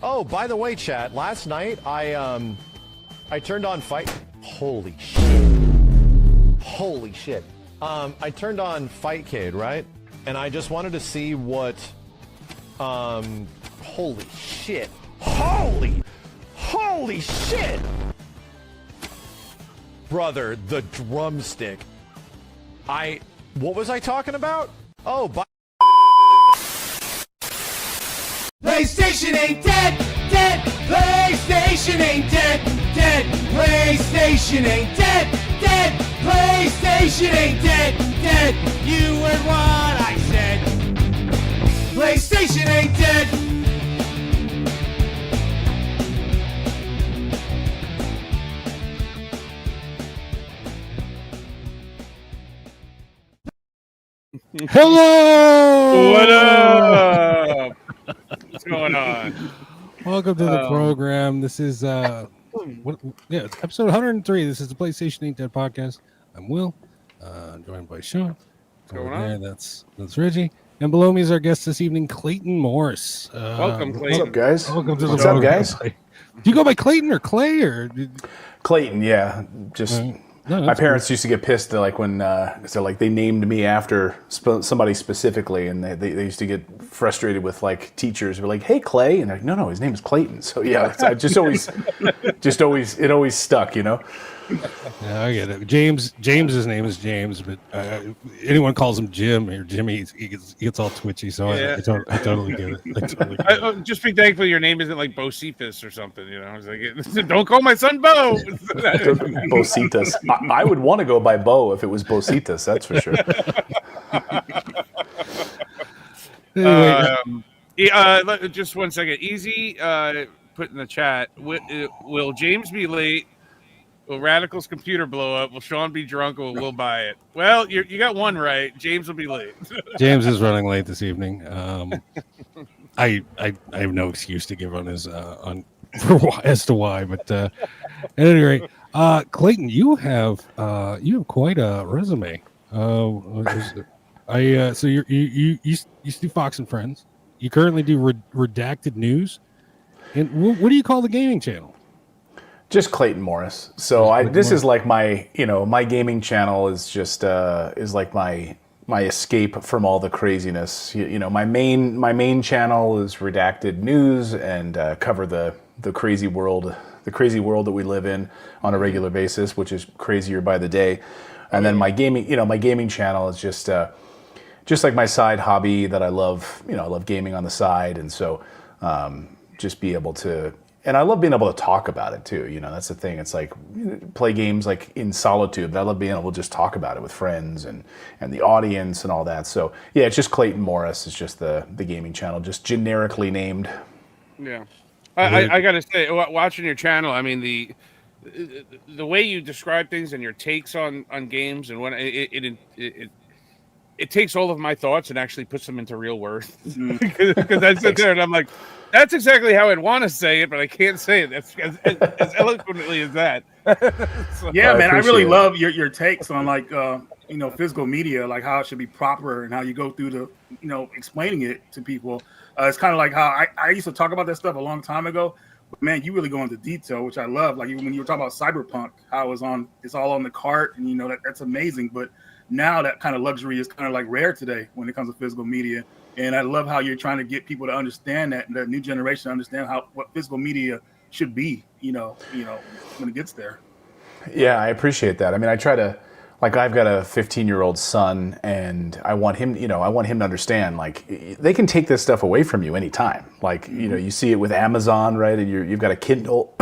Oh, by the way, chat. Last night I turned on Fight. Holy shit! Holy shit! I turned on Fightcade, right? And I just wanted to see what. Holy shit! Holy shit! Brother, the drumstick. What was I talking about? Oh, PlayStation ain't dead, dead. PlayStation ain't dead, dead. PlayStation ain't dead, dead. PlayStation ain't dead, dead. You heard what I said. PlayStation ain't dead. Hello! What up? What's going on? Welcome to the program. This is it's episode 103. This is the PlayStation Ain't Dead podcast. I'm Will, joined by Sean. What's going on? That's Reggie. And below me is our guest this evening, Clayton Morris. Welcome, Clayton. What's up, guys? Welcome to the What's program. up, guys? Do you go by Clayton or Clay or Clayton, yeah. Just my parents used to get pissed like when they named me after somebody specifically, and they used to get frustrated with like teachers who were like, "Hey, Clay," and they're like, no, his name is Clayton. So yeah, I just always it always stuck, you know. Yeah, I get it. James's name is James, but anyone calls him Jim or Jimmy, he gets all twitchy. So I totally get it. Just be thankful your name isn't like Bocephus or something. You know, I was like, don't call my son Bo. Bocetas. I would want to go by Bo if it was Bocetas. That's for sure. Just 1 second. Easy. Put in the chat. Will James be late? Will Radical's computer blow up? Will Sean be drunk, or will Will buy it? Well, you got one right. James will be late. James is running late this evening. I have no excuse to give on his as to why, but at any rate, Clayton, you have quite a resume. So you used to do Fox and Friends. You currently do Redacted News. And what do you call the gaming channel? Just Clayton Morris. So this is like my gaming channel is just is like my escape from all the craziness. My main channel is Redacted News and cover the crazy world that we live in on a regular basis, which is crazier by the day. And then my gaming channel is just like my side hobby that I love. I love gaming on the side, and so just be able to. And I love being able to talk about it too. That's the thing. It's like play games like in solitude, but I love being able to just talk about it with friends and the audience and all that. So yeah, it's just Clayton Morris. It's just the gaming channel, just generically named. Yeah, I gotta say, watching your channel, I mean the way you describe things and your takes on games and when it takes all of my thoughts and actually puts them into real words. Because I sit there and I'm like, that's exactly how I'd want to say it, but I can't say it as eloquently as that. Yeah, man, I really love your takes on like physical media, like how it should be proper and how you go through the explaining it to people. It's kind of like how I used to talk about that stuff a long time ago, but man, you really go into detail, which I love. Like when you were talking about Cyberpunk, how it's all on the cart, and that's amazing. But now that kind of luxury is kind of like rare today when it comes to physical media. And I love how you're trying to get people to understand that, and the new generation to understand what physical media should be, when it gets there. Yeah, I appreciate that. I mean, I try to, like, I've got a 15-year-old son, and I want him to understand, like, they can take this stuff away from you anytime. Like, you see it with Amazon, right? And you've got a Kindle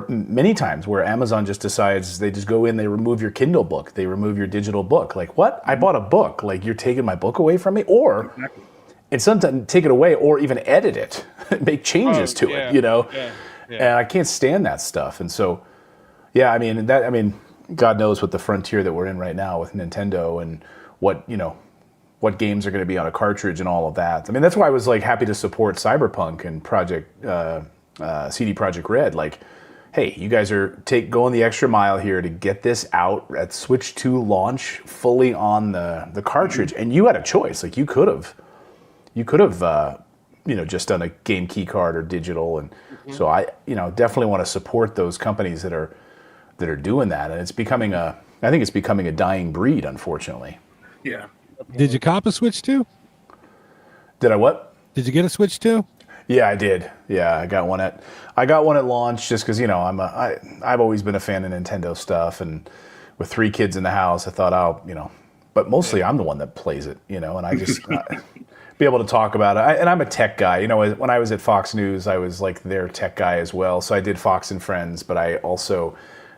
many times where Amazon just decides they just go in, they remove your Kindle book, they remove your digital book. Like, what? I bought a book. Like, you're taking my book away from me? Or... Exactly. And sometimes take it away or even edit it, make changes to it, Yeah. And I can't stand that stuff. And so, yeah, I mean, God knows what the frontier that we're in right now with Nintendo and what games are going to be on a cartridge and all of that. I mean, that's why I was like happy to support Cyberpunk and CD Projekt Red. Like, hey, you guys are going the extra mile here to get this out at Switch 2 launch fully on the cartridge. And you had a choice. Like, you could have just done a game key card or digital, and so I definitely want to support those companies that are doing that, and I think it's becoming a dying breed, unfortunately. Yeah. Did you cop a Switch 2? Did I what? Did you get a Switch 2? Yeah, I did. Yeah, I got one at launch just because I've always been a fan of Nintendo stuff, and with 3 kids in the house, I thought but mostly I'm the one that plays it, and I just be able to talk about it. And I'm a tech guy. When I was at Fox News, I was like their tech guy as well. So I did Fox and Friends, but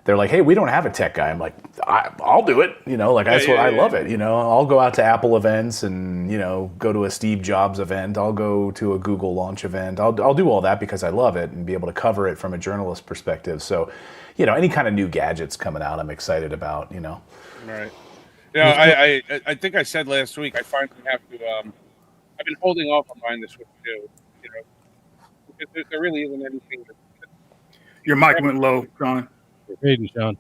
they're like, hey, we don't have a tech guy. I'm like, I'll do it. I love it. I'll go out to Apple events and, go to a Steve Jobs event. I'll go to a Google launch event. I'll do all that because I love it and be able to cover it from a journalist perspective. So, any kind of new gadgets coming out, I'm excited about, Right. Yeah, I think I said last week, I finally have to, I've been holding off on buying the Switch 2, because there really isn't anything Your mic went low, John. Hayden, Sean.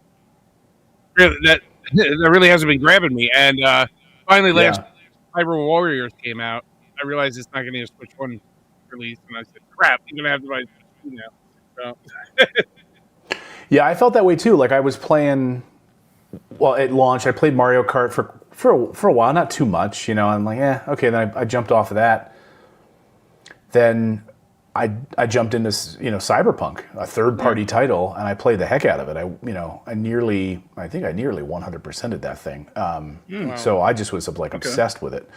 Really, that really hasn't been grabbing me. And finally, last Hyrule Warriors came out. I realized it's not going to be a Switch 1 release, and I said, "Crap, I'm going to have to buy Switch 2 now." So. Yeah, I felt that way too. Like I was playing, at launch, I played Mario Kart for a while, not too much. I'm like, okay. Then I jumped off of that. Then I jumped into Cyberpunk, a third-party title, and I played the heck out of it. I nearly 100%ed that thing. So I just was obsessed with it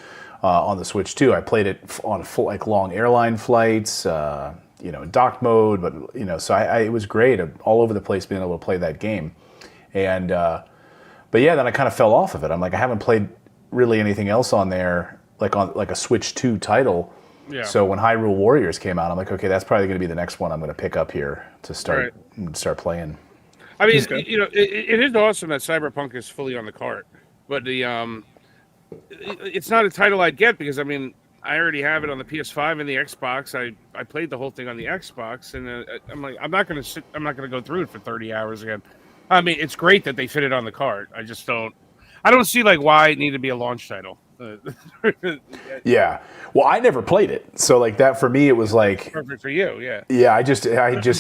on the Switch too. I played it on long airline flights, dock mode, but so it was great, all over the place being able to play that game, and but yeah, then I kind of fell off of it. I'm like, I haven't played really anything else on there, like a Switch 2 title. Yeah. So when Hyrule Warriors came out, I'm like, okay, that's probably going to be the next one I'm going to pick up here to start playing. I mean, it is awesome that Cyberpunk is fully on the cart, but it's not a title I'd get because I already have it on the PS5 and the Xbox. I played the whole thing on the Xbox, and I'm like, I'm not going to go through it for 30 hours again. I mean, it's great that they fit it on the cart. I don't see why it needed to be a launch title. Yeah. Well, I never played it. So that for me, it was perfect for you. Yeah. Yeah. I just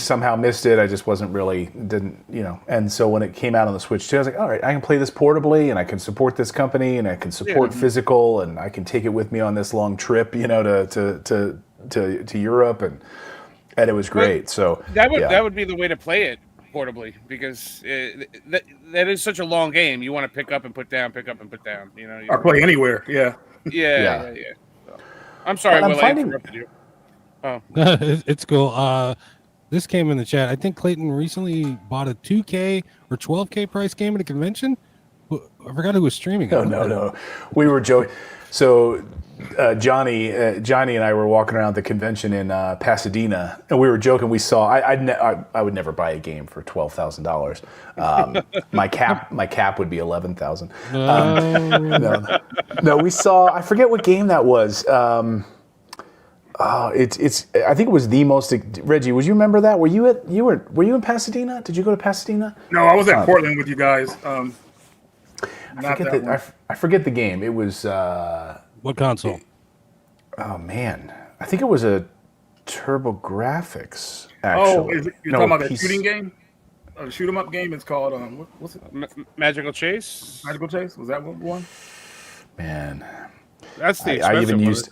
somehow missed it. I just didn't. And so when it came out on the Switch 2, I was like, all right, I can play this portably and I can support this company and I can support physical and I can take it with me on this long trip, to Europe. And it was great. So that would be the way to play it portably because that is such a long game. You want to pick up and put down, or play anywhere. Yeah. So, I'm sorry, Will, I interrupted you. Oh, it's cool. This came in the chat. I think Clayton recently bought a 2K or 12K price game at a convention. I forgot who was streaming it. No. We were joking. So Johnny and I were walking around the convention in Pasadena, and we were joking. We saw I would never buy a game for $12,000. My cap would be $11,000. No, we saw. I forget what game that was. It's. I think it was the most. Reggie, would you remember that? Were you in Pasadena? Did you go to Pasadena? No, I was at Portland with you guys. I forget the game. It was. What console? Oh man, I think it was a TurboGrafx. Actually, you're talking about a shooting game? A shoot 'em up game. It's called what's it? Magical Chase. Magical Chase, was that one? Man, that's the I even used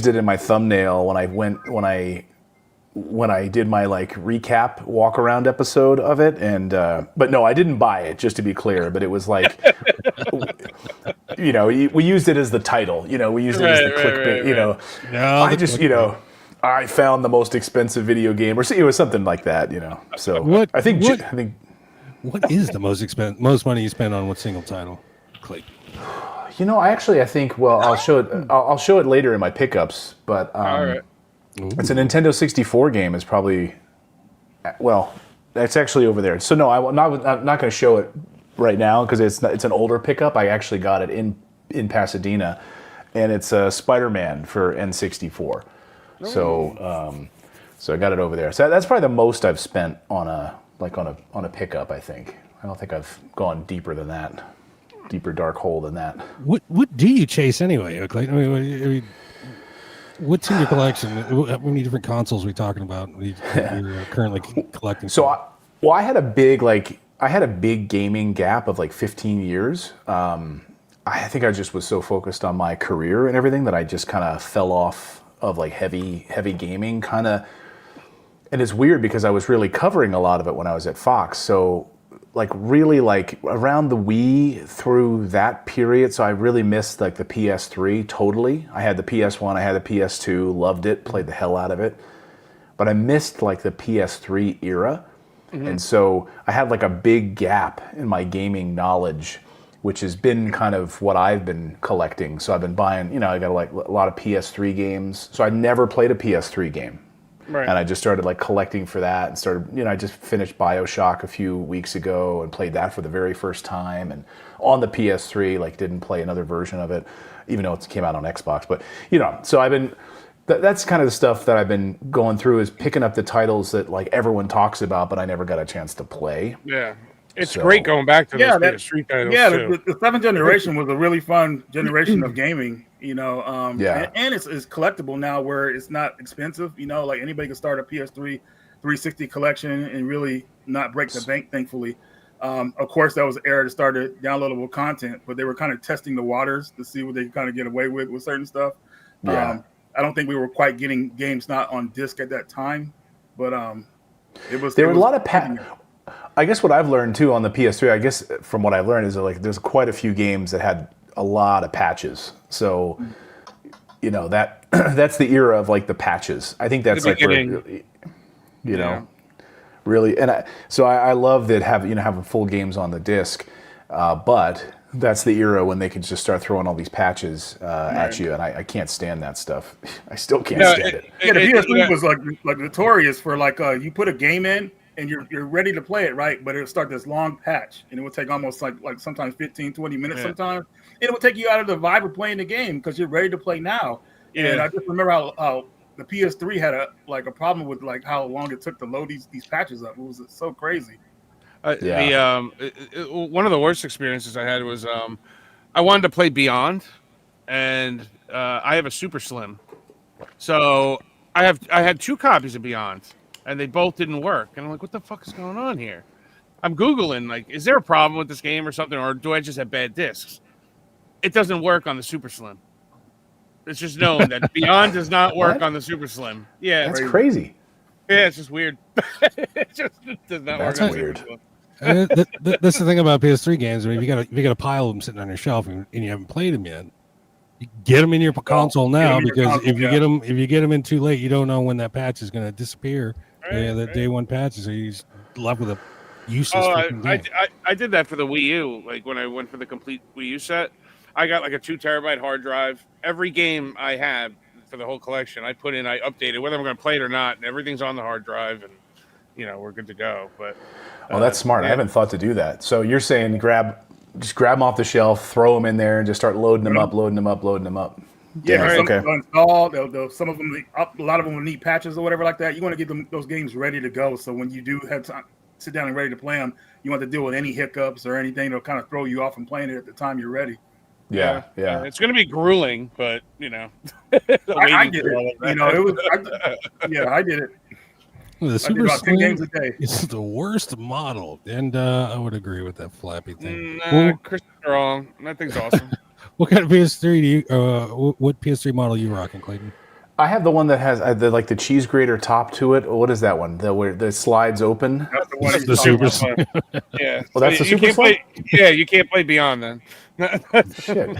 it in my thumbnail when I did my recap walk around episode of it, and but no, I didn't buy it, just to be clear. But it was we used it as the title. We used it as the clickbait. No, I found the most expensive video game, or it was something like that. So I think what is the most money you spend on what single title, Clayton? I think. Well, I'll show it. I'll show it later in my pickups, but. All right. It's a Nintendo 64 game. It's probably, it's actually over there. So no, I'm not going to show it right now because it's an older pickup. I actually got it in Pasadena, and it's a Spider-Man for N64. So I got it over there. So that's probably the most I've spent on a pickup. I think. I don't think I've gone deeper than that, deeper dark hole than that. What do you chase anyway, Clayton? I mean, What's in your collection? How many different consoles are we talking about? You're currently collecting. So, I had a big gaming gap of like 15 years. I think I just was so focused on my career and everything that I just kind of fell off of like heavy gaming kind of. And it's weird because I was really covering a lot of it when I was at Fox. So like really like around the Wii through that period. So I really missed like the PS3 totally. I had the PS1, I had the PS2, loved it, played the hell out of it. But I missed like the PS3 era. Mm-hmm. And so I had like a big gap in my gaming knowledge, which has been kind of what I've been collecting. So I've been buying, I got like a lot of PS3 games. So I never played a PS3 game. Right. And I just started like collecting for that and started, I just finished BioShock a few weeks ago and played that for the very first time. And on the PS3, like didn't play another version of it, even though it came out on Xbox. But, so I've been, that's kind of the stuff that I've been going through is picking up the titles that like everyone talks about, but I never got a chance to play. Yeah. It's great going back to those PS3 titles. Yeah, the seventh generation was a really fun generation of gaming, and it's collectible now where it's not expensive, like anybody can start a PS3 360 collection and really not break the bank, thankfully. Of course, that was the era that started downloadable content, but they were kind of testing the waters to see what they could kind of get away with certain stuff. Yeah. I don't think we were quite getting games not on disc at that time, but there were a lot of I guess what I've learned too on the PS3, I guess from what I've learned is that like there's quite a few games that had a lot of patches. So, that's the era of like the patches. I think that's like where, really, and I love that having full games on the disc, but that's the era when they can just start throwing all these patches at you, and I can't stand that stuff. I still can't stand it. Yeah, the PS3 was like notorious for like you put a game in. And you're ready to play it, right? But it'll start this long patch, and it will take almost like sometimes 15, 20 minutes sometimes. It will take you out of the vibe of playing the game because you're ready to play now. Yeah. And I just remember how the PS3 had a problem with like how long it took to load these patches up. It was so crazy. One of the worst experiences I had was I wanted to play Beyond, and I have a Super Slim. So I had 2 copies of Beyond. And they both didn't work. And I'm like, what the fuck is going on here? I'm Googling, like, is there a problem with this game or something? Or do I just have bad discs? It doesn't work on the Super Slim. It's just known that Beyond does not work on the Super Slim. Yeah. That's crazy. Yeah, it's just weird. It just does not work on weird. That's the thing about PS3 games. I mean, if you got a pile of them sitting on your shelf and you haven't played them yet, you get them in your console now because if you get them in too late, you don't know when that patch is going to disappear. The day one patches, so you're left with a useless. I did that for the Wii U. Like when I went for the complete Wii U set, I got like a 2 terabyte hard drive. Every game I had for the whole collection, I updated whether I'm going to play it or not, and everything's on the hard drive, and we're good to go. But that's smart. I haven't thought to do that. So you're saying just grab them off the shelf, throw them in there, and just start loading them up. Yeah, some of them, a lot of them will need patches or whatever like that. You want to get those games ready to go. So when you do have time, sit down and ready to play them, you want to deal with any hiccups or anything that'll kind of throw you off from playing it at the time you're ready. Yeah. It's going to be grueling, but I did it. I did it. The Super about 10 games a day. It's the worst model, and I would agree with that flappy thing. Chris is wrong. That thing's awesome. What kind of PS3 do you? What PS3 model are you rocking, Clayton? I have the one that has the cheese grater top to it. What is that one? Where the slides open? That's the Super. Yeah. Well, that's the Super Slim? You can't play Beyond then. Shit.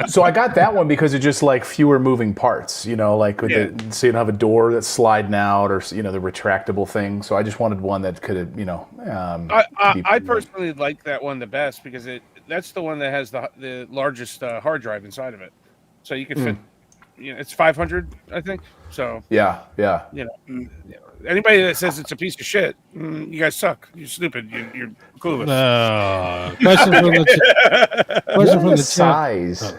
So I got that one because it's just like fewer moving parts, so you don't have a door that's sliding out or the retractable thing. So I just wanted one that could I personally like that one the best because that's the one that has the largest hard drive inside of it, so you can fit. It's 500, I think. So yeah. Anybody that says it's a piece of shit, you guys suck. You're stupid. You're clueless. Question from the size.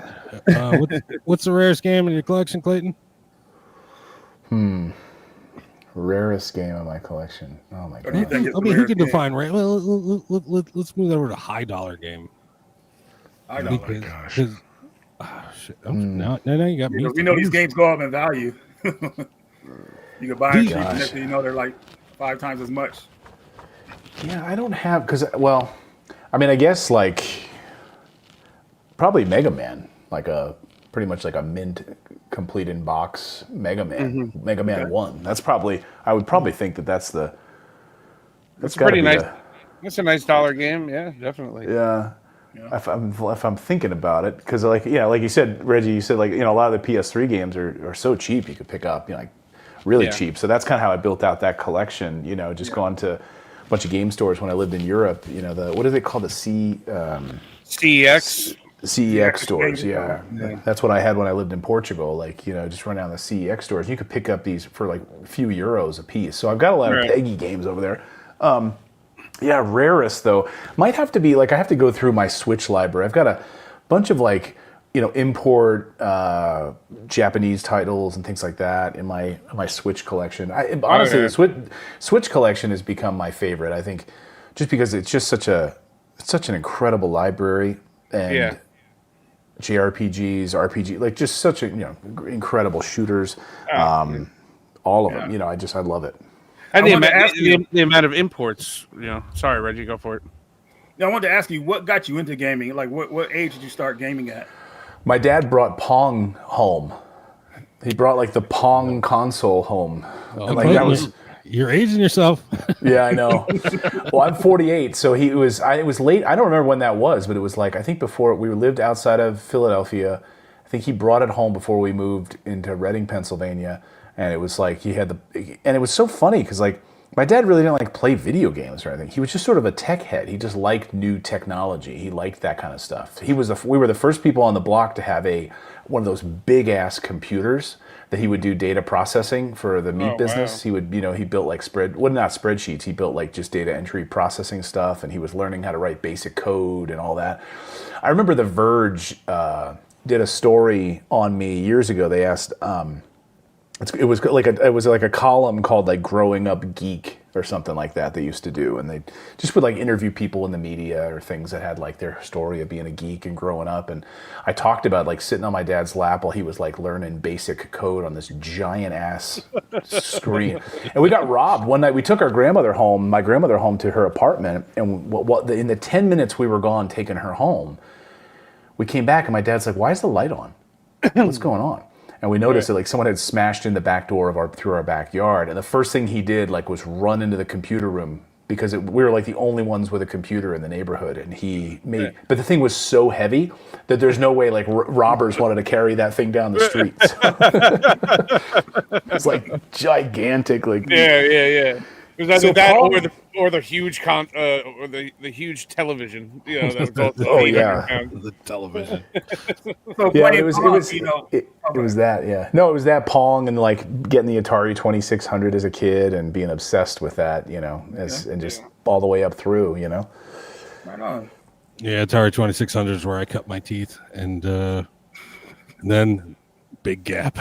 What's the rarest game in your collection, Clayton? Rarest game in my collection. Oh my god. Who can define rare? Well, let's move over to high dollar game. $5. shit. Now you got me. We know these games go up in value. You can buy them cheap, and next thing you know, they're like 5 times as much. Yeah, I don't have I guess like probably Mega Man, like pretty much like a mint complete in box Mega Man, Mega Man 1. I would probably think that's pretty nice. That's a nice dollar game. Yeah, definitely. Yeah. If I'm thinking about it, because like you said, Reggie, you said like a lot of the PS3 games are so cheap you could pick up, like really cheap. So that's kind of how I built out that collection. Just going to a bunch of game stores when I lived in Europe. What is it called? The CEX stores. Yeah, that's what I had when I lived in Portugal. Like just run down the CEX stores. You could pick up these for like a few euros a piece. So I've got a lot of Peggy games over there. Yeah, Rarest though might have to be like I have to go through my Switch library. I've got a bunch of like import Japanese titles and things like that in my Switch collection. Honestly, the Switch collection has become my favorite. I think just because it's just such an incredible library and JRPGs, RPG, like just such incredible shooters. All of them. I love it. And the amount of imports, Sorry, Reggie, go for it. Now, I wanted to ask you, what got you into gaming? Like, what age did you start gaming at? My dad brought Pong home. He brought like the Pong console home. You're aging yourself. Yeah, I know. Well, I'm 48, so it was late. I don't remember when that was, but it was like I think before we lived outside of Philadelphia. I think he brought it home before we moved into Reading, Pennsylvania. And it was like and it was so funny because like my dad really didn't like play video games or anything. He was just sort of a tech head. He just liked new technology. He liked that kind of stuff. We were the first people on the block to have one of those big ass computers that he would do data processing for the meat business. Wow. He would, he built like not spreadsheets. He built like just data entry processing stuff, and he was learning how to write basic code and all that. I remember The Verge did a story on me years ago. They asked. It was like a column called like Growing Up Geek or something like that they used to do, and they just would like interview people in the media or things that had like their story of being a geek and growing up. And I talked about like sitting on my dad's lap while he was like learning basic code on this giant ass screen. And we got robbed one night. We took my grandmother home to her apartment, and in the 10 minutes we were gone taking her home, we came back and my dad's like, "Why is the light on? What's going on?" And we noticed that like someone had smashed in the back door through our backyard. And the first thing he did like was run into the computer room because we were like the only ones with a computer in the neighborhood. And but the thing was so heavy that there's no way like robbers wanted to carry that thing down the street. It's like gigantic. Like yeah. It was either that or the huge or the huge television. That was the television. So yeah, it was that. Yeah, no, it was that Pong and like getting the Atari 2600 as a kid and being obsessed with that. And just all the way up through. Right on. Yeah, Atari 2600 is where I cut my teeth, and then big gap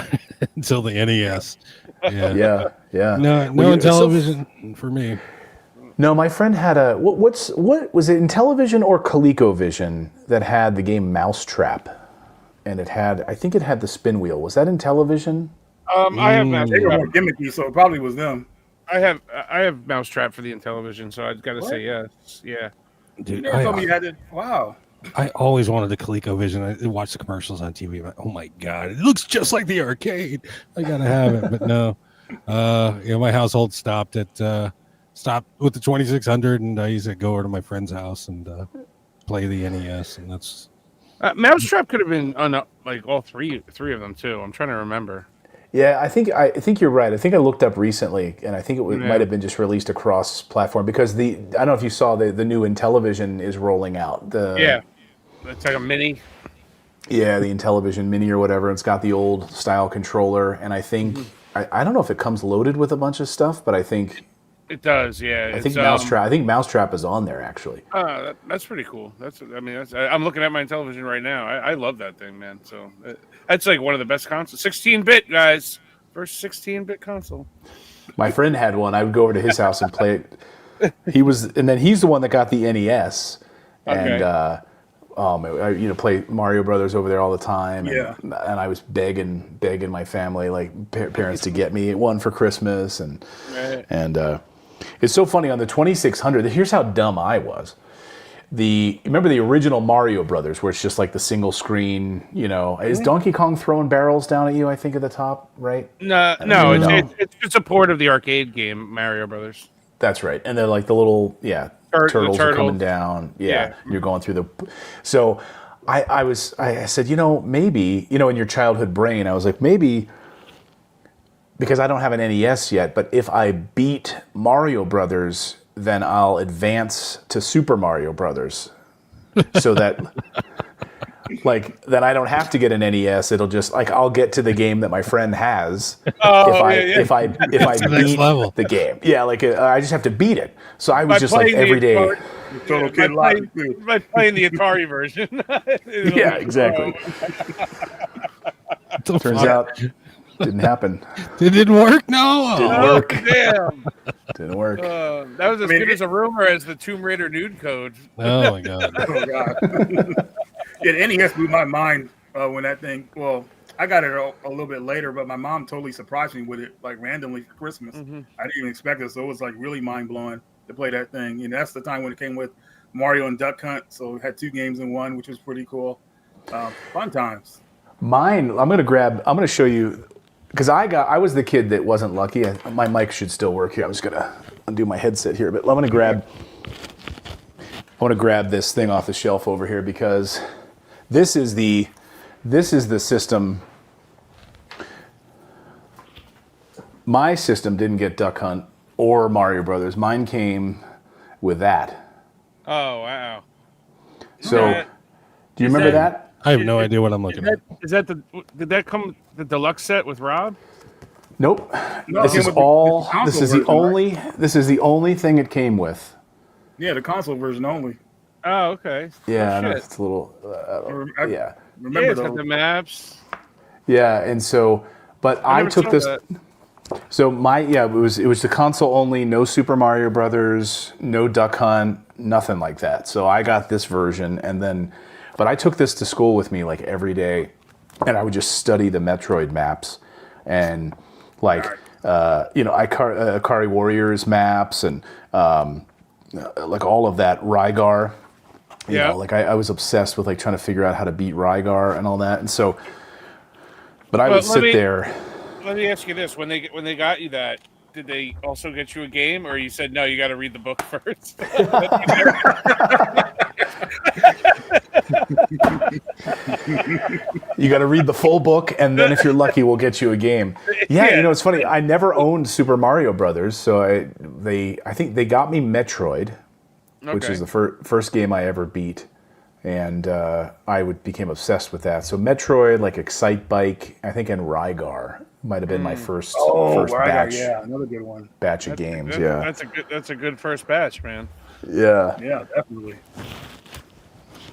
until the NES. Yeah. No Intellivision for me. No, my friend had what was it, Intellivision or ColecoVision that had the game Mousetrap, and I think it had the spin wheel. Was that Intellivision? I have Mousetrap. They were more gimmicky, so it probably was them. I have Mousetrap for the Intellivision, so I've got to say yes. Yeah. Dude, You never told me you had it. Wow. I always wanted the ColecoVision. I watched the commercials on TV. I'm like, oh my god, it looks just like the arcade. I gotta have it, but no. My household stopped with the 2600, and I used to go over to my friend's house and play the NES, and that's. Mousetrap could have been on like all three of them too. I'm trying to remember. Yeah, I think you're right. I think I looked up recently, and I think it might have been just released across platform because I don't know if you saw the new Intellivision is rolling out. It's like a mini. Yeah, the Intellivision Mini or whatever. It's got the old style controller, and I think I don't know if it comes loaded with a bunch of stuff, but I think it does. Yeah, I think Mousetrap is on there actually. That's pretty cool. I'm looking at my Intellivision right now. I love that thing, man. So that's like one of the best consoles. 16-bit guys, first 16-bit console. My friend had one. I would go over to his house and play it. He's the one that got the NES, and play Mario Brothers over there all the time. Yeah. And I was begging my family, like parents, to get me one for Christmas. And it's so funny, on the 2600, here's how dumb I was. Remember the original Mario Brothers, where it's just like the single screen, is Donkey Kong throwing barrels down at you, I think, at the top, right? No, it's a port of the arcade game, Mario Brothers. That's right. And they're like the little, turtles are coming down. Yeah. You're going through so I said, maybe, in your childhood brain, I was like, maybe, because I don't have an NES yet, but if I beat Mario Brothers, then I'll advance to Super Mario Brothers, so that then I don't have to get an NES. It'll just I'll get to the game that my friend has if I beat the game. Yeah, I just have to beat it. So I was just every day. Total kid life. By playing the Atari version. Yeah, exactly. Turns out. Didn't happen. It didn't work? No. Didn't work. Damn. Didn't work. That was as good as a rumor as the Tomb Raider nude code. Oh, my God. Oh, God. Yeah, the NES blew my mind when that thing, I got it a little bit later, but my mom totally surprised me with it, randomly for Christmas. Mm-hmm. I didn't even expect it, so it was, really mind-blowing to play that thing. And that's the time when it came with Mario and Duck Hunt, so it had 2 games in one, which was pretty cool. Fun times. Mine, I'm going to show you, because I was the kid that wasn't lucky. My mic should still work here. I'm just going to undo my headset here, but I want to grab this thing off the shelf over here, because this is the system. My system didn't get Duck Hunt or Mario Brothers. Mine came with that. Oh, wow. So, do you remember that? I have no idea what I'm looking at. Did that come the deluxe set with Rob? Nope. No, this is the only thing it came with. Yeah, the console version only. Oh, okay. Yeah, I know it's a little. Remember it's got the maps. Yeah, and so, but I took this. That. So it was the console only, no Super Mario Brothers, no Duck Hunt, nothing like that. So I got this version, but I took this to school with me every day, and I would just study the Metroid maps, and Ikari Warriors maps, and all of that Rygar. I was obsessed with trying to figure out how to beat Rygar and all that, and so. But I would sit there. Let me ask you this: when they got you that, did they also get you a game, or you said no? You got to read the book first. You got to read the full book, and then if you're lucky, we'll get you a game. Yeah, it's funny. I never owned Super Mario Brothers, so I think they got me Metroid, which is the first game I ever beat, and I became obsessed with that. So Metroid, Excite Bike, I think, and Rygar might have been my first batch. Yeah, another good one. Batch of games. Yeah, that's a good first batch, man. Yeah, definitely.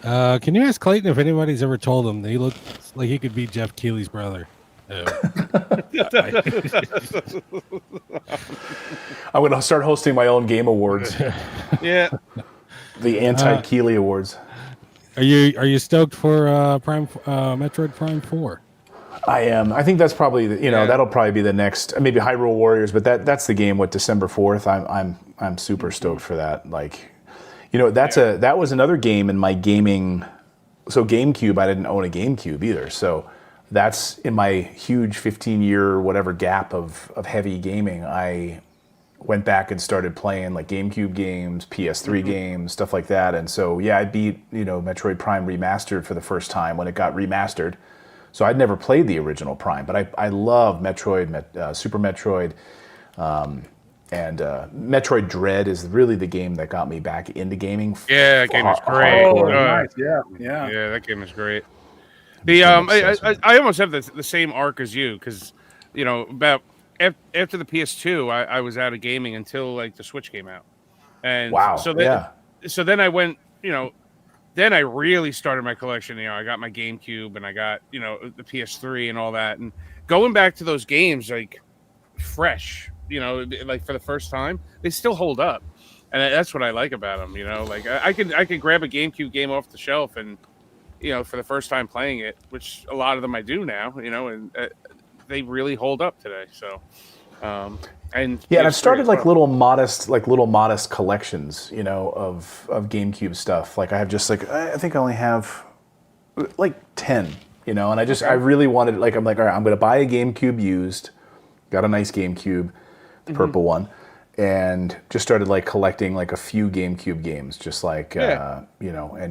Can you ask Clayton if anybody's ever told him that he looked like he could be Jeff Keighley's brother? I'm going to start hosting my own game awards. Yeah, the anti-Keighley awards. Are you stoked for Metroid Prime 4? I am. I think that's probably that'll probably be the next, maybe Hyrule Warriors, but that's the game. December 4th. I'm super stoked for that. That was another game in my gaming. So GameCube, I didn't own a GameCube either. So that's in my huge 15-year whatever gap of heavy gaming. I went back and started playing GameCube games, PS3 games, stuff like that. And so I beat Metroid Prime Remastered for the first time when it got remastered. So I'd never played the original Prime, but I love Metroid, Super Metroid. And Metroid Dread is really the game that got me back into gaming. Yeah, that game is great. Oh, nice. Yeah, that game is great. I almost have the same arc as you, because about after the PS2, I was out of gaming until the Switch came out, and so then I went, then I really started my collection. I got my GameCube and I got the PS3 and all that, and going back to those games fresh. For the first time, they still hold up, and that's what I like about them. I could grab a GameCube game off the shelf and for the first time playing it, which a lot of them I do now, and they really hold up today. So, and I've started like little modest collections, of GameCube stuff. Like I have just I think I only have like 10, and I really wanted, like, I'm like, all right, I'm going to buy a GameCube used. Got a nice GameCube, the purple one, and just started like collecting like a few GameCube games, just like, and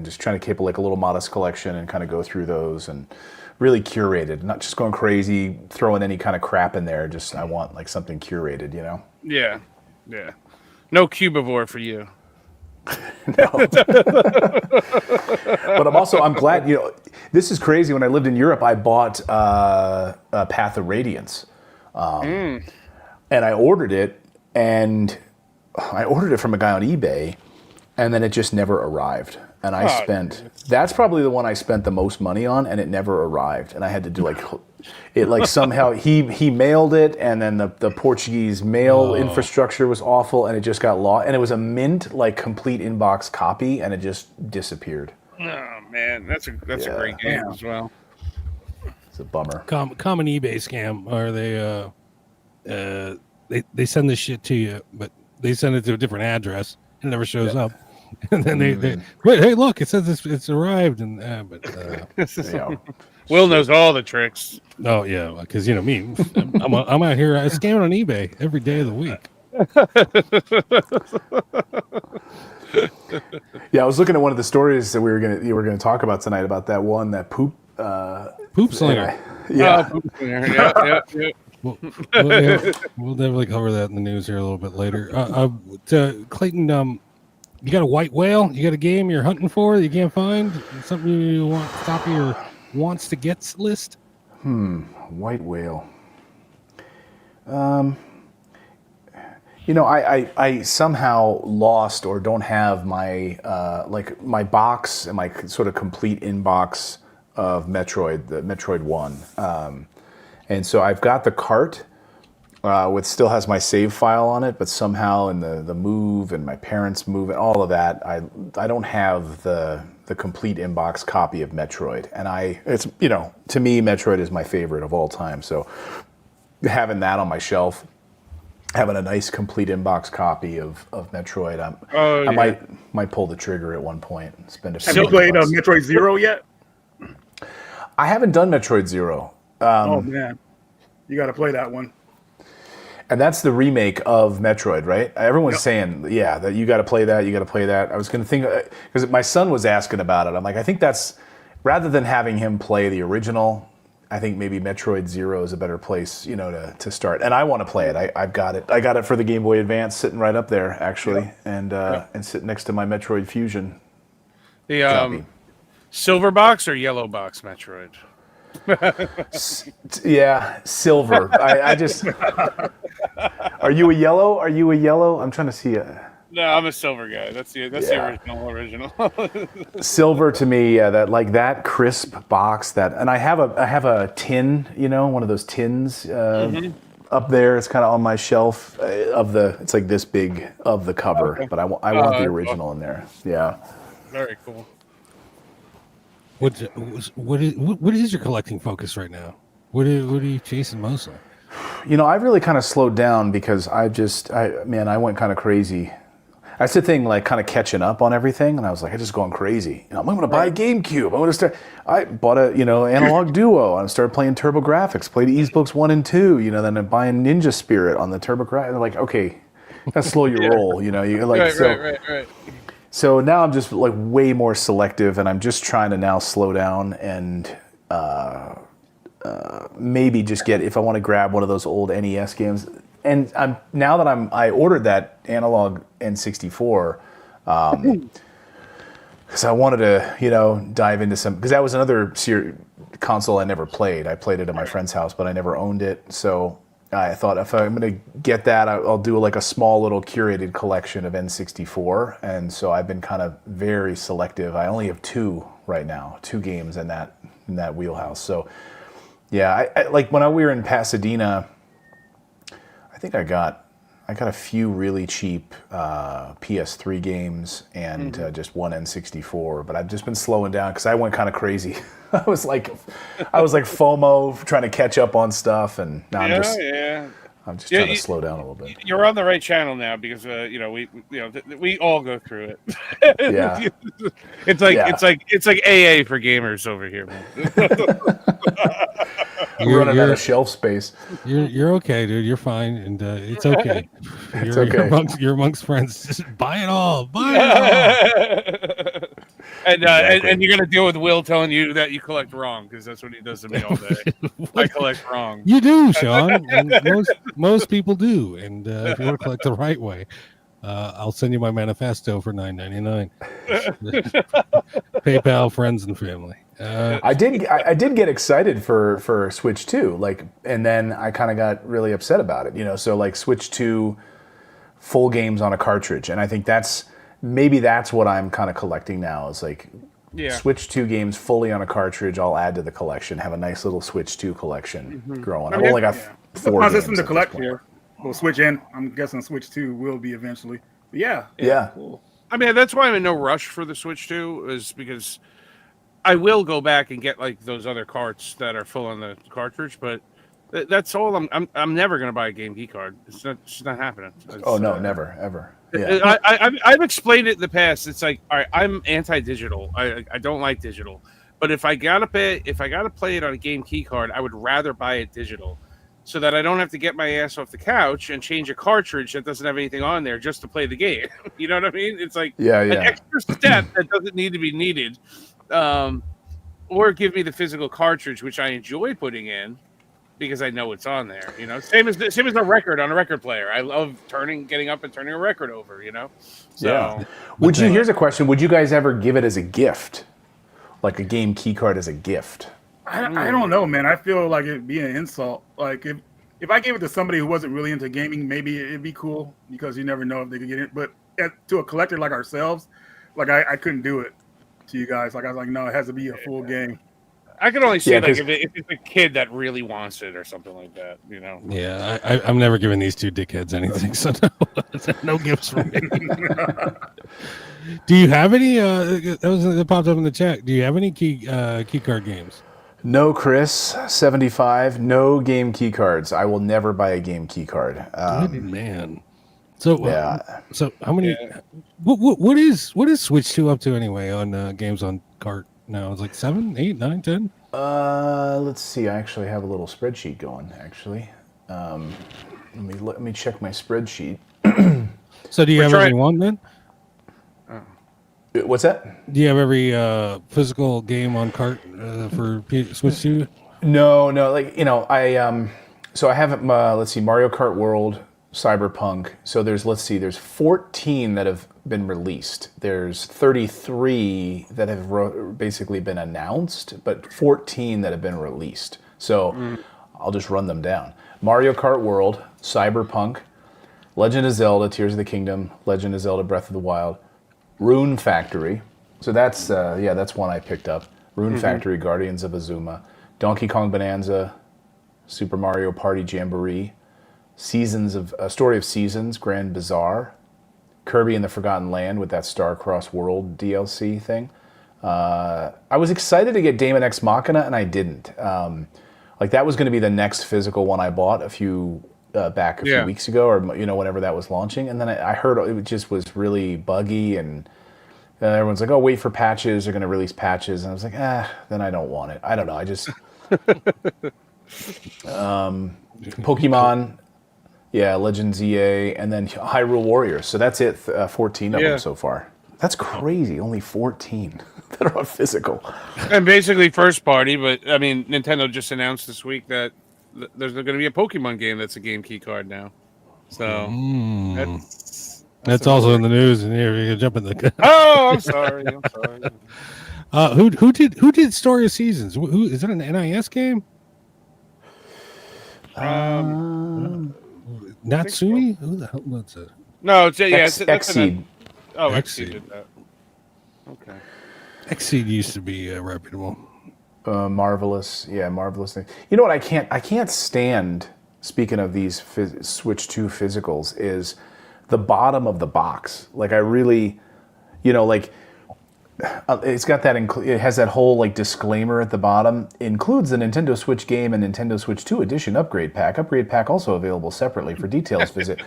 just trying to keep like a little modest collection and kind of go through those and really curated, not just going crazy, throwing any kind of crap in there. Just, I want like something curated, Yeah. Yeah. No Cubivore for you. No. But I'm glad, this is crazy. When I lived in Europe, I bought Path of Radiance. And I ordered it, and I ordered it from a guy on eBay, and then it just never arrived. And that's probably the one I spent the most money on, and it never arrived. And I had to do somehow he mailed it, and then the Portuguese mail infrastructure was awful, and it just got lost. And it was a mint, like, complete inbox copy, and it just disappeared. Oh man, that's a great game as well. It's a bummer. Common eBay scam. Are they send this shit to you, but they send it to a different address. It never shows up. And then they wait. Hey, look! It says it's arrived, and Will knows all the tricks. Oh yeah, because me, I'm out here scamming on eBay every day of the week. Yeah, I was looking at one of the stories that you were gonna talk about tonight, about that one, that Poopslinger. Yeah. Poopslinger. Yeah. We'll definitely cover that in the news here a little bit later. Clayton, you got a white whale? You got a game you're hunting for that you can't find? Something you want to top of your wants to gets list? White whale. I somehow lost or don't have my my box and my sort of complete inbox of Metroid, the Metroid 1. And so I've got the cart, which still has my save file on it, but somehow in the move and my parents' move and all of that, I don't have the complete inbox copy of Metroid. And it's to me, Metroid is my favorite of all time. So having that on my shelf, having a nice complete inbox copy of Metroid, I might pull the trigger at one point and spend a few. Have you played Metroid Zero yet? I haven't done Metroid Zero. Oh man, you got to play that one. And that's the remake of Metroid, right? Everyone's saying, that you got to play that. You got to play that. I was going to think, because my son was asking about it. I'm like, I think that's, rather than having him play the original, I think maybe Metroid Zero is a better place, to start. And I want to play it. I've got it. I got it for the Game Boy Advance, sitting right up there, actually, and sitting next to my Metroid Fusion. The silver box or yellow box Metroid? Yeah, silver. I just. Are you a yellow? I'm trying to see it. No, I'm a silver guy. That's the original. Silver to me, that crisp box, and I have a tin, one of those tins up there. It's kind of on my shelf it's like this big of the cover, but I want the original in there. Yeah. Very cool. What is your collecting focus right now? What are you chasing mostly? I've really kind of slowed down because I went kind of crazy. I said thing like kind of catching up on everything, and I was like, I'm just going crazy. I'm going to buy a GameCube. I'm going to start. I bought a Analog Duo, and I started playing TurboGrafx. Played Easebooks 1 and 2. Then I'm buying Ninja Spirit on the TurboGrafx. They're like, okay, that's slow your roll. Right. So now I'm just like way more selective, and I'm just trying to now slow down and maybe just if I want to grab one of those old NES games. And I ordered that analog N64 because I wanted to dive into some, because that was another console I never played. I played it at my friend's house, but I never owned it. So I thought if I'm going to get that, I'll do like a small little curated collection of N64. And so I've been kind of very selective. I only have 2 right now, 2 games in that wheelhouse. So yeah, I like when we were in Pasadena, I think I got got a few really cheap PS3 games and just one N64, but I've just been slowing down because I went kind of crazy. I was like FOMO trying to catch up on stuff, and now I'm just trying to slow down a little bit. You're on the right channel now because we all go through it. Yeah, it's like AA for gamers over here, man. You're running out of shelf space. You're okay, dude. You're fine, and it's okay. It's okay. You're amongst friends. Just buy it all. Buy it all. And you're gonna deal with Will telling you that you collect wrong because that's what he does to me all day. I collect wrong. You do, Sean. And most people do, and if you want to collect the right way, I'll send you my manifesto for $9.99. PayPal, friends, and family. I did get excited for Switch 2, and then I kind of got really upset about it. So like Switch 2 full games on a cartridge, and I think that's what I'm kind of collecting now is like Switch 2 games fully on a cartridge. I'll add to the collection. Have a nice little Switch 2 collection growing. I've only got 4 games. System to collect here. Well, Switch in. I'm guessing Switch 2 will be eventually. But yeah. Cool. I mean, that's why I'm in no rush for the Switch 2 is because I will go back and get like those other carts that are full on the cartridge, but that's all. I'm never going to buy a Game Geek card. It's not happening. Never ever. Yeah. I've explained it in the past. It's like, all right, I'm anti-digital. I don't like digital, but if I gotta play it on a Game Key card, I would rather buy it digital, so that I don't have to get my ass off the couch and change a cartridge that doesn't have anything on there just to play the game. You know what I mean? It's like an extra step that doesn't need to be needed. Or give me the physical cartridge, which I enjoy putting in because I know it's on there. Same as a record on a record player. I love getting up and turning a record over. So, here's a question: would you guys ever give it as a gift, like a game key card as a gift? I don't know, man. I feel like it'd be an insult. Like if I gave it to somebody who wasn't really into gaming, maybe it'd be cool because you never know if they could get it. But to a collector like ourselves, like I couldn't do it to you guys. Like I was like, no, it has to be a full game. I can only say if it's a kid that really wants it or something like that, Yeah, I'm never giving these two dickheads anything, so no gifts from me. Do you have any? That popped up in the chat. Do you have any key card games? No, Chris. 75. No game key cards. I will never buy a game key card. Good man. So so how many? Yeah. What is Switch 2 up to anyway on games on cart now? It's like 7, 8, 9, 10. Let's see. I actually have a little spreadsheet going. Actually, let me check my spreadsheet. So do you have every one then? What's that? Do you have every physical game on cart for Switch 2? No. So I have let's see, Mario Kart World, Cyberpunk. So there's 14 that have been released. There's 33 that have basically been announced, but 14 that have been released. So I'll just run them down. Mario Kart World, Cyberpunk, Legend of Zelda, Tears of the Kingdom, Legend of Zelda Breath of the Wild, Rune Factory. So that's one I picked up. Rune Factory, Guardians of Azuma, Donkey Kong Bonanza, Super Mario Party Jamboree, Story of Seasons, Grand Bazaar, Kirby and the Forgotten Land with that Star-Crossed World DLC thing. I was excited to get Daemon X Machina, and I didn't. That was going to be the next physical one I bought a few weeks ago, or whenever that was launching, and then I heard it just was really buggy, and everyone's like, "Oh, wait for patches. They're going to release patches," and I was like, then I don't want it. I don't know. I just Pokemon. Yeah, Legends EA, and then Hyrule Warriors. So that's it, 14 of them so far. That's crazy, only 14 that are on physical. And basically first party, but I mean, Nintendo just announced this week that there's going to be a Pokemon game that's a game key card now. So that's also in the news, and here you can jump in the. Oh, I'm sorry. Who did Story of Seasons? Who is that, an NIS game? Natsumi? Who the hell was it? No, it's Xseed. Xseed did that. Okay. Xseed used to be reputable. Marvelous, Marvelous thing. You know what? I can't stand speaking of these Switch 2 physicals, is the bottom of the box. Like I really, like it's got that, it has that whole like disclaimer at the bottom, includes the Nintendo Switch game and Nintendo Switch 2 edition upgrade pack. Upgrade pack also available separately for details visit.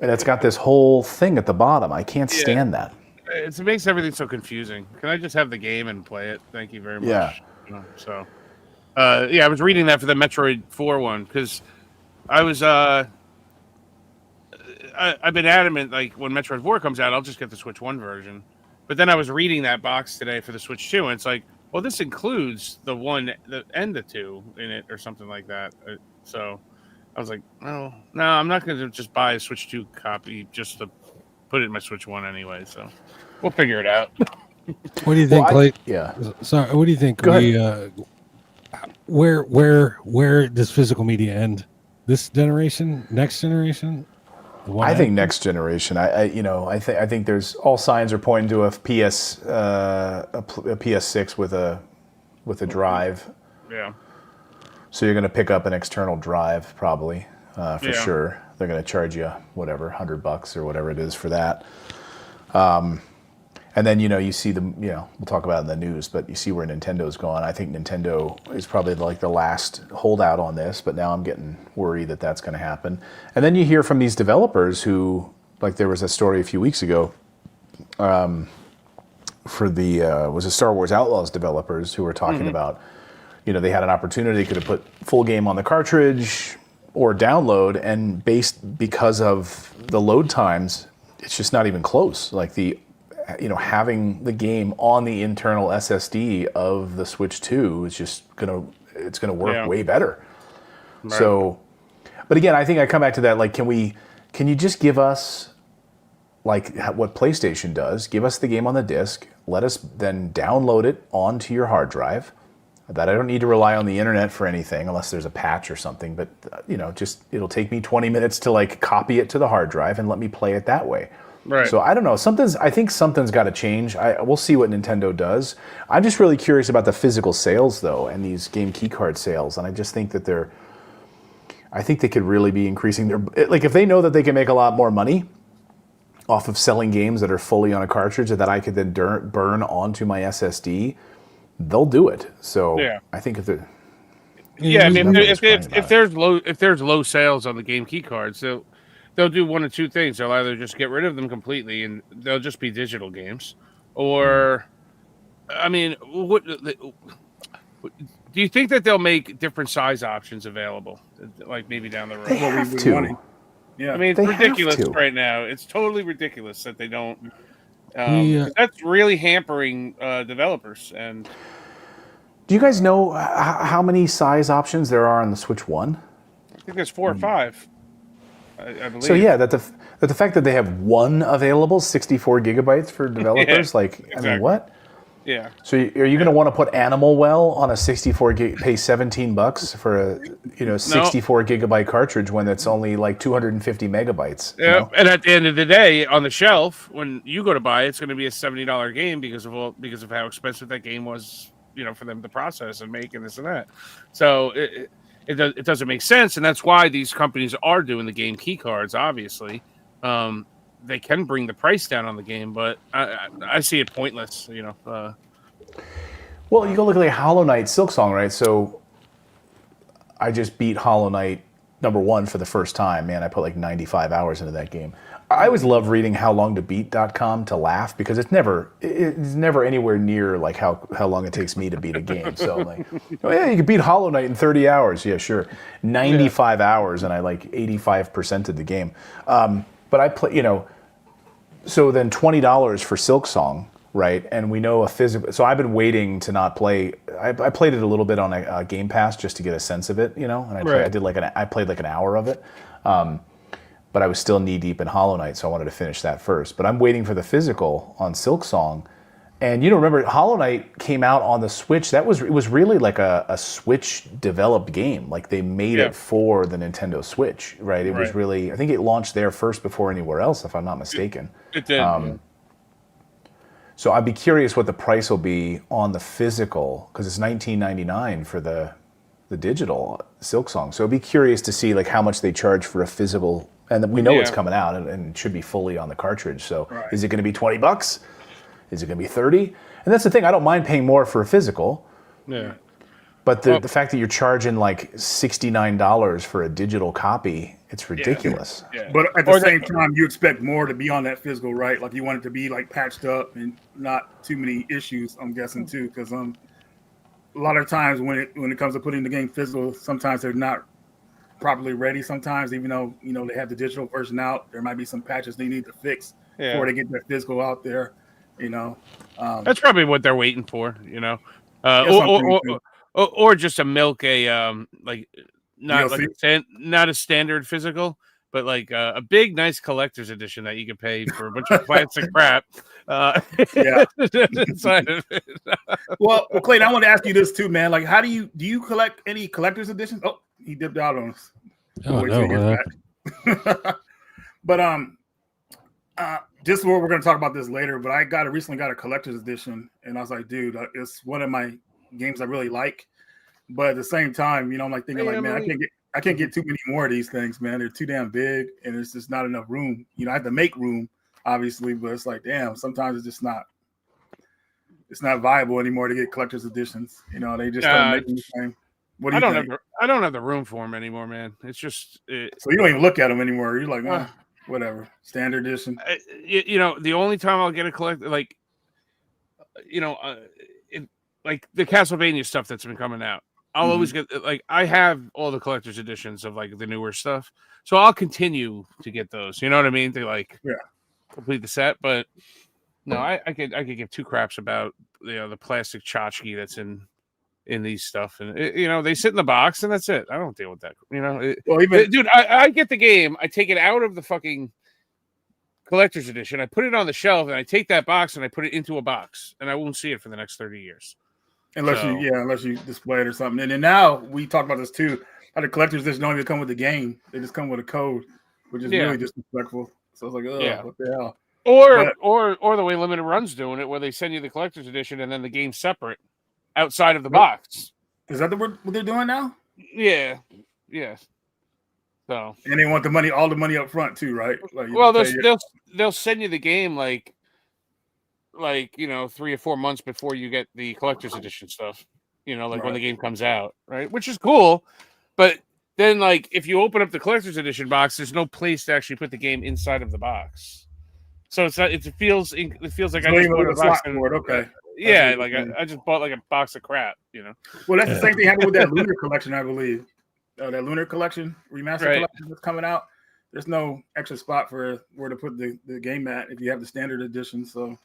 And it's got this whole thing at the bottom. I can't stand that. It makes everything so confusing. Can I just have the game and play it? Thank you very much. Yeah. So, I was reading that for the Metroid 4 one because I was I've been adamant, like when Metroid 4 comes out, I'll just get the Switch 1 version. But then I was reading that box today for the Switch 2, and it's like, well, this includes the 1 and the 2 in it or something like that. So I was like, oh, no, I'm not going to just buy a Switch 2 copy just to put it in my Switch 1 anyway. So we'll figure it out. What do you think, Clay? Yeah. Sorry, what do you think? Go ahead. Where does physical media end? This generation? Next generation? I think next generation. I think there's all signs are pointing to a PS6 with a drive. Yeah. So you're going to pick up an external drive probably for sure. They're going to charge you whatever $100 or whatever it is for that. And then you see we'll talk about it in the news, but you see where Nintendo's going. I think Nintendo is probably like the last holdout on this, but now I'm getting worried that that's going to happen. And then you hear from these developers who, like there was a story a few weeks ago for the was a Star Wars Outlaws developers who were talking about, they had an opportunity, could have put full game on the cartridge or download, and because of the load times, it's just not even close. Like having the game on the internal SSD of the Switch 2 is just gonna work way better. Right. So, but again, I think I come back to that. Like, can you just give us like what PlayStation does? Give us the game on the disc. Let us then download it onto your hard drive. That I don't need to rely on the internet for anything unless there's a patch or something. But just it'll take me 20 minutes to like copy it to the hard drive and let me play it that way. Right. So I don't know. I think something's got to change. We'll see what Nintendo does. I'm just really curious about the physical sales though, and these game keycard sales. And I just think that I think they could really be increasing like if they know that they can make a lot more money off of selling games that are fully on a cartridge that I could then burn onto my SSD, they'll do it. So I think if there's low sales on the game keycards, they'll do one of two things. They'll either just get rid of them completely and they'll just be digital games, or, I mean, do you think that they'll make different size options available, like maybe down the road? They have to. Yeah, I mean, it's ridiculous right now. It's totally ridiculous that they don't. That's really hampering developers. And do you guys know how many size options there are on the Switch 1? I think there's 4 or 5. I believe. So that the fact that they have one available, 64 gigabytes for developers, exactly. I mean, what? Yeah. So are you going to want to put Animal Well on a 64 gig, pay $17 for a 64 gigabyte cartridge when it's only like 250 megabytes? Yeah. And at the end of the day, on the shelf, when you go to buy it, it's going to be a $70 game because of how expensive that game was, for them to process and make and this and that. So it doesn't make sense, and that's why these companies are doing the game key cards. Obviously, they can bring the price down on the game, but I see it pointless. Well, you go look at like Hollow Knight Silksong, right? So I just beat Hollow Knight #1 for the first time. Man, I put like 95 hours into that game. I always love reading howlongtobeat.com to laugh because it's never anywhere near like how long it takes me to beat a game. So I'm like, oh yeah, you can beat Hollow Knight in 30 hours. Yeah, sure. 95 hours and I like 85% of the game. But I play, so then $20 for Silksong, right? And we know a physical. So I've been waiting to not play. I played it a little bit on a Game Pass just to get a sense of it, and I played like an hour of it. But I was still knee deep in Hollow Knight, so I wanted to finish that first. But I'm waiting for the physical on Silksong. And remember, Hollow Knight came out on the Switch. It was really like a Switch developed game. Like they made it for the Nintendo Switch, right? It was really, I think it launched there first before anywhere else, if I'm not mistaken. It did. So I'd be curious what the price will be on the physical, because it's $19.99 the digital Silk Song. So I'd be curious to see like how much they charge for a physical. And we know it's coming out and it should be fully on the cartridge. So is it going to be $20? Is it going to be 30? And that's the thing. I don't mind paying more for a physical. Yeah. But the fact that you're charging like $69 for a digital copy, it's ridiculous. Yeah. But at the same time, you expect more to be on that physical, right? Like you want it to be like patched up and not too many issues, I'm guessing too, because a lot of times when it comes to putting the game physical, sometimes they're not properly ready. Sometimes, even though they have the digital version out, there might be some patches they need to fix before they get that physical out there. That's probably what they're waiting for. Or just to milk a not a standard physical, but like a big nice collector's edition that you can pay for a bunch of plastic crap. Inside of it. well, Clayton, I want to ask you this too, man. Like, how do you collect any collector's editions? Oh, he dipped out on us. Oh no! But just we're going to talk about this later. But I recently got a collector's edition, and I was like, dude, it's one of my games I really like. But at the same time, I'm like thinking, I can't get too many more of these things, man. They're too damn big, and it's just not enough room. I have to make room, obviously, but it's like, damn, sometimes it's just not. It's not viable anymore to get collector's editions. They just start making the same. What do you think? I don't have the room for them anymore, man. It's just so you don't even look at them anymore. You're like, whatever, standard edition. The only time I'll get a collect, like the Castlevania stuff that's been coming out. I'll always get I have all the collector's editions of like the newer stuff, so I'll continue to get those. You know what I mean? They complete the set, but no, I could give two craps about the plastic tchotchke that's in these stuff, and they sit in the box and that's it. I don't deal with that. Dude, I get the game, I take it out of the fucking collector's edition, I put it on the shelf, and I take that box and I put it into a box, and I won't see it for the next 30 years. Unless you display it or something. And then now we talked about this too. How the collectors just don't even come with the game; they just come with a code, which is really disrespectful. So it's like, what the hell? Or the way Limited Run's doing it, where they send you the collector's edition and then the game's separate outside of the box. Is that what they're doing now? Yeah. So and they want all the money up front too, right? They'll send you the game like 3 or 4 months before you get the collector's edition stuff, when the game comes out, right? Which is cool. But then if you open up the collector's edition box, there's no place to actually put the game inside of the box. So it's not, it feels like I just bought a box. Okay. Yeah, I just bought a box of crap, Well, that's the same thing happened with that Lunar collection, I believe. That Lunar collection, remastered collection that's coming out. There's no extra spot for where to put the game at if you have the standard edition. So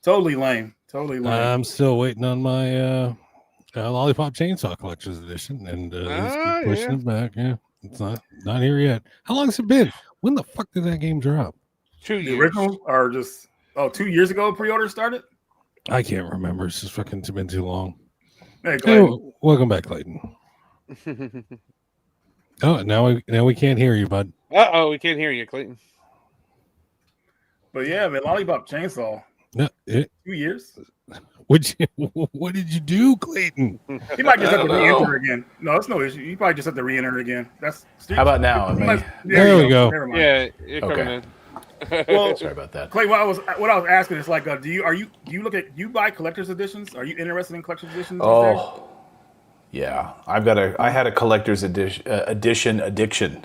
totally lame. I'm still waiting on my Lollipop Chainsaw Collector's Edition, and just keep pushing it back. Yeah, it's not here yet. How long has it been? When the fuck did that game drop? 2 years. The original, or just 2 years ago pre-order started? I can't remember. It's just fucking been too long. Hey, welcome back, Clayton. Oh, now we can't hear you, bud. We can't hear you, Clayton. But yeah, man, Lollipop Chainsaw. No, 2 years. What did you do, Clayton? He might just have to re-enter again. No, it's no issue. You probably just have to re-enter again. That's how about now? There we go. Yeah, you're coming in. Well, sorry about that. Clay, what I was asking is do you buy collector's editions? Are you interested in collector's editions? Oh, yeah. I had a collector's edition addiction.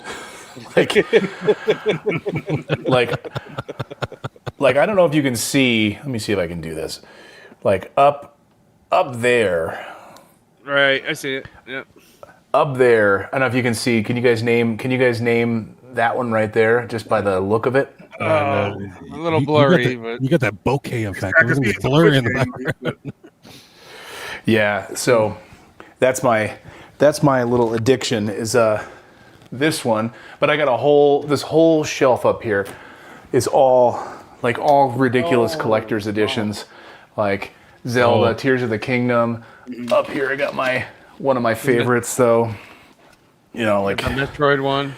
like I don't know if you can see. Let me see if I can do this. Up there. Right, I see it. Yep. Up there. I don't know if you can see. Can you guys name that one right there just by the look of it? A little blurry, but you got that bokeh effect. It's blurry in the background. Yeah, so that's my little addiction is this one. But I got this whole shelf up here is all ridiculous collector's editions, like Zelda, Tears of the Kingdom. Up here I got one of my favorites though. The Metroid one.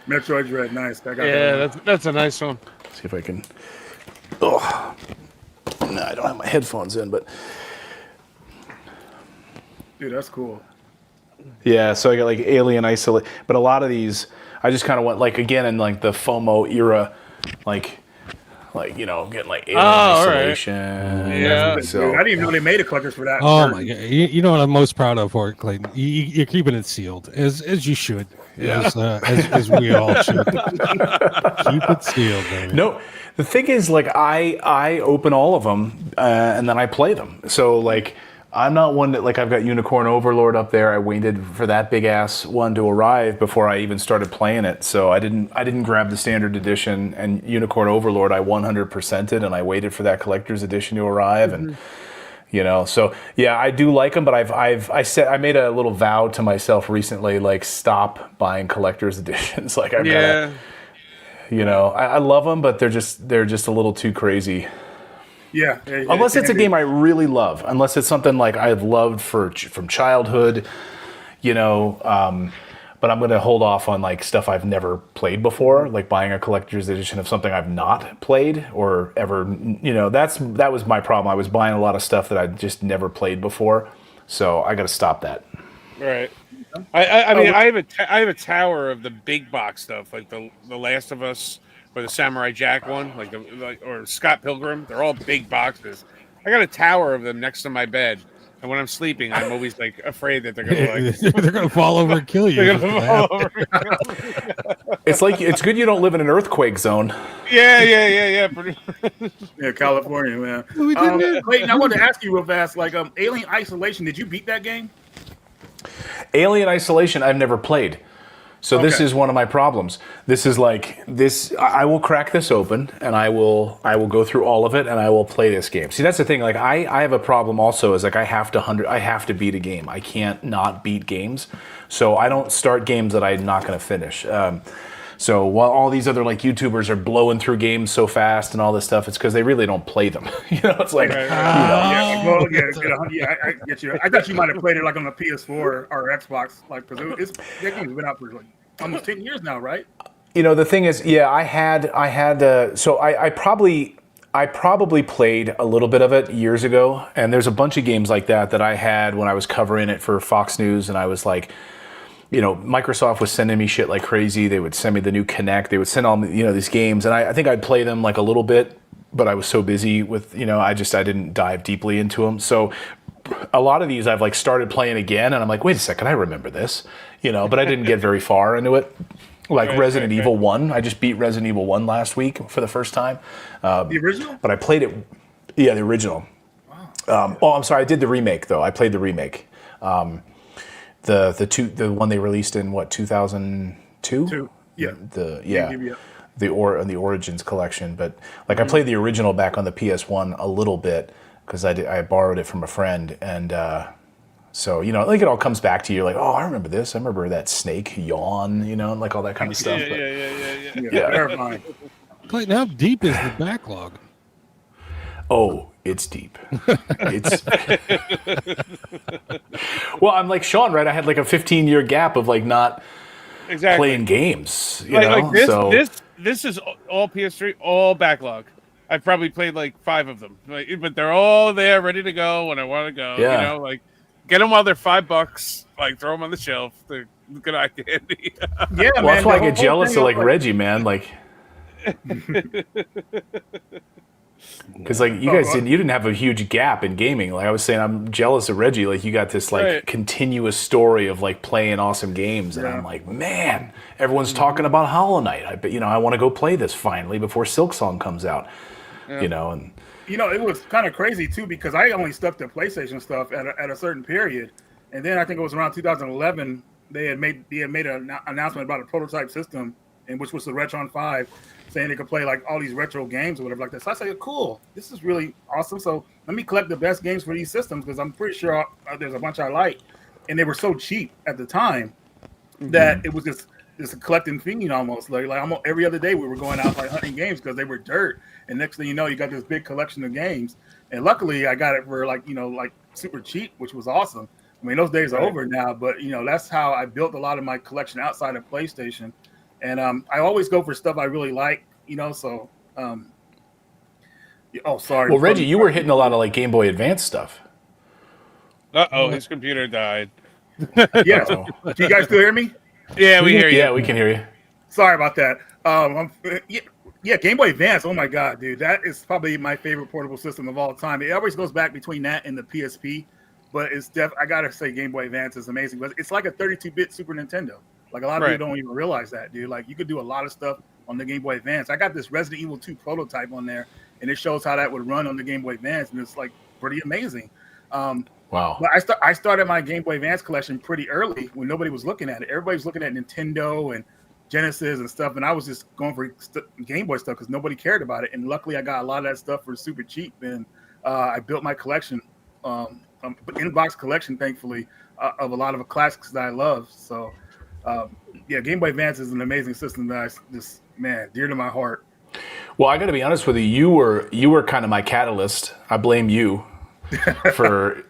Metroid Dread, nice. That's a nice one. Let's see if I can. Oh, no, I don't have my headphones in, but dude, that's cool. Yeah, so I got like Alien Isolation, but a lot of these I just kind of went like again in like the FOMO era, like getting like Alien Isolation. Yeah. So I didn't even know they made a collectors for that. Oh my god! You know what I'm most proud of for it, Clayton? You're keeping it sealed, as you should, as we all should. Keep it sealed, baby. No, the thing is, like I open all of them and then I play them. So like I'm not one that like I've got Unicorn Overlord up there. I waited for that big ass one to arrive before I even started playing it. So I didn't grab the standard edition and Unicorn Overlord. I 100%ed and I waited for that collector's edition to arrive and. So yeah, I do like them, but I made a little vow to myself recently, like stop buying collector's editions. Like I've got, I love them, but they're just a little too crazy. Yeah. Unless it's a game I really love, unless it's something like I've loved from childhood, but I'm going to hold off on like stuff I've never played before, like buying a collector's edition of something I've not played or ever. That was my problem. I was buying a lot of stuff that I just never played before, so I got to stop that. Right. I mean, I have a tower of the big box stuff, like the Last of Us or the Samurai Jack one, or Scott Pilgrim. They're all big boxes. I got a tower of them next to my bed. And when I'm sleeping, I'm always like afraid that they're gonna fall over and kill you. It's like it's good you don't live in an earthquake zone. Yeah. Yeah, California, man. Clayton, I wanted to ask you real fast, like Alien Isolation. Did you beat that game? Alien Isolation, I've never played. So this is one of my problems. This is like this. I will crack this open and I will go through all of it and I will play this game. See, that's the thing. Like I have a problem also. Is like I have to beat a game. I can't not beat games. So I don't start games that I'm not going to finish. So while all these other like YouTubers are blowing through games so fast and all this stuff, it's because they really don't play them. It's like I get you. I thought you might have played it like on the PS4 or Xbox, like because that game's been out for like almost 10 years now, right? The thing is, I had. So I probably played a little bit of it years ago, and there's a bunch of games like that I had when I was covering it for Fox News, and I was like. Microsoft was sending me shit like crazy. They would send me the new Kinect. They would send all these games, and I think I'd play them like a little bit, but I was so busy with I didn't dive deeply into them. So a lot of these I've like started playing again, and I'm like, wait a second, I remember this, but I didn't get very far into it. Like Resident Evil 1, I just beat Resident Evil 1 last week for the first time. The original? But I played it. Yeah, the original. Wow. I'm sorry, I did the remake though. I played the remake. The one they released in 2002? Yeah. The Origins collection, but like I played the original back on the PS1 a little bit because I borrowed it from a friend, and so like it all comes back to you like, oh, I remember this. I remember that snake yawn, and like all that kind of stuff. Yeah. Terrifying. Clayton, how deep is the backlog? Oh, it's deep. Well, I'm like Sean, right? I had like a 15-year gap of like not playing games. This is all PS3, all backlog. I've probably played like 5 of them, but they're all there, ready to go when I want to go. Yeah. Get them while they're $5. Like throw them on the shelf. They're good idea. Yeah, well, man. That's why I get jealous of like Reggie, man. Like. Because like you guys didn't have a huge gap in gaming. Like I was saying, I'm jealous of Reggie. Like you got this like continuous story of like playing awesome games, and I'm like, man, everyone's talking about Hollow Knight. I bet I want to go play this finally before Silksong comes out. And it was kind of crazy too because I only stuck to PlayStation stuff at a certain period, and then I think it was around 2011 they had made an announcement about a prototype system, and which was the Retron 5. Saying they could play like all these retro games or whatever like that. So I said, cool, this is really awesome. So let me collect the best games for these systems because I'm pretty sure there's a bunch I like. And they were so cheap at the time that it was just a collecting thing almost. Like almost every other day we were going out like hunting games because they were dirt. And next thing you know, you got this big collection of games. And luckily I got it for like super cheap, which was awesome. I mean, those days are over now, but that's how I built a lot of my collection outside of PlayStation. And I always go for stuff I really like, so. Sorry. Well, Reggie, you were hitting a lot of like Game Boy Advance stuff. His computer died. Yes. Uh-oh. Can you guys still hear me? Yeah, we hear you. Yeah, we can hear you. Sorry about that. Yeah, Game Boy Advance. Oh my god, dude, that is probably my favorite portable system of all time. It always goes back between that and the PSP, but I gotta say Game Boy Advance is amazing. But it's like a 32-bit Super Nintendo. Like a lot of people don't even realize that, dude. Like you could do a lot of stuff on the Game Boy Advance. I got this Resident Evil 2 prototype on there, and it shows how that would run on the Game Boy Advance, and it's like pretty amazing. Wow. But I started my Game Boy Advance collection pretty early when nobody was looking at it. Everybody was looking at Nintendo and Genesis and stuff, and I was just going for Game Boy stuff because nobody cared about it. And luckily, I got a lot of that stuff for super cheap, and I built my collection, in-box collection, thankfully, of a lot of classics that I love. So, yeah, Game Boy Advance is an amazing system that I just, man, dear to my heart. Well, I got to be honest with you. You were kind of my catalyst. I blame you for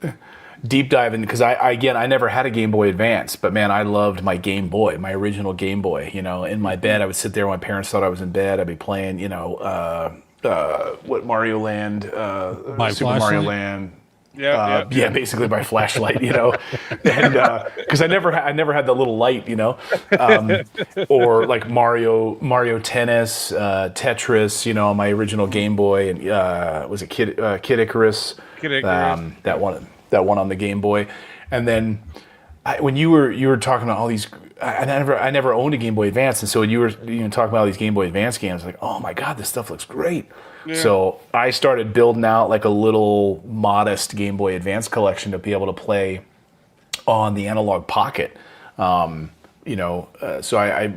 deep diving because I never had a Game Boy Advance, but man, I loved my Game Boy, my original Game Boy. You know, in my bed, I would sit there when my parents thought I was in bed. I'd be playing, what Mario Land, Super Mario Land. Yeah, basically by flashlight, you know, and because I never had the little light, you know, or like Mario Tennis, Tetris, you know, on my original Game Boy, and was it Kid Icarus? Kid Icarus. That one on the Game Boy, and then when you were talking about all these, I never owned a Game Boy Advance, and so when you were talking about all these Game Boy Advance games, like, oh my god, this stuff looks great. Yeah. So I started building out like a little modest Game Boy Advance collection to be able to play on the analog pocket. So I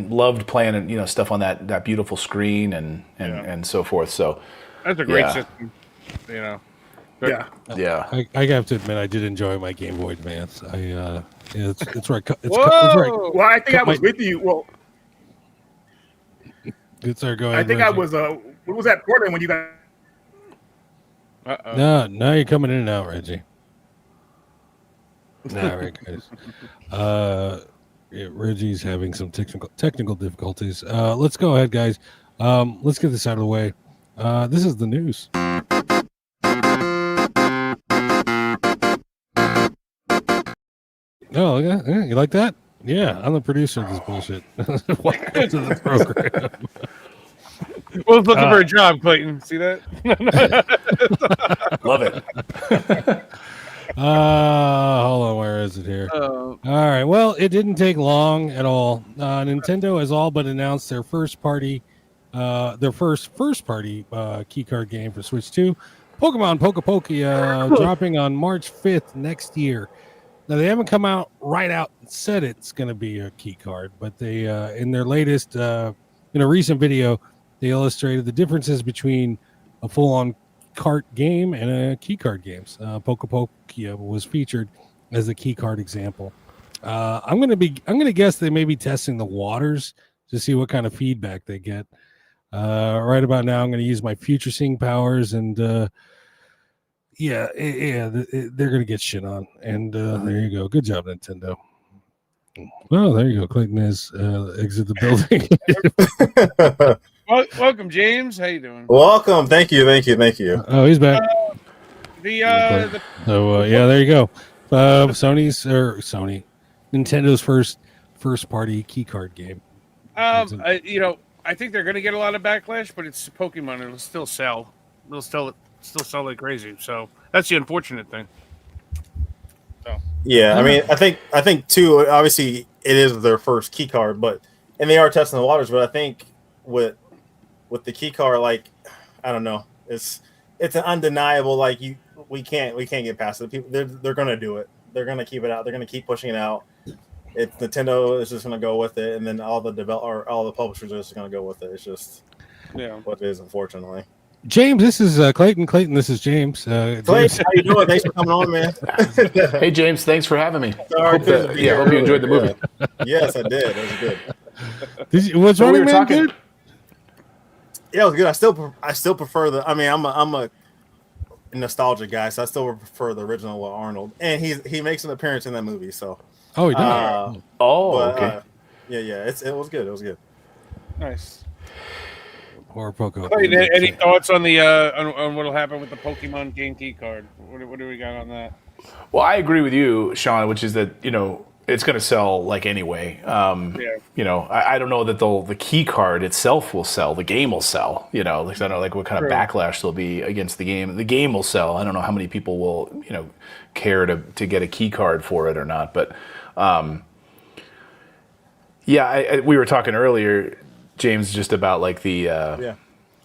loved playing stuff on that beautiful screen and so forth. So that's a great system. You know. Yeah. I have to admit, I did enjoy my Game Boy Advance. It's right. Well, I think I was with you. Well, it's our go ahead. I think Reggie. I was. What was that Portland when you got? No, now you're coming in and out, Reggie. All right, guys. Reggie's having some technical difficulties. Let's go ahead, guys. Let's get this out of the way. This is the news. Oh, yeah, you like that? Yeah, I'm the producer of this bullshit. Welcome to the program. Well, looking for a job, Clayton. See that? Love it. Hold on, where is it here? All right. Well, it didn't take long at all. Nintendo has all but announced their first party keycard game for Switch 2, Pokemon Poke dropping on March 5th next year. Now, they haven't come out and said it's going to be a key card, but they, in their latest, in a recent video, they illustrated the differences between a full-on cart game and a key card games. Poke was featured as a key card example. I'm going to guess they may be testing the waters to see what kind of feedback they get. Right about now, I'm going to use my future seeing powers and. They're gonna get shit on, and there you go. Good job, Nintendo. Well, there you go. Clayton has exit the building. Welcome, James. How you doing? Welcome. Thank you. Oh, he's back. There you go. Nintendo's first party key card game. I think they're gonna get a lot of backlash, but it's Pokemon. It'll still sell. Still sell like crazy, so that's the unfortunate thing. So yeah, I mean, I think too. Obviously, it is their first key card, and they are testing the waters. But I think with the key card, like, I don't know, it's an undeniable, like, we can't get past it. People they're gonna do it. They're gonna keep it out. They're gonna keep pushing it out. Nintendo is just gonna go with it, and then all the publishers are just gonna go with it. It's just what it is, unfortunately. James, this is Clayton. Clayton, this is James. Clayton, how you doing? Thanks for coming on, man. Hey, James, thanks for having me. Hope you enjoyed the movie. Yes, I did. It was good. Was Running Man good? Yeah, it was good. I still prefer the. I mean, I'm a nostalgia guy, so I still prefer the original with Arnold, and he makes an appearance in that movie. So. Oh, he does. Okay. It was good. It was good. Nice. Or Poco. Any thoughts on the on what'll happen with the Pokemon game key card? What do we got on that? Well, I agree with you, Sean, which is that, it's going to sell like anyway. I don't know that the key card itself will sell. The game will sell. I don't know like what kind of backlash there'll be against the game. The game will sell. I don't know how many people will care to get a key card for it or not. But we were talking earlier, James, just about like the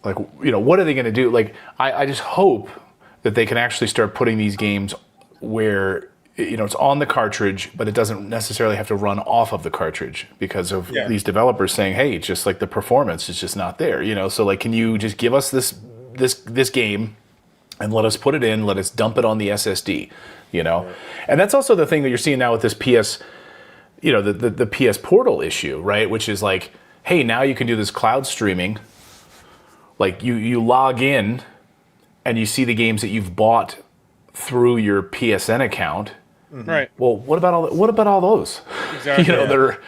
what are they going to do? Like I just hope that they can actually start putting these games where it's on the cartridge, but it doesn't necessarily have to run off of the cartridge because of these developers saying, "Hey, it's just like the performance is just not there." So like, can you just give us this game and let us put it in, let us dump it on the SSD, And that's also the thing that you're seeing now with this PS, the PS Portal issue, right? Which is like, hey, now you can do this cloud streaming. Like you log in and you see the games that you've bought through your PSN account. Right. Well, what about all those? Exactly. They're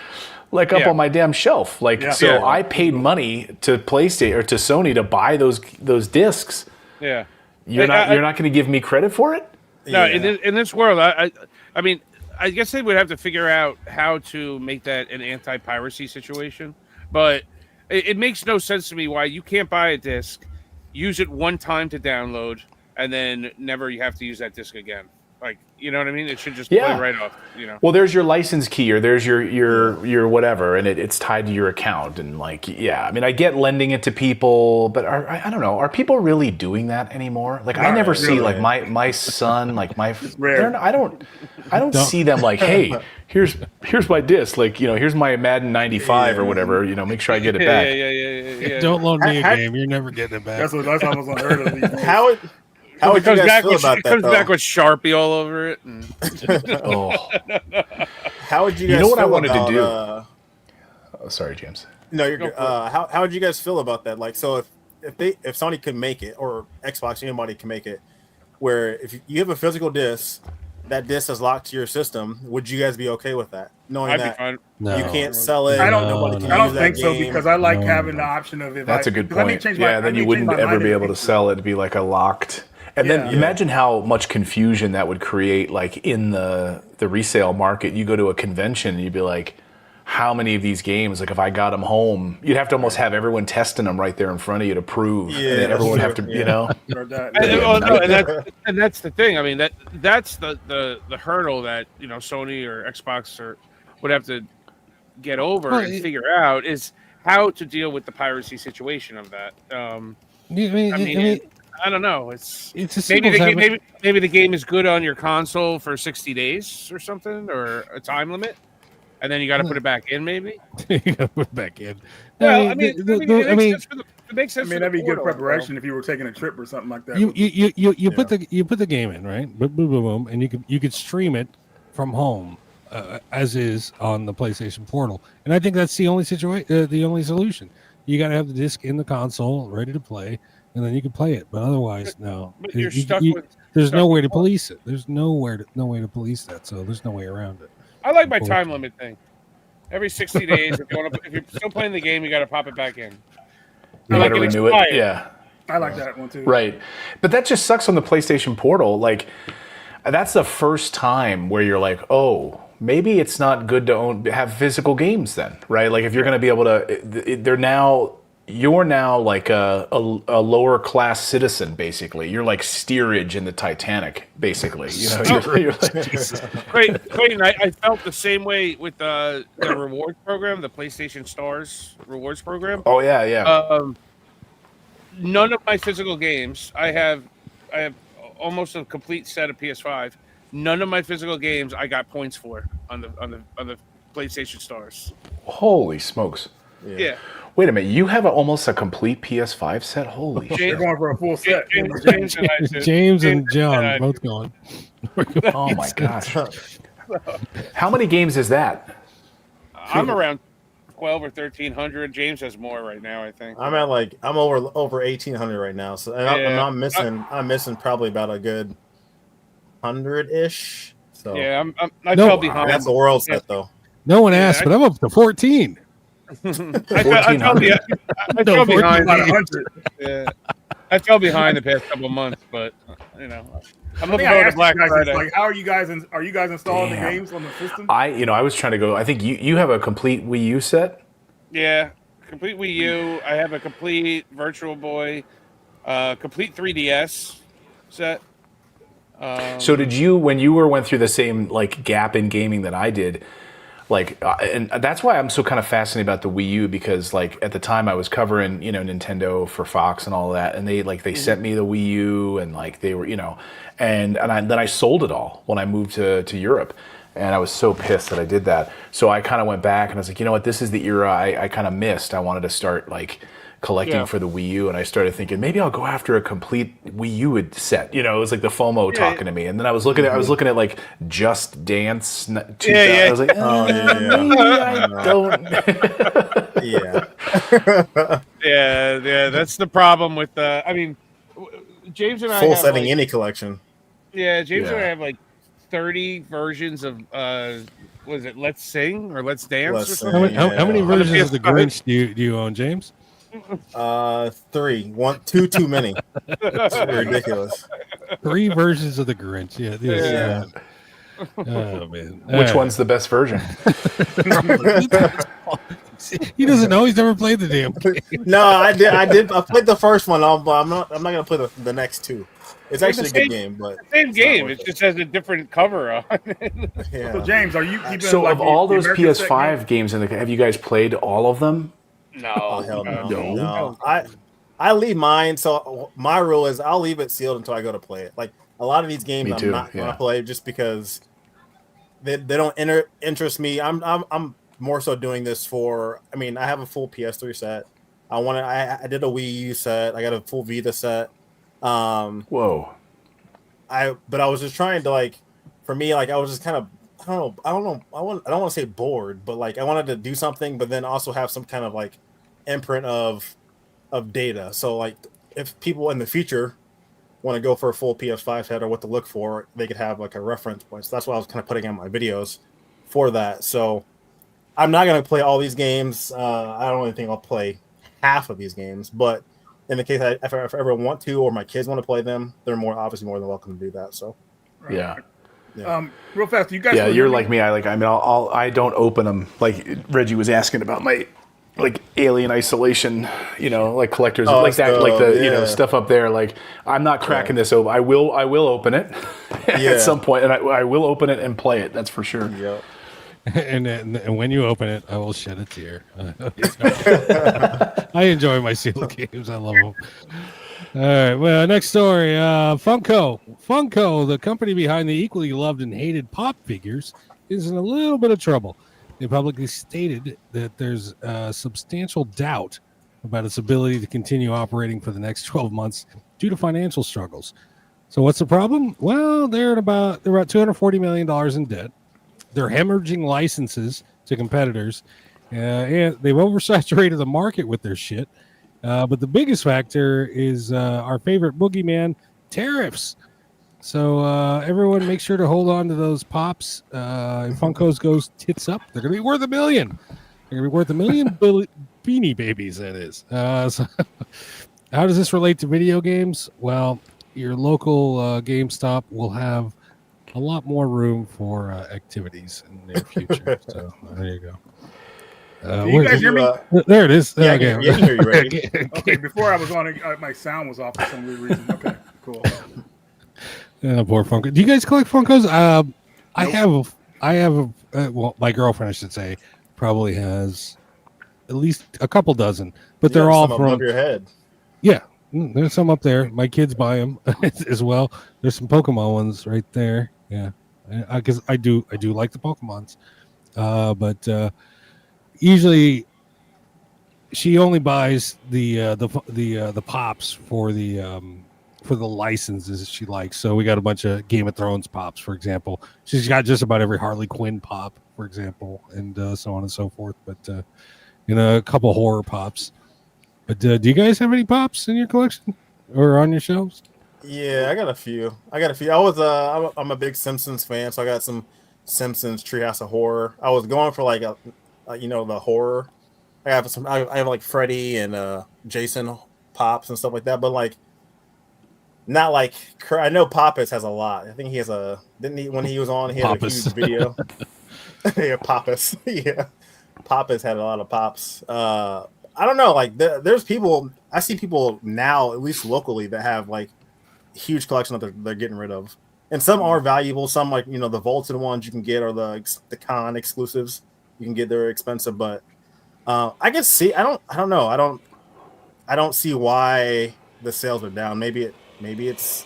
like up on my damn shelf. Like, I paid money to PlayStation or to Sony to buy those discs. Yeah. You're not going to give me credit for it? No, in this world, I mean, I guess they would have to figure out how to make that an anti-piracy situation. But it makes no sense to me why you can't buy a disc, use it one time to download, and then never you have to use that disc again. Like, you know what I mean? It should just play right off, Well, there's your license key or there's your whatever, and it's tied to your account. And like, I mean, I get lending it to people, but I don't know. Are people really doing that anymore? Like, I never see like my son, like I don't see them like, hey, here's my disc. Like, here's my Madden 95 or whatever. Make sure I get it back. Yeah. Don't loan me a game. You're never getting it back. That's almost unheard of. How would you guys feel about that? It comes back with Sharpie all over it. And... How would you guys? What I wanted to do? Oh, sorry, James. No, you're good. How would you guys feel about that? Like, so if Sony could make it, or Xbox, anybody can make it, where if you have a physical disc, that disc is locked to your system, would you guys be okay with that? Knowing that you can't sell it. I don't think so, because I like having the option of it. That's a good point. Then you wouldn't ever be able to sell it. It'd be like a locked. And then imagine how much confusion that would create, like in the resale market. You go to a convention and you'd be like, how many of these games, like if I got them home, you'd have to almost have everyone testing them right there in front of you to prove. Yeah, and everyone would have to, and that's the thing. I mean, that's the hurdle that, Sony or Xbox would have to get over and figure out is how to deal with the piracy situation of that. I don't know. It's maybe the game is good on your console for 60 days or something, or a time limit, and then you got to put it back in. Maybe you got to put it back in. Well, it makes sense. That'd be good preparation if you were taking a trip or something like that. You put the game in, right? Boom, boom, boom, boom, and you could stream it from home, as is on the PlayStation Portal. And I think that's the only the only solution. You got to have the disc in the console ready to play. And then you can play it, but otherwise, no. But you're stuck there's no way to police it. There's no way to police that. So there's no way around it. I like my time limit thing. Every 60 days, if you're still playing the game, you got to pop it back in. You got to renew it. Yeah, I like that one too. Right, but that just sucks on the PlayStation Portal. Like, that's the first time where you're like, oh, maybe it's not good to have physical games then, right? Like, if you're going to be able to, you're now like a lower class citizen, basically. You're like steerage in the Titanic, basically. You're like, Clayton, I felt the same way with the rewards program, the PlayStation Stars rewards program. Oh yeah. None of my physical games. I have almost a complete set of PS5. None of my physical games I got points for on the PlayStation Stars. Holy smokes! Yeah. Wait a minute, you have almost a complete PS5 set? Holy shit. You're going for a full set. James and John both going. Oh my gosh. How many games is that? I'm around 12 or 1,300. James has more right now, I think. I'm over 1,800 right now. So I'm missing probably about a good 100-ish. So yeah, I fell behind. That's a world set though. No one asked, but I'm up to 14. I fell behind. Yeah, I fell behind the past couple months, but I'm I looking think I forward to asked Black you guys, Friday. like, how are you guys? Are you guys installing Damn. the games on the system? I was trying to go. I think you have a complete Wii U set. Yeah, complete Wii U. I have a complete Virtual Boy, complete 3DS set. So did you, when you went through the same like gap in gaming that I did, like, and that's why I'm so kind of fascinated about the Wii U, because like at the time I was covering, Nintendo for Fox and all that, and they sent me the Wii U, and like they were, and then I sold it all when I moved to Europe. And I was so pissed that I did that. So I kind of went back and I was like, you know what, this is the era I kind of missed. I wanted to start like collecting for the Wii U, and I started thinking maybe I'll go after a complete Wii U set. It was like the FOMO talking to me. And then I was looking at like Just Dance 2000. I was like, maybe I don't. Yeah, that's the problem with James and I full have setting like, any collection. Yeah, James and I have like 30 versions of was it Let's Sing or Let's Dance Let's or Sing, something? How many versions of the Grinch do you own, James? 3. 2 too many. It's ridiculous. 3 versions of the Grinch. Yeah. Oh man. Which one's the best version? He doesn't know. He's never played the damn game. No, I did. I played the first one. I'm not gonna play the next 2. It's actually a good game, but same game. It just has a different cover on it. Yeah. So James, are you keeping? So like, of all the those American set PS5 games have you guys played all of them? No, Oh hell no. I leave mine. So my rule is I'll leave it sealed until I go to play it. Like a lot of these games, I'm not gonna play just because they don't interest me. I'm more so doing this for. I mean, I have a full PS3 set. I did a Wii U set. I got a full Vita set. Whoa. But I was just trying to like, for me, like I was just kind of, I don't know. I don't want to say bored, but like I wanted to do something, but then also have some kind of like imprint of data. So like if people in the future want to go for a full PS5 set or what to look for, they could have like a reference point. So that's why I was kind of putting in my videos for that. So I'm not going to play all these games. I don't really think I'll play half of these games, but in the case if I ever want to, or my kids want to play them, they're obviously more than welcome to do that. So, Yeah. Real fast, you guys. Yeah, you're like me. I don't open them. Like Reggie was asking about my like Alien Isolation, like collectors like that, like the stuff up there. Like I'm not cracking this open. I will open it at some point, and I will open it and play it. That's for sure. Yeah. And when you open it, I will shed a tear. I enjoy my sealed games. I love them. All right. Well, next story. Funko, the company behind the equally loved and hated Pop figures, is in a little bit of trouble. They publicly stated that there's substantial doubt about its ability to continue operating for the next 12 months due to financial struggles. So what's the problem? Well, they're about $240 million in debt. They're hemorrhaging licenses to competitors, and they've oversaturated the market with their shit. But the biggest factor is our favorite boogeyman, tariffs. So everyone make sure to hold on to those pops. If Funko's goes tits up, they're going to be worth $1 million. They're going to be worth $1 million Beanie Babies, that is. So how does this relate to video games? Well, your local GameStop will have a lot more room for activities in the near future. So there you go. Can you guys hear me? There it is. Yeah, okay. I can hear you, Reggie. Okay, before I was on, my sound was off for some weird reason. Okay, cool. Poor Funko. Do you guys collect Funkos? I have. Well, my girlfriend, I should say, probably has at least a couple dozen, but they're all from above your head. Yeah, there's some up there. My kids buy them as well. There's some Pokemon ones right there. Yeah, because I do like the Pokemons, but usually she only buys the pops for the licenses she likes. So we got a bunch of Game of Thrones pops, for example. She's got just about every Harley Quinn pop, for example, and so on and so forth. But a couple horror pops. But do you guys have any pops in your collection or on your shelves? Yeah, I got a few. I'm a big Simpsons fan, so I got some Simpsons Treehouse of Horror. I was going for like the horror. I have like Freddy and Jason pops and stuff like that. But like not like I know Pappas has a lot. I think he has a didn't he when he was on he had Pappas. a huge video. Yeah, Pappas. Yeah, Pappas had a lot of pops. I don't know. Like there's people I see people now at least locally that have like huge collection that they're getting rid of, and some are valuable. Some like the vaulted ones you can get or the con exclusives you can get. They're expensive, but I can see. I don't know. I don't see why the sales are down. Maybe it's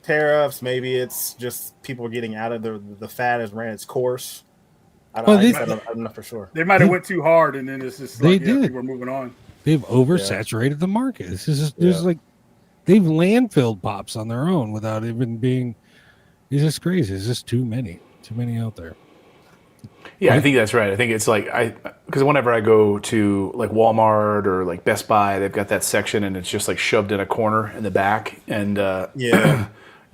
tariffs. Maybe it's just people getting out of the fad has ran its course. I don't know for sure. They might have went too hard, and then it's just like people are moving on. They've oversaturated the market. This is just, there's like they've landfilled pops on their own without even being. It's just crazy. It's just too many out there. Yeah, I think that's right. I think it's like because whenever I go to like Walmart or like Best Buy, they've got that section and it's just like shoved in a corner in the back, and I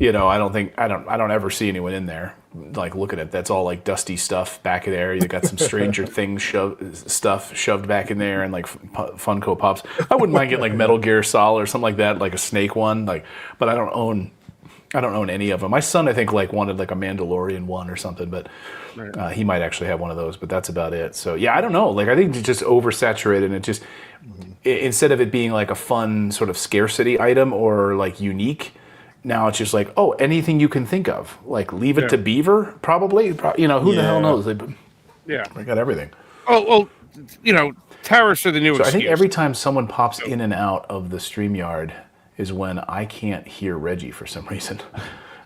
don't ever see anyone in there. Like, look at it. That's all like dusty stuff back there. You got some Stranger Things stuff shoved back in there, and like Funko Pops. I wouldn't mind getting like Metal Gear Solid or something like that, like a Snake one. Like, but I don't own any of them. My son, I think, like wanted like a Mandalorian one or something, but he might actually have one of those. But that's about it. So yeah, I don't know. Like, I think it's just oversaturated, and it just instead of it being like a fun sort of scarcity item or like unique. Now it's just like, oh, anything you can think of. Like, leave it to Beaver, probably. Who the hell knows? They got everything. Oh, well, tariffs are the new excuse. I think every time someone pops in and out of the StreamYard is when I can't hear Reggie for some reason.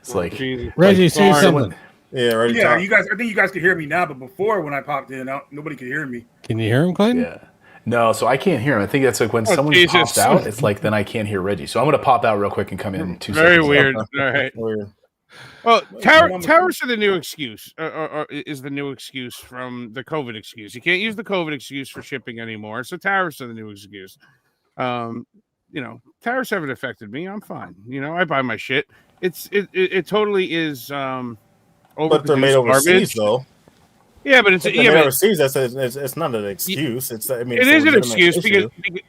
It's like, Reggie, say something. Yeah, Reggie. Yeah, you guys. I think you guys could hear me now, but before when I popped in, nobody could hear me. Can you hear him, Clayton? Yeah. No, so I can't hear him. I think that's like when someone pops out, it's like then I can't hear Reggie. So I'm going to pop out real quick and come in 2 seconds. Very weird. All right. Well, tariffs are the new excuse, or is the new excuse from the COVID excuse. You can't use the COVID excuse for shipping anymore, so tariffs are the new excuse. Tariffs haven't affected me. I'm fine. I buy my shit. It totally is but they're made overseas, though. Yeah, but it's overseas. It's not an excuse. It is an excuse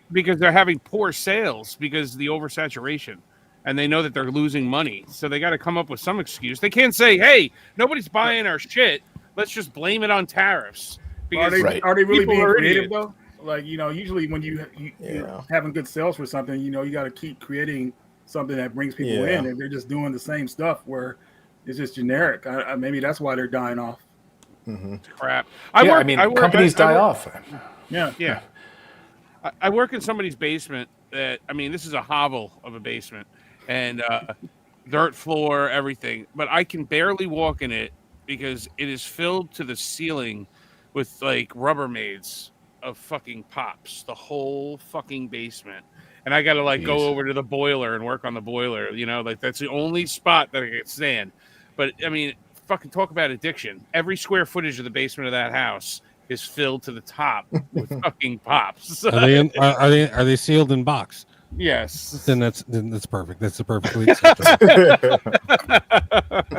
because they're having poor sales because of the oversaturation, and they know that they're losing money. So they got to come up with some excuse. They can't say, "Hey, nobody's buying our shit. Let's just blame it on tariffs." Because are they really being creative though? Like usually when you're having good sales for something, you got to keep creating something that brings people in, and they're just doing the same stuff where it's just generic. Maybe that's why they're dying off. Mm-hmm. Crap. Companies die off. Yeah. I work in somebody's basement this is a hovel of a basement and dirt floor, everything, but I can barely walk in it because it is filled to the ceiling with like Rubbermaids of fucking pops, the whole fucking basement. And I got to go over to the boiler and work on the boiler, that's the only spot that I can stand. But fucking talk about addiction. Every square footage of the basement of that house is filled to the top with fucking pops. Are they sealed in box? Yes. Then that's perfect. That's perfectly acceptable.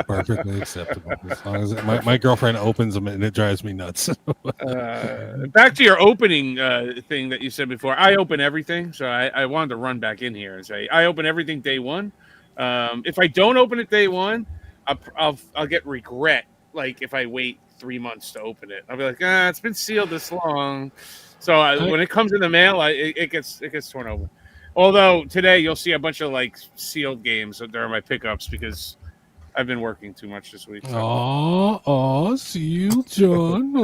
Perfectly acceptable. As long as my girlfriend opens them and it drives me nuts. Back to your opening thing that you said before. I open everything, so I wanted to run back in here and say I open everything day one. If I don't open it day one, I'll get regret. Like if I wait 3 months to open it, I'll be like, it's been sealed this long. So when it comes in the mail, it gets torn open. Although today you'll see a bunch of sealed games that are my pickups because I've been working too much this week. So. Sealed, John.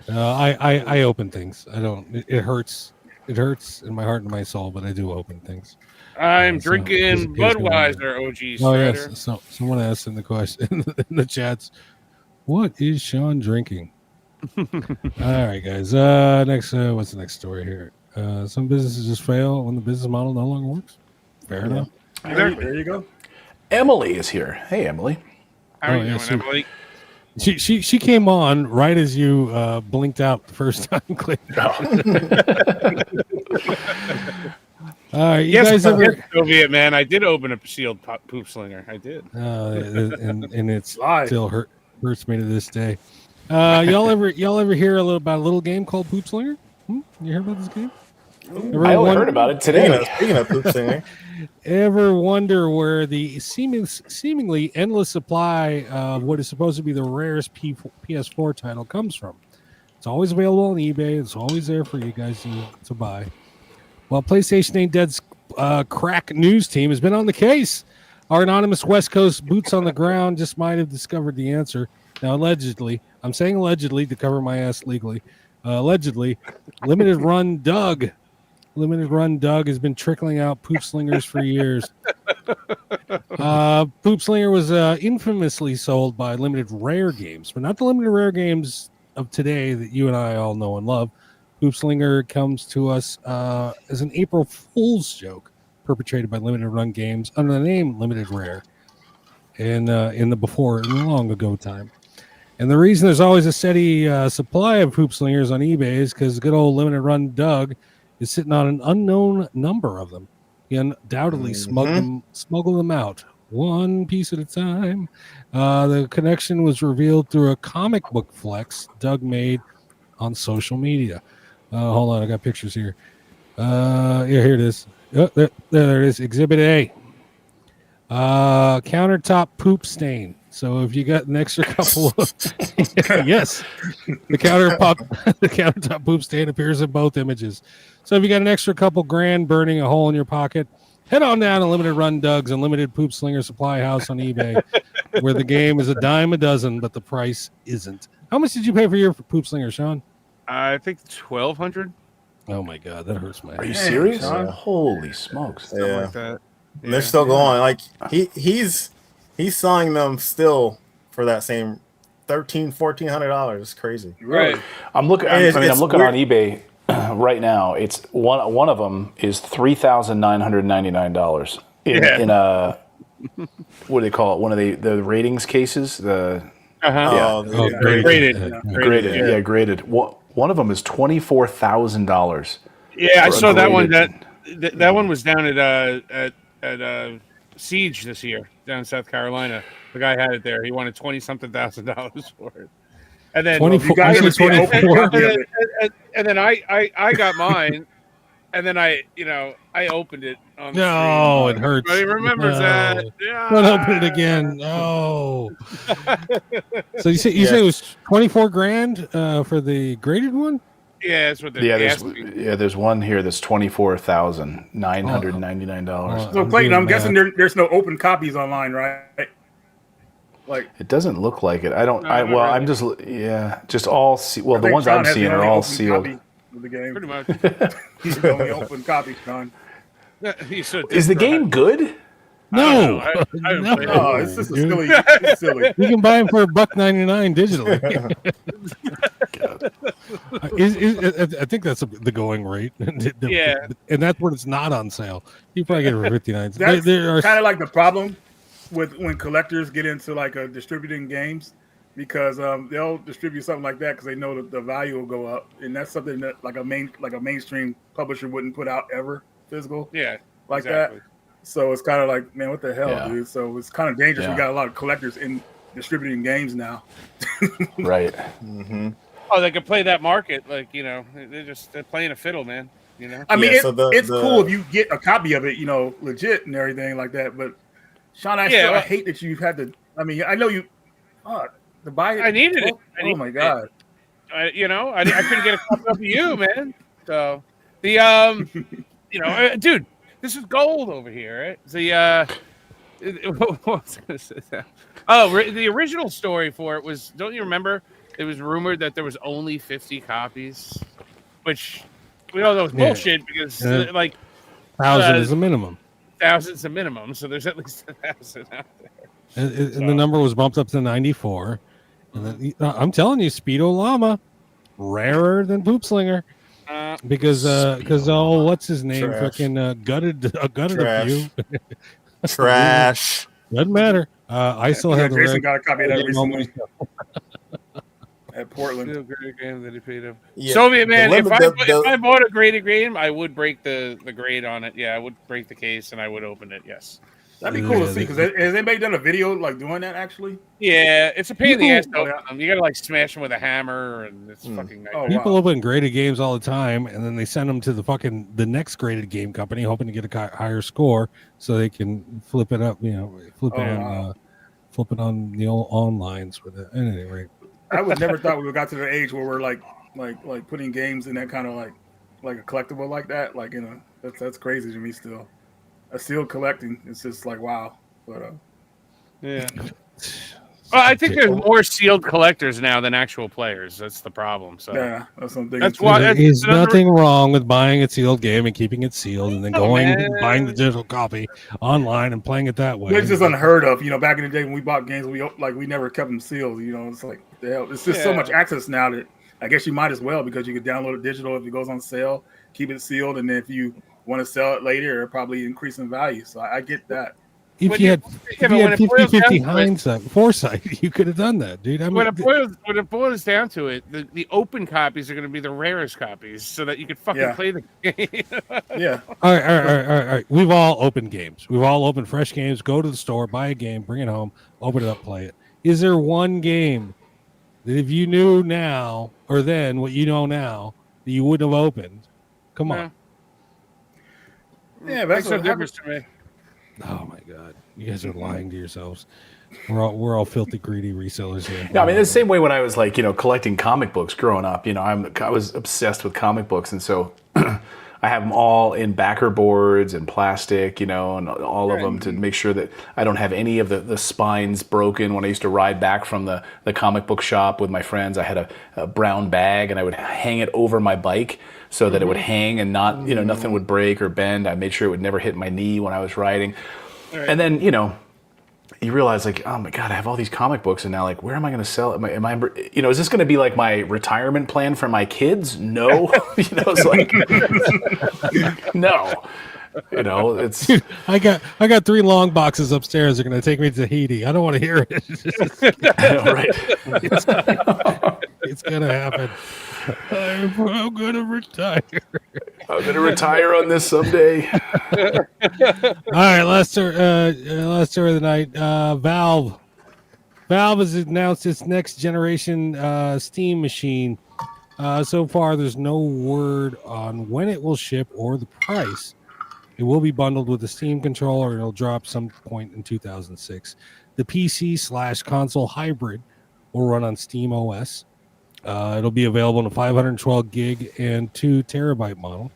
I open things. I don't. It hurts. It hurts in my heart and my soul, but I do open things. I'm drinking Budweiser OG. Oh yes. So someone asked in the question in the chats, "What is Sean drinking?" All right, guys. Next, what's the next story here? Some businesses just fail when the business model no longer works. Fair enough. There you go. Emily is here. Hey, Emily. How are you doing, Emily? She came on right as you blinked out the first time. You guys ever? Soviet man, I did open a sealed Poopslinger. I did. And it still hurts me to this day. Y'all ever hear about a little game called Poopslinger? You hear about this game? I only heard about it today. Speaking of Poopslinger. Ever wonder where the seemingly endless supply of what is supposed to be the rarest PS4 title comes from? It's always available on eBay. It's always there for you guys to buy. Well, PlayStation Ain't Dead's crack news team has been on the case. Our anonymous West Coast boots on the ground just might have discovered the answer. Now, allegedly, I'm saying allegedly to cover my ass legally. Allegedly, Limited Run Doug has been trickling out Poopslingers for years. Poopslinger was infamously sold by Limited Rare Games, but not the Limited Rare Games of today that you and I all know and love. Poopslinger comes to us as an April Fool's joke perpetrated by Limited Run Games under the name Limited Rare in the long ago time. And the reason there's always a steady supply of Poopslingers on eBay is because good old Limited Run Doug is sitting on an unknown number of them. He undoubtedly smuggled them out one piece at a time. The connection was revealed through a comic book flex Doug made on social media. Hold on, I got pictures here. Here it is. Oh, there it is. Exhibit A. Countertop poop stain. So if you got an extra couple of yes, the countertop poop stain appears in both images. So if you got an extra couple grand burning a hole in your pocket, head on down to Limited Run Doug's and Limited Poopslinger Supply House on eBay, where the game is a dime a dozen, but the price isn't. How much did you pay for your Poopslinger, Sean? I think 1,200. Oh my god, that hurts my head. Are you serious? Holy smokes! Something like that. And they're still going. Like he's selling them still for that same $1,400. It's crazy. Right. I'm looking. I'm looking on eBay right now. It's one of them is $3,999 in a what do they call it? One of the ratings cases. The Graded. Graded. One of them is $24,000. Yeah, I saw that one. That one was down at Siege this year down in South Carolina. The guy had it there. He wanted $20-something thousand for it. And then 24. And then I got mine, and then I opened it. On the No, screen. it hurts. Everybody remembers that. Yeah. Don't open it again. No. So you say it was 24 grand for the graded one? Yeah, that's what they're asking. There's one here that's $24,999. So Clayton, I'm guessing there's no open copies online, right? Like it doesn't look like it. I don't. I'm just just all. Well, the ones Sean I'm has seeing the are only all open sealed. copy of the game. Pretty much. He's the only open copy, Sean. Is the game good? No. I don't play it. Oh, it's just silly. You can buy them for $1.99 digitally. I think that's the going rate. Yeah. And that's when it's not on sale. You probably get it for 59. That's kind of like the problem with when collectors get into like distributing games, because they'll distribute something like that because they know that the value will go up, and that's something that like a mainstream publisher wouldn't put out ever physical. Yeah, like exactly. that. So it's kind of like, man, what the hell, Yeah. dude? So it's kind of dangerous. Yeah. We got a lot of collectors in distributing games now. Right. Mm-hmm. Oh, they could play that market, like they're playing a fiddle, man. I mean, Yeah, it's cool if you get a copy of it, legit and everything like that. But Sean, I hate that you've had to. I mean, I know you. To buy it. I needed it. Oh my god. I couldn't get a copy of you, man. So the dude, this is gold over here, right? What was I gonna say that? Oh, the original story for it was. Don't you remember? It was rumored that there was only 50 copies, which we all know is bullshit because like 1,000 is a minimum. 1,000's a minimum, so there's at least 1,000 out there. And the number was bumped up to 94. And then, I'm telling you, Speedo Llama, rarer than Poopslinger. Because what's his name? Trash. Fucking gutted a few. Trash. Doesn't matter. I still have the Jason rare. got a copy of that recently at Portland. Still a great game that he paid him. Yeah. Soviet man, if The- I bought a graded game, I would break the grade on it. Yeah, I would break the case and I would open it. Yes. That'd be cool to see. Because has anybody done a video like doing that actually? Yeah, it's a pain in the ass to open them. You gotta like smash them with a hammer, and it's fucking nightmare. People open graded games all the time, and then they send them to the next graded game company, hoping to get a higher score so they can flip it up. Flip it on the old onlines with it. At any rate, I would never thought we would got to the age where we're like putting games in that kind of like a collectible like that. Like that's crazy to me still. Still collecting. It's just like wow. But yeah. Well, I think there's more sealed collectors now than actual players. That's the problem. So yeah, that's something. That's why there's nothing wrong with buying a sealed game and keeping it sealed, and then going and buying the digital copy online and playing it that way. It's just unheard of. Back in the day when we bought games, we never kept them sealed. It's like the hell. It's just so much access now that I guess you might as well, because you could download it digital if it goes on sale, keep it sealed, and then if you want to sell it later, it'll probably increase in value. So I get that. If you had 50-50 foresight, you could have done that, dude. I mean, when it boils down to it, the open copies are going to be the rarest copies, so that you can fucking play the game. Yeah. All right. We've all opened games. We've all opened fresh games. Go to the store, buy a game, bring it home, open it up, play it. Is there one game that if you knew now or then what you know now that you wouldn't have opened? Come on. Yeah, that's no difference to me. Oh my god, you guys are lying to yourselves. We're all filthy greedy resellers here. No, I mean the same way when I was like collecting comic books growing up. I was obsessed with comic books, and so I have them all in backer boards and plastic, and all of them to make sure that I don't have any of the spines broken. When I used to ride back from the comic book shop with my friends, I had a brown bag, and I would hang it over my bike so that it would hang and not, nothing would break or bend. I made sure it would never hit my knee when I was riding. Right. And then, you realize like, oh my God, I have all these comic books, and now like, where am I going to sell it? Am I, is this going to be like my retirement plan for my kids? No, it's like, no, it's. Dude, I got 3 long boxes upstairs. They're going to take me to Tahiti. I don't want to hear it. I know, right? It's going to happen. I'm going to retire. I'm going to retire on this someday. All right, last story of the night. Valve has announced its next generation Steam machine. So far, there's no word on when it will ship or the price. It will be bundled with the Steam controller, and it'll drop some point in 2006. The PC/console hybrid will run on Steam OS. It'll be available in a 512 gig and 2 terabyte model.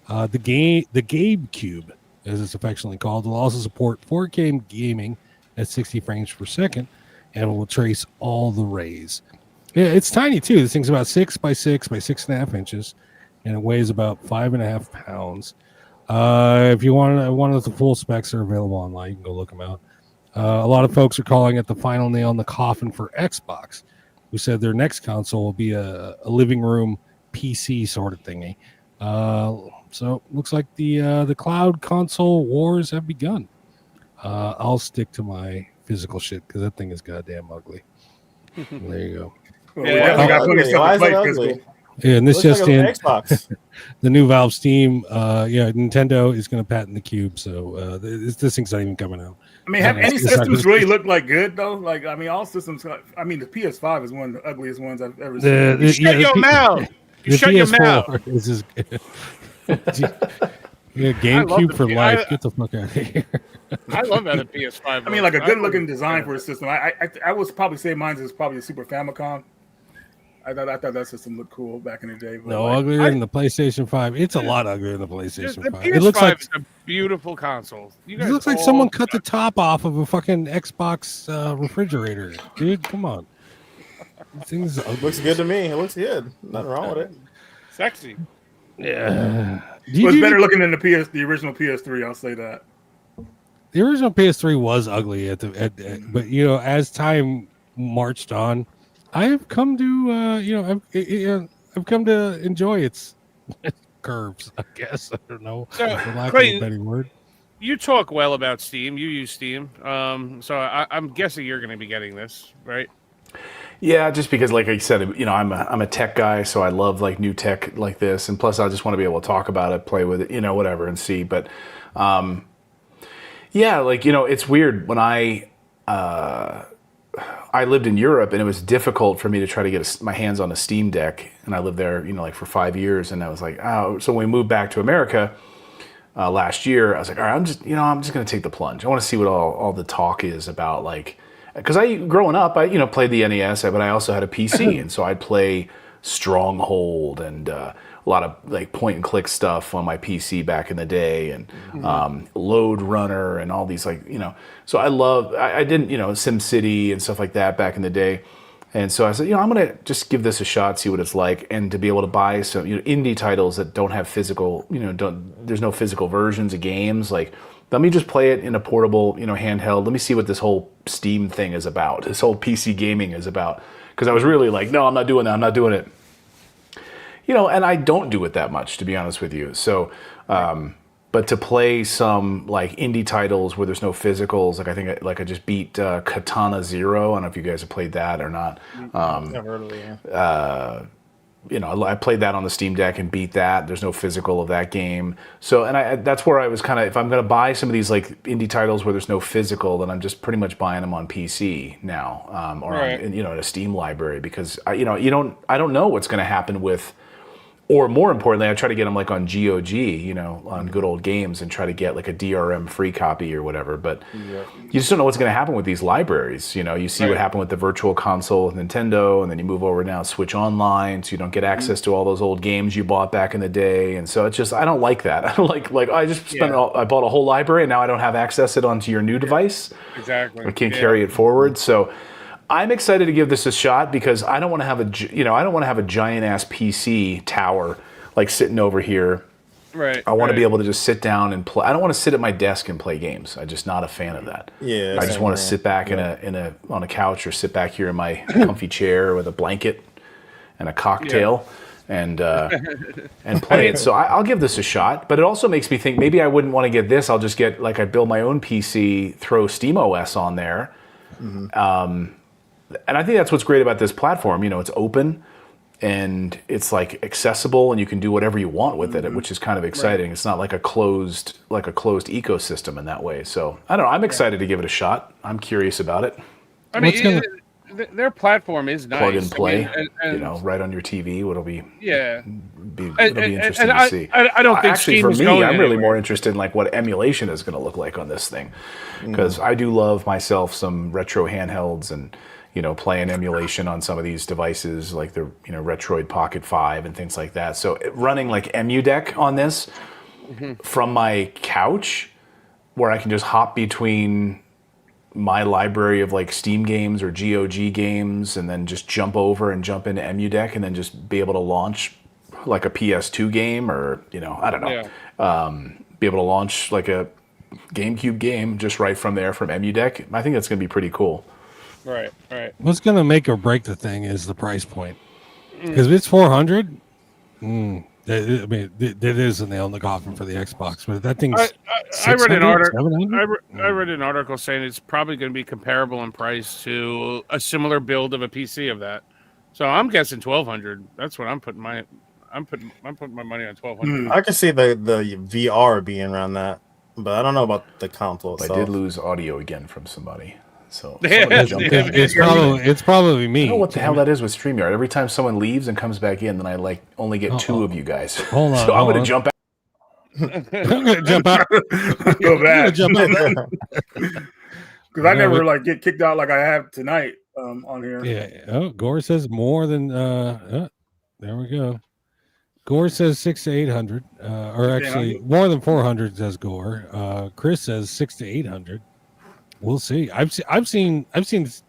The GameCube, as it's affectionately called, will also support 4K gaming at 60 frames per second, and will trace all the rays. Yeah, it's tiny too. This thing's about 6 by 6 by 6.5 inches, and it weighs about 5.5 pounds. If you want one of the full specs, are available online. You can go look them out. A lot of folks are calling it the final nail in the coffin for Xbox, who said their next console will be a living room PC sort of thingy. So looks like the cloud console wars have begun. I'll stick to my physical shit because that thing is goddamn ugly. There you go. Yeah, and this just in Xbox. The new Valve Steam. Nintendo is going to patent the Cube, so this thing's not even coming out. I mean, have any systems really looked like good though? Like, I mean, all systems. I mean, the PS5 is one of the ugliest ones I've ever seen. Shut your mouth! Shut your mouth! This is GameCube for life. Get the fuck out of here. I love that at PS5. I mean, like a good-looking design for a system. I would probably say mine is probably a Super Famicom. I thought that system looked cool back in the day. No, uglier than the PlayStation 5. It's a lot uglier than the PlayStation 5. It looks like a beautiful console. It looks like someone cut the top off of a fucking Xbox refrigerator. Dude, come on. Things looks good to me. It looks good. Nothing wrong with it. Sexy. Yeah. It's better looking than the original PS3. I'll say that. The original PS3 was ugly but as time marched on, I've come to I've come to enjoy its curves. I guess I don't know. So, for lack Clayton, of a better word. You talk well about Steam. You use Steam, so I'm guessing you're going to be getting this, right? Yeah, just because, like I said, I'm a tech guy, so I love like new tech like this, and plus I just want to be able to talk about it, play with it, whatever, and see. But Yeah, like, it's weird. When I lived in Europe, and it was difficult for me to try to get my hands on a Steam Deck, and I lived there, like for 5 years, and I was like, oh. So when we moved back to America last year, I was like, all right, I'm just going to take the plunge. I want to see what all the talk is about, like, because growing up, I played the NES, but I also had a PC, and so I'd play Stronghold and a lot of like point and click stuff on my PC back in the day, and Load Runner and all these So I didn't SimCity and stuff like that back in the day, and so I said I'm gonna just give this a shot, see what it's like, and to be able to buy some indie titles that don't have physical there's no physical versions of games. Like, let me just play it in a portable handheld. Let me see what this whole Steam thing is about. This whole PC gaming is about. Because I was really like, no, I'm not doing that. I'm not doing it. And I don't do it that much, to be honest with you. So, but to play some like indie titles where there's no physicals, like I think I just beat Katana Zero. I don't know if you guys have played that or not. I've heard of it. Yeah. I played that on the Steam Deck and beat that. There's no physical of that game. So, and that's where I was kind of, if I'm going to buy some of these like indie titles where there's no physical, then I'm just pretty much buying them on PC now, or right. in a Steam library, because I don't know what's going to happen with. Or more importantly, I try to get them like on GOG, on Good Old Games, and try to get like a DRM free copy or whatever. But you just don't know what's going to happen with these libraries. You see what happened with the Virtual Console with Nintendo, and then you move over now Switch Online, so you don't get access to all those old games you bought back in the day. And so it's just, I don't like that. I don't like I just I bought a whole library, and now I don't have access it onto your new device. Exactly. I can't carry it forward. So I'm excited to give this a shot, because I don't want to have a giant ass PC tower like sitting over here. Right. I want to be able to just sit down and play. I don't want to sit at my desk and play games. I'm just not a fan of that. Yeah. I just want to sit back on a couch, or sit back here in my comfy chair with a blanket and a cocktail and play it. So I'll give this a shot. But it also makes me think maybe I wouldn't want to get this. I'll just get I build my own PC, throw SteamOS on there. And I think that's what's great about this platform. It's open, and it's like accessible, and you can do whatever you want with it, which is kind of exciting. Right. It's not like a closed ecosystem in that way. So I don't know. I'm excited to give it a shot. I'm curious about it. I mean, their platform is nice. Plug and play, and right on your TV. It'll be it'll be interesting to see. I don't think actually Steam for me, going I'm really anywhere. more interested in like what emulation is going to look like on this thing, because I do love myself some retro handhelds, and playing emulation on some of these devices, like the Metroid Pocket 5 and things like that. So running like EmuDeck on this from my couch, where I can just hop between my library of like Steam games or GOG games, and then just jump over and jump into EmuDeck, and then just be able to launch like a PS2 game, or I don't know, be able to launch like a GameCube game just right from there from EmuDeck. I think that's going to be pretty cool. Right. What's going to make or break the thing is the price point. Because if it's 400, I mean, that is a nail in the coffin for the Xbox. But that thing's I read an article. I read an article saying it's probably going to be comparable in price to a similar build of a PC of that. So I'm guessing 1,200. That's what I'm putting my money on 1,200. I can see the VR being around that, but I don't know about the console itself. I did lose audio again from somebody. So it's probably me. I don't know what the hell that is with StreamYard. Every time someone leaves and comes back in, then I only get two of you guys. Hold on. So I'm going to jump out. I'm going to jump out. Go back. Because I never get kicked out like I have tonight on here. Yeah. Oh, Gore says more than. There we go. Gore says 600 to 800, or actually more than 400 says Gore. Chris says 600 to 800. We'll see. I've seen as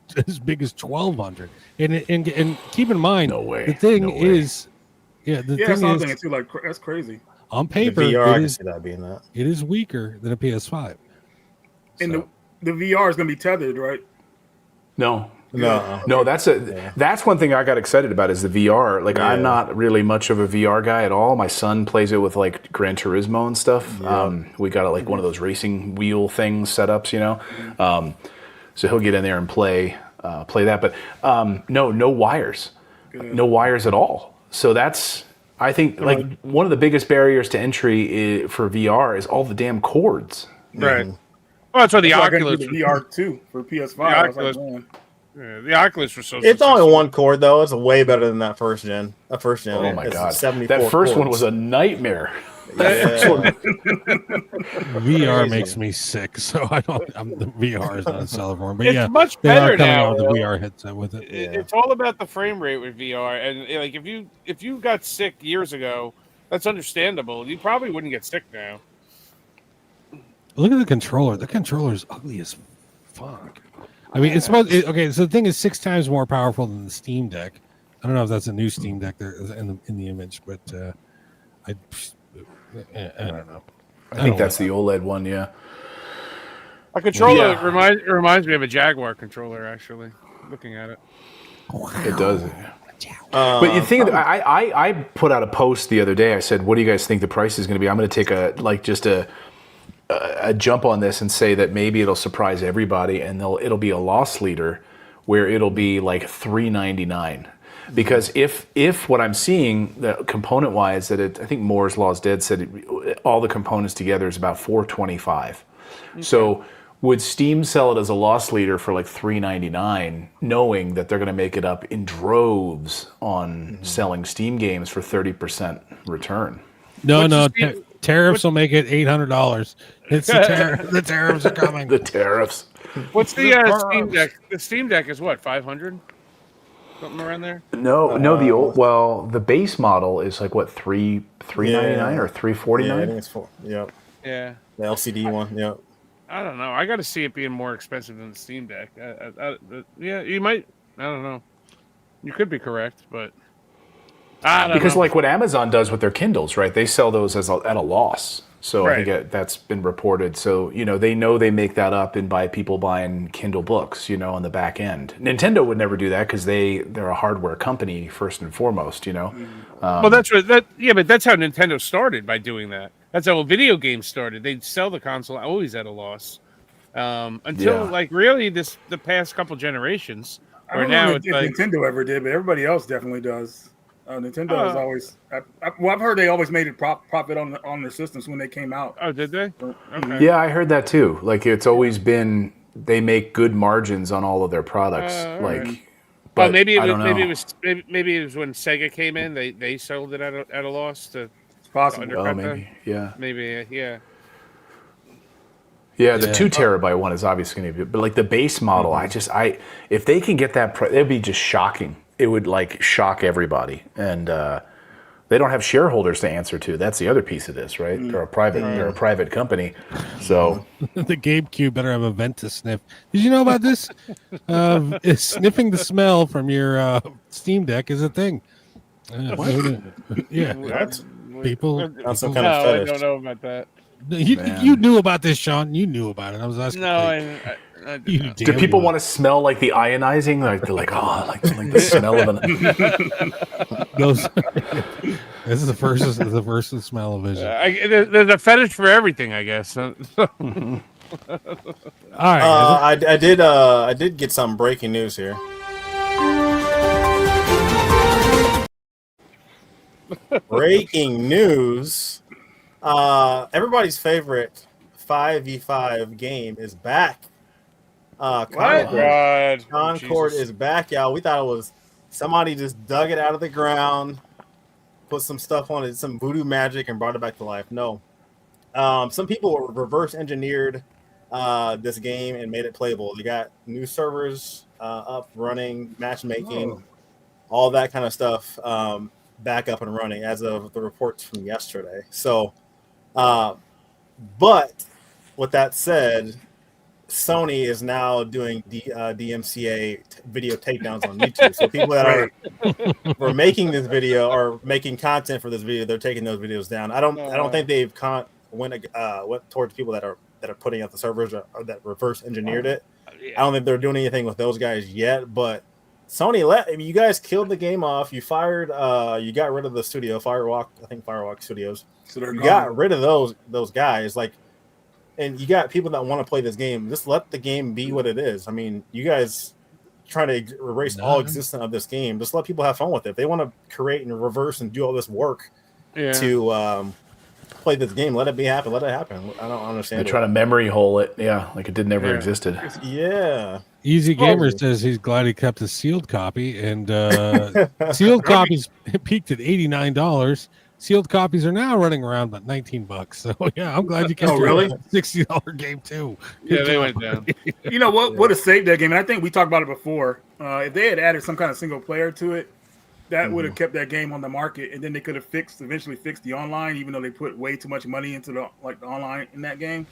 big as 1,200. And keep in mind, the thing is, the thing is, too, like that's crazy. On paper, the VR, I can see that being that. It is weaker than a PS5. And the VR is going to be tethered, right? No. That's one thing I got excited about is the VR. Like I'm not really much of a VR guy at all. My son plays it with like Gran Turismo and stuff. We got like one of those racing wheel things setups, so he'll get in there and play that. But no wires, no wires at all. So that's, I think, like one of the biggest barriers to entry for VR is all the damn cords. Right. Well, that's why the That's why I couldn't Oculus. do the VR 2 for PS5. The I was like, Oculus. man. Yeah, the Oculus was so. It's only successful. one cord though. It's way better than that first gen. That first gen. Oh my it's god, 74 that first one cords. was a nightmare. Yeah. VR makes me sick, so the VR is not a seller for me. But It's yeah, much they are better coming now. out with the VR headset with it. It's all about the frame rate with VR, and like if you got sick years ago, that's understandable. You probably wouldn't get sick now. Look at the controller. The controller is ugly as fuck. I mean, it's supposed. Okay, so the thing is 6 times more powerful than the Steam Deck. I don't know if that's a new Steam Deck there in the image, but I don't know. I think that's the OLED one. Yeah. A controller reminds me of a Jaguar controller. Actually, looking at it, It does. But you think I put out a post the other day. I said, "What do you guys think the price is going to be?" I'm going to take a jump on this and say that maybe it'll surprise everybody, and it'll be a loss leader where it'll be like $399. Because if what I'm seeing, the component wise, I think Moore's Law is Dead said all the components together is about $425. Okay. So would Steam sell it as a loss leader for like $399, knowing that they're going to make it up in droves on selling Steam games for 30% return? No, tariffs will make it $800. It's the tariffs are coming. The tariffs. What's the Steam Deck? The Steam Deck is what, 500? Something around there? No, the base model is like what, $399 or $349? Yeah, I think it's 4. Yep. Yeah. The LCD one. Yep. I don't know. I got to see it being more expensive than the Steam Deck. Yeah, you might. I don't know. You could be correct, but I don't know. Because like what Amazon does with their Kindles, right? They sell those at a loss. So right. I think that's been reported. So, they know they make that up and by people buying Kindle books, on the back end. Nintendo would never do that because they're a hardware company first and foremost, Well, that's right. But that's how Nintendo started, by doing that. That's how video games started. They'd sell the console always at a loss. Until like really the past couple generations. I don't know if Nintendo ever did, but everybody else definitely does. Nintendo has always. I've heard they always made it profit on their systems when they came out. Oh, did they? Okay. Yeah, I heard that too. Like it's always been they make good margins on all of their products. Right. But well, maybe it was when Sega came in. They sold it at a loss to. It's possible. Oh, maybe. Yeah. Maybe. Yeah. Yeah, the 2 terabyte one is obviously going to be, but like the base model, if they can get that, it'd be just shocking. It would like shock everybody, and they don't have shareholders to answer to. That's the other piece of this, right? They're a private company, so the GameCube better have a vent to sniff. Did you know about this? Sniffing the smell from your Steam Deck is a thing. Yeah, That's people. That's some kind of fetish. I don't know about that. You knew about this, Sean. You knew about it. I was asking. No, do people want to smell like the ionizing? Like they're like, oh, like the smell of an. This is the first smell of vision. There's a fetish for everything, I guess. All right. I did get some breaking news here. Breaking news. Everybody's favorite 5v5 game is back. Concord is back, y'all. We thought it was somebody just dug it out of the ground, put some stuff on it, some voodoo magic, and brought it back to life. No. Some people reverse engineered this game and made it playable. They got new servers up, running, matchmaking, all that kind of stuff back up and running as of the reports from yesterday. So, but with that said, Sony is now doing DMCA video takedowns on YouTube. So people that were making this video or making content for this video, they're taking those videos down. I don't think they've went towards people that are putting out the servers or that reverse engineered it. I don't think they're doing anything with those guys yet. But Sony, you guys killed the game off. You fired. You got rid of the studio, Firewalk Studios. So you got rid of those guys. And you got people that want to play this game. Just let the game be what it is. I mean, you guys trying to erase all existence of this game. Just let people have fun with it. If they want to create and reverse and do all this work to play this game. Let it be happen. Let it happen. I don't understand. They're trying to memory hole it. Yeah, like it never existed. Yeah. Easy Gamer says he's glad he kept a sealed copy, and sealed copies peaked at $89. Sealed copies are now running around about $19. So yeah, I'm glad you kept Oh, really? $60 game too. Yeah, they went down. You know what would have saved that game? And I think we talked about it before. If they had added some kind of single player to it, that would have kept that game on the market, and then they could have eventually fixed the online, even though they put way too much money into the online in that game.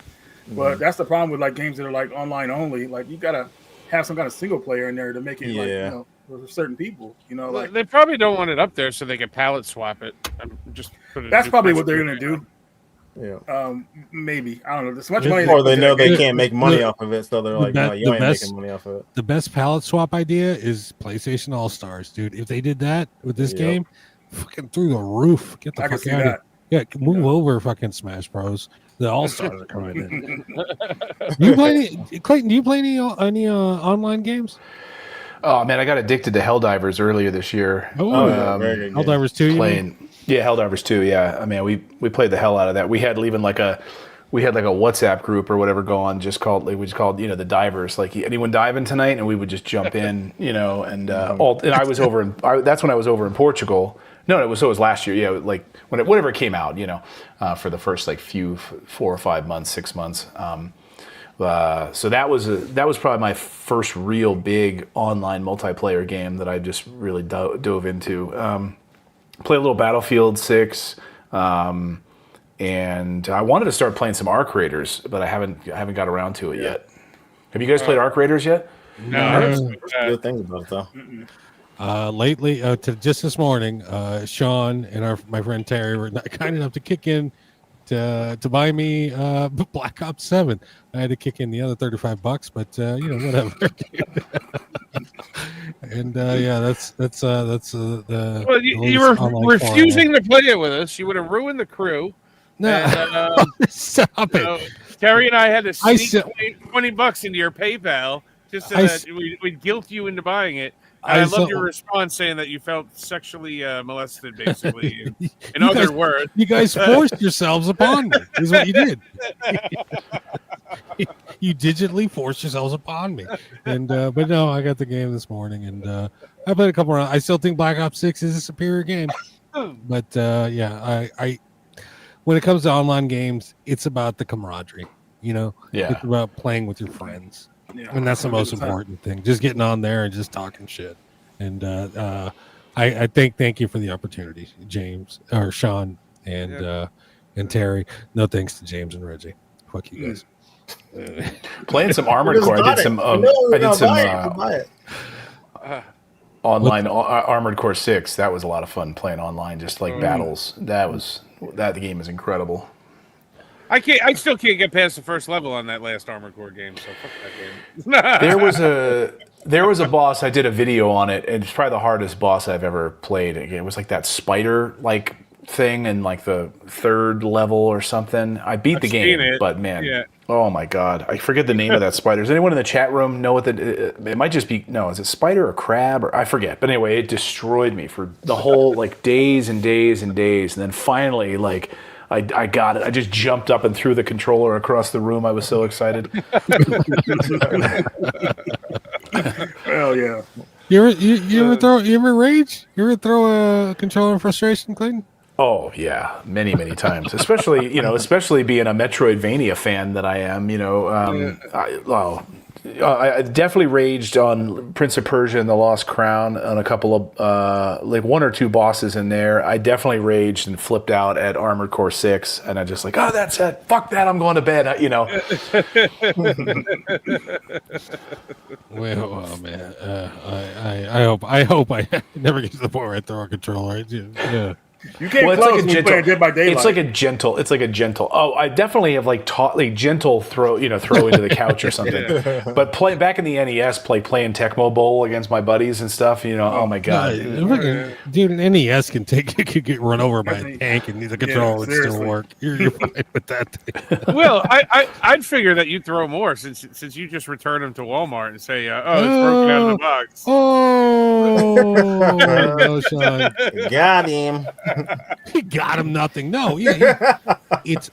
But that's the problem with like games that are like online only. Like you gotta have some kind of single player in there to make it like, you know, for certain people. You know, like they probably don't want it up there so they can palette swap it. Just put it. That's probably what they're gonna do. Yeah. Maybe, I don't know. There's so much money. Or they know they can't make money off of it, so they're like, no, you ain't making money off of it. The best palette swap idea is PlayStation All Stars, dude. If they did that with this game, fucking through the roof. Get the fuck out of here. Yeah, move over, fucking Smash Bros. The All Stars are coming in. Do you play Clayton? Do you play any online games? Oh man, I got addicted to Helldivers earlier this year. Helldivers 2. Playing. Yeah, Helldivers 2. Yeah, I mean, we played the hell out of that. We had even like a WhatsApp group or whatever go on, just called the divers. Like, anyone diving tonight, and we would just jump in, and and I was over that's when I was over in Portugal. No, it was last year. Yeah, like whenever it came out, for the first like 4 or 5 months, 6 months. So that was probably my first real big online multiplayer game that I just really dove into. Play a little Battlefield 6, and I wanted to start playing some Arc Raiders, but I haven't got around to it yet. Have you guys played Arc Raiders yet? No. Good thing about it though. Lately, just this morning, Sean and my friend Terry were kind enough to kick in to buy me Black Ops 7. I had to kick in the other $35, but whatever. And that's the. Well, you were refusing to play it with us. You would have ruined the crew. No, and, stop it. Terry and I had to sneak $20 into your PayPal just so that we'd guilt you into buying it. I love your response saying that you felt sexually molested, basically. In other words, you guys forced yourselves upon me. Is what you did. You digitally forced yourselves upon me. And but no, I got the game this morning, and I played a couple rounds. I still think Black Ops 6 is a superior game. But I when it comes to online games, it's about the camaraderie. It's about playing with your friends. Yeah, and that's the most important thing. Just getting on there and just talking shit. And I thank you for the opportunity, James or Sean and Terry. No thanks to James and Reggie. Fuck you guys. Playing some Armored Core. I did some online Armored Core 6. That was a lot of fun playing online, just like battles. The game is incredible. I still can't get past the first level on that last Armored Core game. So fuck that game. There was a boss. I did a video on it, and it's probably the hardest boss I've ever played. It was like that spider thing in like the third level or something. I beat the game, but man, oh my god, I forget the name of that spider. Does anyone in the chat room know what it might just be? No, is it spider or crab or I forget. But anyway, it destroyed me for the whole days and days and days, and then finally I got it. I just jumped up and threw the controller across the room. I was so excited. Hell yeah! You ever rage? You ever throw a controller in frustration, Clayton? Oh yeah, many times. Especially being a Metroidvania fan that I am. I definitely raged on Prince of Persia and the Lost Crown on a couple of one or two bosses in there. I definitely raged and flipped out at Armored Core 6, and I just that's it. Fuck that! I'm going to bed. Well, man. I hope I never get to the point where I throw a controller. Yeah. You can't close when you play Dead by Daylight. It's like a gentle. Oh, I definitely have taught gentle throw into the couch or something. But back in the NES, playing Tecmo Bowl against my buddies and stuff. Oh my god, dude, an NES can get run over by a tank and the controller would still work. You're fine with that thing. Well, I'd figure that you'd throw more since you just return them to Walmart and say, it's broken out of the box. Oh, Sean. Got him. He got him nothing. No, it's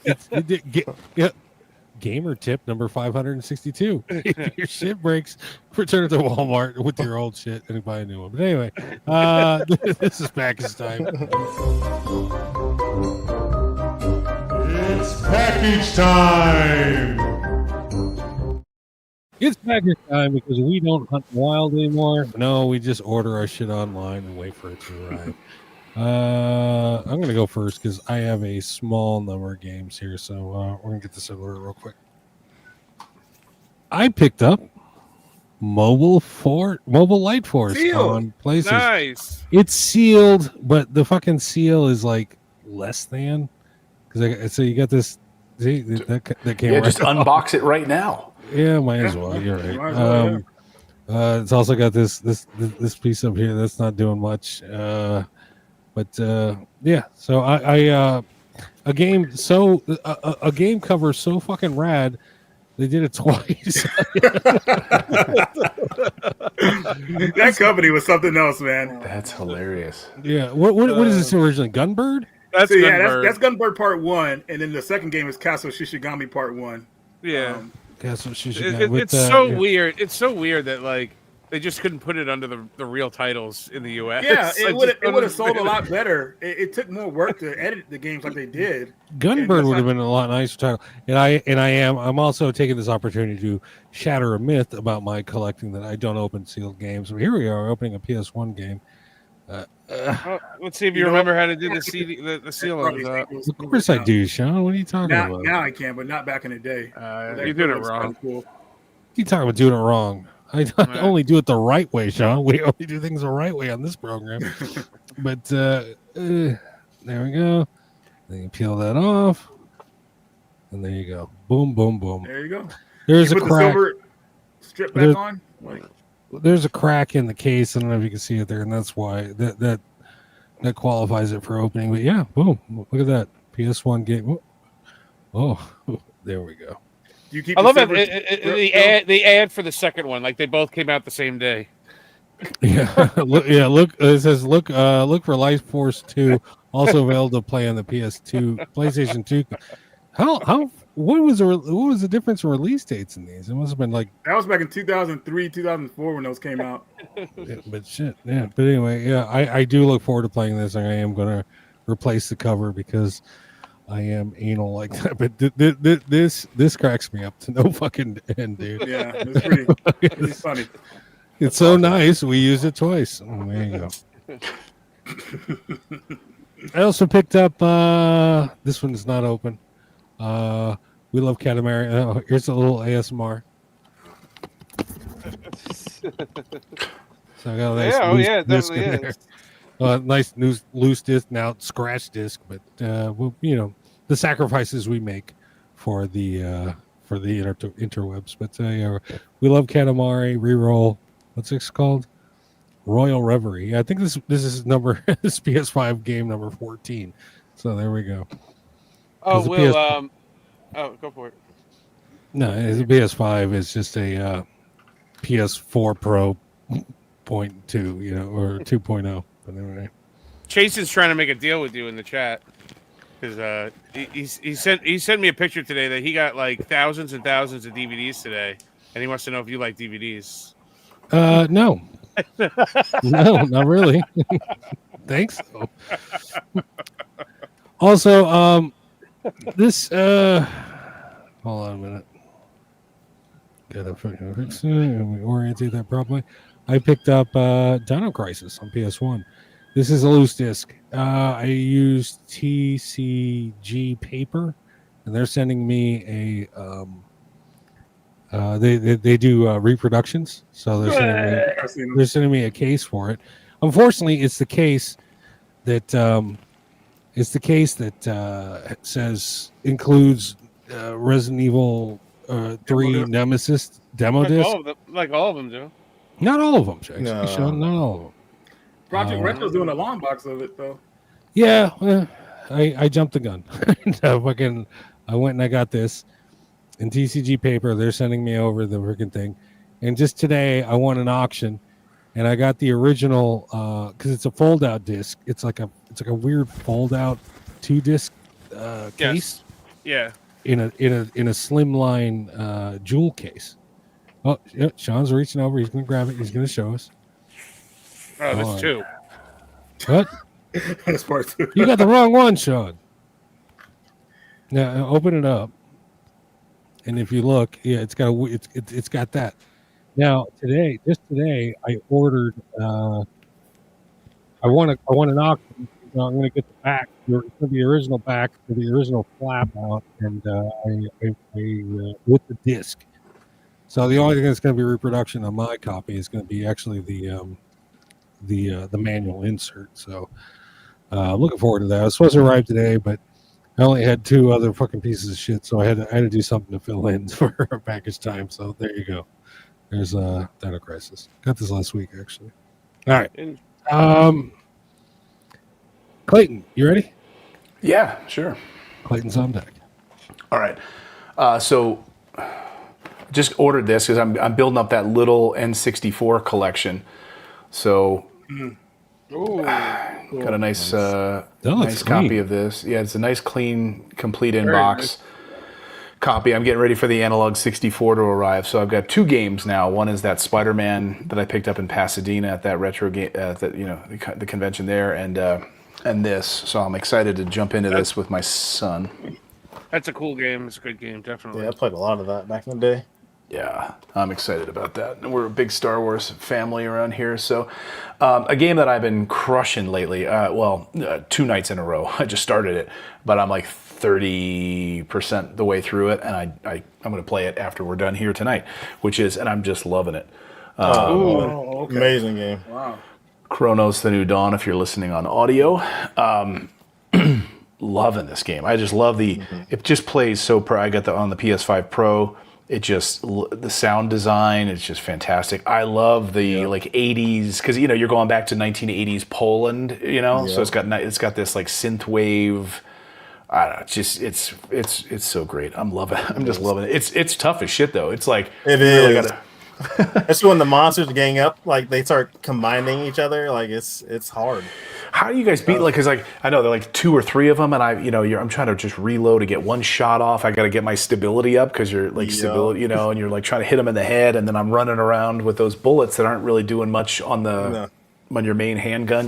gamer tip number 562. If your shit breaks, return it to Walmart with your old shit and buy a new one. But anyway, this is package time. It's package time. It's package time because we don't hunt wild anymore. No, we just order our shit online and wait for it to arrive. I'm going to go first because I have a small number of games here, so we're going to get this over real quick. I picked up Mobile Light Force on PlayStation. Nice. It's sealed, but the fucking seal is like less than. So you got this. See, that came just unbox it right now. Yeah, might as well. You're right. It's also got this piece up here that's not doing much. But yeah, so I a game cover so fucking rad, they did it twice. That company was something else, man. That's hilarious. Yeah, what is this originally? Gunbird? That's Gunbird Part 1, and then the second game is Castle Shishigami Part 1. Yeah. Castle Shishigami. It's so weird. It's so weird that like they just couldn't put it under the real titles in the U.S. Yeah, it would have sold a lot better. It took more work to edit the games like they did. Gunbird would have been a lot nicer title. I'm also taking this opportunity to shatter a myth about my collecting that I don't open sealed games. So here we are opening a PS1 game. Let's see if you remember how to do the seal on that. Of course I do, Sean. What are you talking about? Now I can, but not back in the day. You're doing it wrong. Cool. You talking about doing it wrong? I only do it the right way, Sean. We only do things the right way on this program. But there we go. Then you peel that off, and there you go. Boom, boom, boom. There you go. There's a put crack. The silver strip back on. There's a crack in the case. I don't know if you can see it there, and that's why that qualifies it for opening. But yeah, boom! Look at that PS1 game. Oh, there we go. I love it. The ad for the second one, like they both came out the same day. Yeah, look. It says look for Life Force 2, also available to play on the PS2, PlayStation 2. What was the difference in release dates in these? It must have been like that was back in 2003, 2004 when those came out. Yeah, but shit, yeah. But anyway, yeah, I do look forward to playing this, and I am going to replace the cover because I am anal like that. But this cracks me up to no fucking end, dude. Yeah, it's pretty funny. It's so nice. We used it twice. Oh, there you go. I also picked up this one is not open. We love Katamari. Oh, here's a little ASMR. So I got a nice disc in there. Nice loose disc, now scratch disc, but the sacrifices we make for the interwebs. But we love Katamari. Reroll. What's this called? Royal Reverie. I think this is this PS5 game number 14. So there we go. Oh, go for it. No, the PS5 is just a PS4 Pro 0.2, or 2.0. But anyway. Jason's trying to make a deal with you in the chat because he sent me a picture today that he got like thousands and thousands of DVDs today, and he wants to know if you like DVDs. No, no, not really. Thanks. Also, this hold on a minute. Gotta fix it and we orientate that properly. I picked up Dino Crisis on PS1. This is a loose disc. I used TCG paper, and they're sending me a they do reproductions, so they're sending me a case for it. Unfortunately, it's the case that says includes Resident Evil 3 Nemesis demo disc. Like all of them do. Not all of them, actually. No. Sean, not all of them. Project Retro's doing a long box of it, though. Yeah, I jumped the gun. I went and I got this in TCG paper. They're sending me over the freaking thing. And just today, I won an auction, and I got the original because it's a fold-out disc. It's like a weird fold-out 2-disc case. Yeah. In a slimline jewel case. Oh, yeah, Sean's reaching over. He's going to grab it. He's going to show us. Oh, there's 2. What? That's part 2. You got the wrong one, Sean. Now open it up, and if you look, yeah, it's got that. Now today, I ordered. I want an auction. So I'm going to get the back, the original back, the original flap out, and with the disc. So the only thing that's going to be reproduction on my copy is going to be actually the manual insert. So looking forward to that. I was supposed to arrive today, but I only had 2 other fucking pieces of shit, so I had to do something to fill in for our package time. So there you go. There's Dino Crisis. Got this last week actually. All right. Clayton, you ready? Yeah, sure. Clayton's on deck. All right. So just ordered this because I'm building up that little N64 collection. So got a nice copy of this. Yeah, it's a nice, clean, complete in-box copy. I'm getting ready for the Analog 64 to arrive. So I've got 2 games now. One is that Spider-Man that I picked up in Pasadena at that retro game, the convention there, and this. So I'm excited to jump into this with my son. That's a cool game. It's a good game, definitely. Yeah, I played a lot of that back in the day. Yeah, I'm excited about that. And we're a big Star Wars family around here. So a game that I've been crushing lately, 2 nights in a row. I just started it, but I'm like 30% the way through it, and I'm going to play it after we're done here tonight, and I'm just loving it. Okay. Amazing game. Wow. Chronos: The New Dawn, if you're listening on audio. Loving this game. I just love it just plays so I got on the PS5 Pro. The sound design, it's just fantastic. I love the 80s, because you're going back to 1980s Poland, so it's got this like synth wave. I don't know, it's so great. I'm just loving it. It's tough as shit though. It's like it is. Really especially when the monsters gang up, like they start combining each other, like it's hard. How do you guys beat because I know there are like 2 or 3 of them, and I'm trying to just reload to get one shot off. I got to get my stability up because you're like stability, and you're like trying to hit them in the head, and then I'm running around with those bullets that aren't really doing much on your main handgun,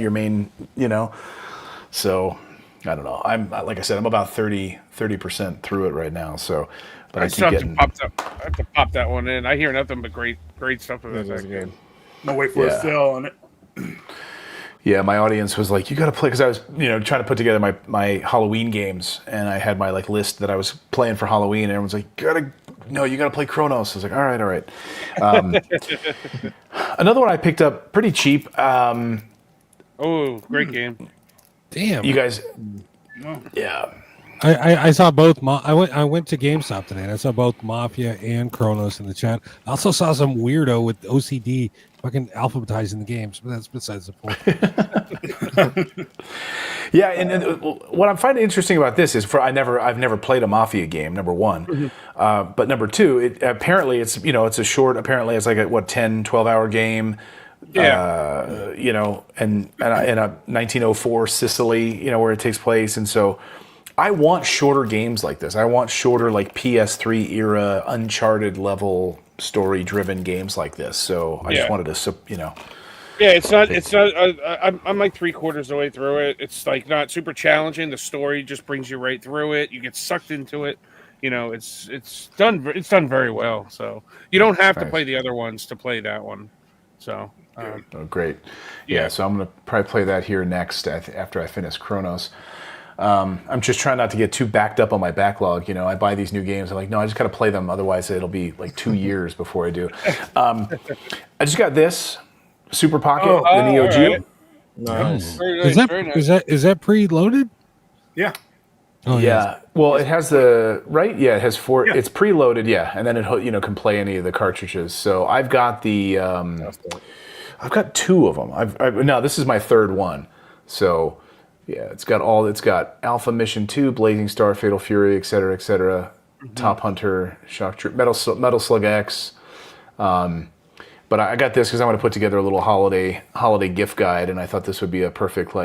So I don't know. I'm like I said, I'm about 30% through it right now. So, but I keep getting. I have to pop that one in. I hear nothing but great stuff about that game. I'm gonna wait for a sale on it. Yeah, my audience was like, "You got to play," because I was, trying to put together my Halloween games, and I had my list that I was playing for Halloween, and everyone's like, you got to play Chronos. I was like, all right. Another one I picked up pretty cheap. Great game. Damn, you guys. Yeah. I saw both. I went to GameStop today, and I saw both Mafia and Chronos in the chat. I also saw some weirdo with OCD fucking alphabetizing the games, but that's besides the point. Yeah, and what I'm finding interesting about this is I've never played a Mafia game. Number one, but number two, apparently it's it's a short. Apparently it's like a 10-12 hour game. Yeah. And in a 1904 Sicily, where it takes place, and so. I want shorter games like this. I want shorter, like PS3 era, Uncharted level, story-driven games like this. So I just wanted to, Yeah, it's not. I'm like 3/4 of the way through it. It's like not super challenging. The story just brings you right through it. You get sucked into it. It's done. It's done very well. So you don't have to play the other ones to play that one. So great. Yeah. So I'm gonna probably play that here next after I finish Chronos. I'm just trying not to get too backed up on my backlog. I buy these new games. I'm like, no, I just got to play them. Otherwise, it'll be like 2 years before I do. I just got this Super Pocket, the Neo Geo. Right. Nice. Very nice. Is that preloaded? Yeah. Oh yeah. Well, it has the right. Yeah, it has 4. Yeah. It's preloaded. Yeah, and then it can play any of the cartridges. So I've got the. I've got 2 of them. Now this is my 3rd one. So. Yeah, it's got Alpha Mission 2, Blazing Star, Fatal Fury, etc., etc. Top Hunter, Shock Troop, Metal Slug X. But I got this because I want to put together a little holiday gift guide, and I thought this would be a perfect for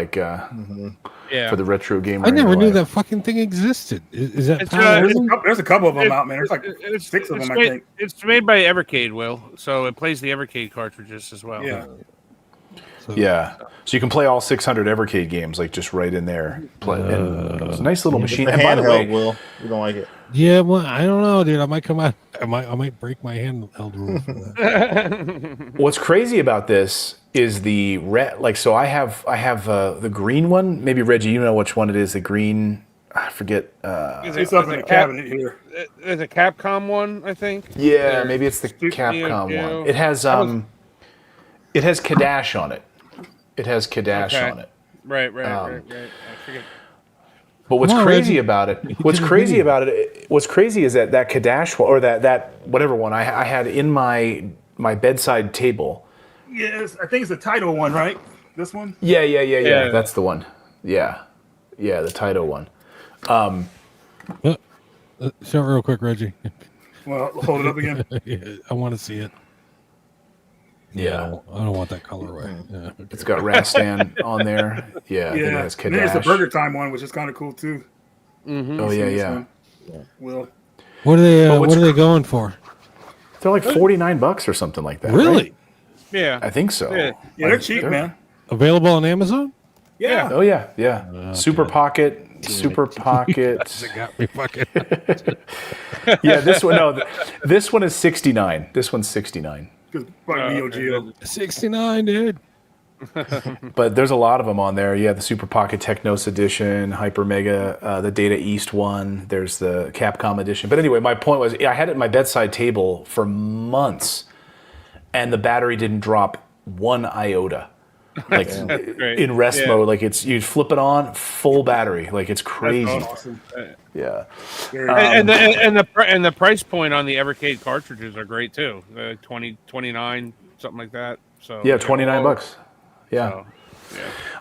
the retro gamer. I never knew that fucking thing existed. Is that there's a couple of them out, man. There's like 6 of them, I think. It's made by Evercade, Will, so it plays the Evercade cartridges as well. Yeah. So you can play all 600 Evercade games like just right in there. It's a nice little machine. And by the way, Will, you don't like it? Yeah, well, I don't know, dude. I might come out. I might break my handheld rule for that. What's crazy about this is the red. Like, so I have the green one. Maybe Reggie, you know which one it is. The green. I forget. It's up in the cabinet here. There's a Capcom one, I think. Yeah, maybe it's the Capcom one. It has Kadash on it. It has Kadash on it. Right. I forget. But what's crazy about it? What's crazy is that Kadash one, or that whatever one I had in my bedside table. Yes, I think it's the title one, right? This one. Yeah. That's the one. Yeah, the Taito one. Show it real quick, Reggie. Well, hold it up again. Yeah, I want to see it. Yeah, I don't want that colorway. Yeah. It's got Rastan on there. Yeah. It has Kadash. And there's the Burger Time one, which is kind of cool too. Mm-hmm. Oh yeah. Well, what are they going for? They're like $49 or something like that. Really? Right? Yeah, I think so. Yeah, they're cheap, man. Available on Amazon? Yeah. Oh yeah. Super Pocket. It got me fucking. Yeah, this one is 69. This one's 69. Neo Geo. 69, dude. But there's a lot of them on there. Yeah, the Super Pocket Technos edition, Hyper Mega, the Data East one. There's the Capcom edition. But anyway, my point was, I had it at my bedside table for months, and the battery didn't drop one iota. Like in rest mode, like you flip it on, full battery. Like it's crazy. That's awesome. Yeah. And the price point on the Evercade cartridges are great too. 29, something like that. So yeah, $29. Yeah. So,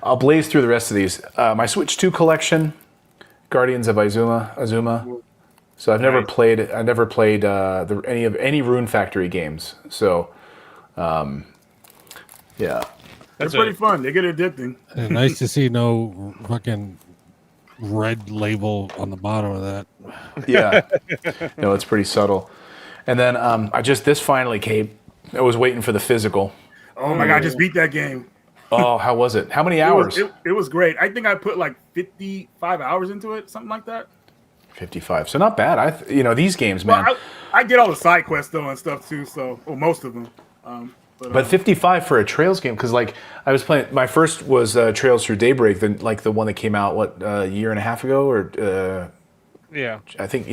I'll blaze through the rest of these. My Switch 2 collection, Guardians of Azuma. So I've never played any Rune Factory games. So, yeah. That's pretty fun. They get addicting. Nice to see no fucking red label on the bottom of that. Yeah. No, it's pretty subtle. And then this finally came. I was waiting for the physical. Oh my God, I just beat that game. Oh, how was it? How many hours? It was great. I think I put like 55 hours into it, something like that. 55. So not bad. These games, man. Well, I get all the side quests though and stuff too. So, most of them. But 55 for a Trails game, because like I was playing, my first was Trails Through Daybreak, the one that came out a year and a half ago, or I think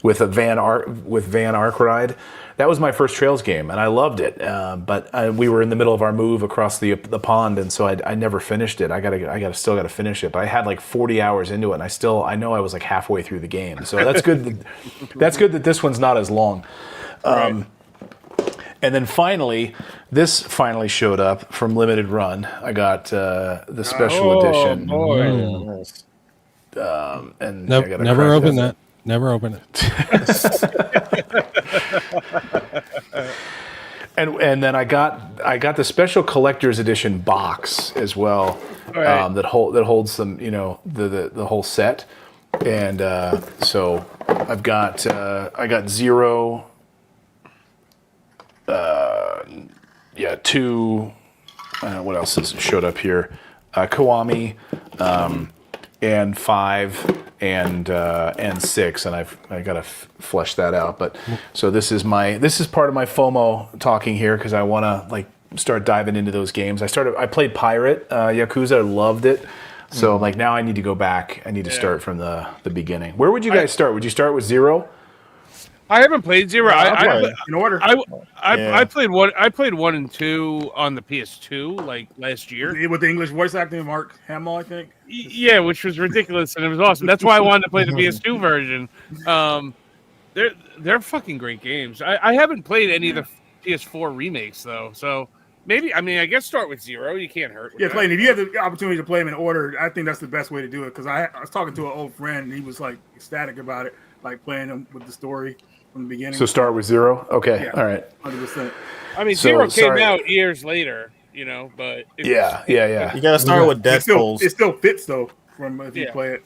with Van Ark Ride. That was my first Trails game, and I loved it. But we were in the middle of our move across the pond, and so I never finished it. I still got to finish it, but I had like 40 hours into it, and I know I was like halfway through the game. So that's good. That's good that this one's not as long. Right. And then this finally showed up from Limited Run. I got the special edition. Boy. And never open that. Never open it. And then I got the special collector's edition box as well, right. that holds some, the whole set. And so I got Zero. Two. What else showed up here? Kiwami, and 5 and 6, and I got to flesh that out. But so this is part of my FOMO talking here, because I want to start diving into those games. I played Pirate Yakuza. I loved it. So I'm now I need to go back. I need to start from the beginning. Where would you guys start? Would you start with 0? I haven't played 0. In order. I played 1. I played 1 and 2 on the PS2 last year with the English voice acting of Mark Hamill, I think. Yeah, which was ridiculous and it was awesome. That's why I wanted to play the PS2 version. They're fucking great games. I haven't played any of the PS4 remakes though, so maybe I guess start with 0. You can't hurt. Yeah, Clayton, if you have the opportunity to play them in order, I think that's the best way to do it. Because I was talking to an old friend and he was ecstatic about it, playing them with the story from the beginning. So start with 0. Okay, Yeah. all right. 100%. I mean, So, 0 came sorry. out years later, you know, but Yeah. You got to start with death tolls. It still fits though from if you Yeah. play it.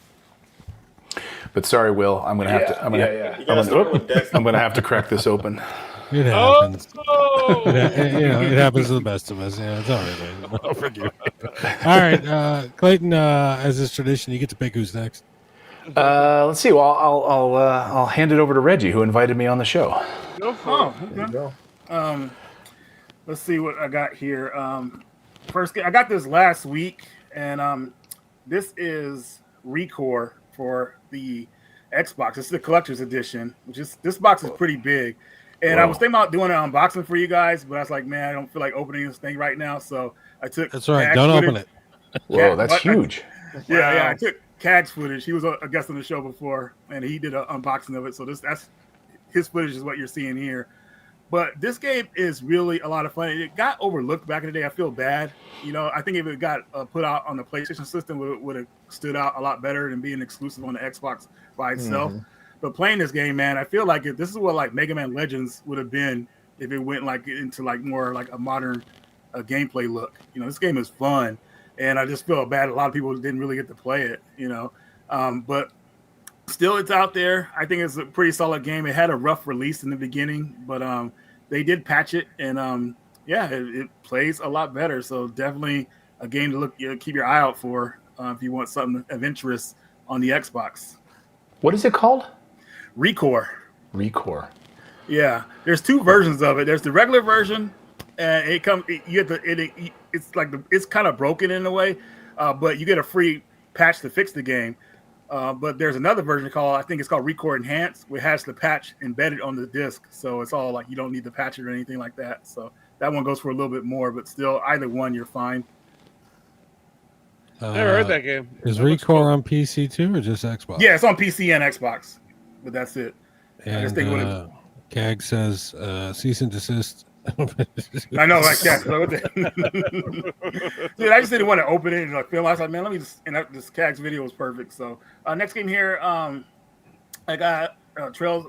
But sorry, Will, I'm gonna have to. You got to start with death. I'm gonna have to crack this open. It happens. Oh! It happens to the best of us. Yeah, it's all right, man. I'll forgive you. All right, Clayton. As is tradition, you get to pick who's next. Let's see. Well, I'll hand it over to Reggie, who invited me on the show. Okay. Let's see what I got here. First, I got this last week, and this is Recore for the Xbox. This is the collector's edition. This box is pretty big. And I was thinking about doing an unboxing for you guys, but I was like, man, I don't feel like opening this thing right now. So I took. That's all right. Don't open it. Whoa, that's huge. Yeah. I took Cag's footage. He was a guest on the show before, and he did an unboxing of it. So that's his footage is what you're seeing here. But this game is really a lot of fun. It got overlooked back in the day. I feel bad. You know, I think if it got put out on the PlayStation system, it would have stood out a lot better than being exclusive on the Xbox by itself. But playing this game, man, I feel like this is what like Mega Man Legends would have been if it went like into like more like a modern gameplay look. You know, this game is fun, and I just feel bad. A lot of people didn't really get to play it. You know, but still, it's out there. I think it's a pretty solid game. It had a rough release in the beginning, but they did patch it, and it plays a lot better. So definitely a game to keep your eye out for if you want something of interest on the Xbox. What is it called? Recore. Yeah. There's 2 versions of it. There's the regular version, and it's kind of broken in a way, but you get a free patch to fix the game. But there's another version I think it's called Recore Enhanced, which has the patch embedded on the disc. So it's all like you don't need to patch it or anything like that. So that one goes for a little bit more, but still, either one, you're fine. Never heard that game. Is Recore on PC too, or just Xbox? Yeah, it's on PC and Xbox, but that's it. And Cag says cease and desist. I know, like that. Dude, I just didn't want to open it and like film. I was like, man, let me just. And this Cag's video was perfect. So next game here, I got Trails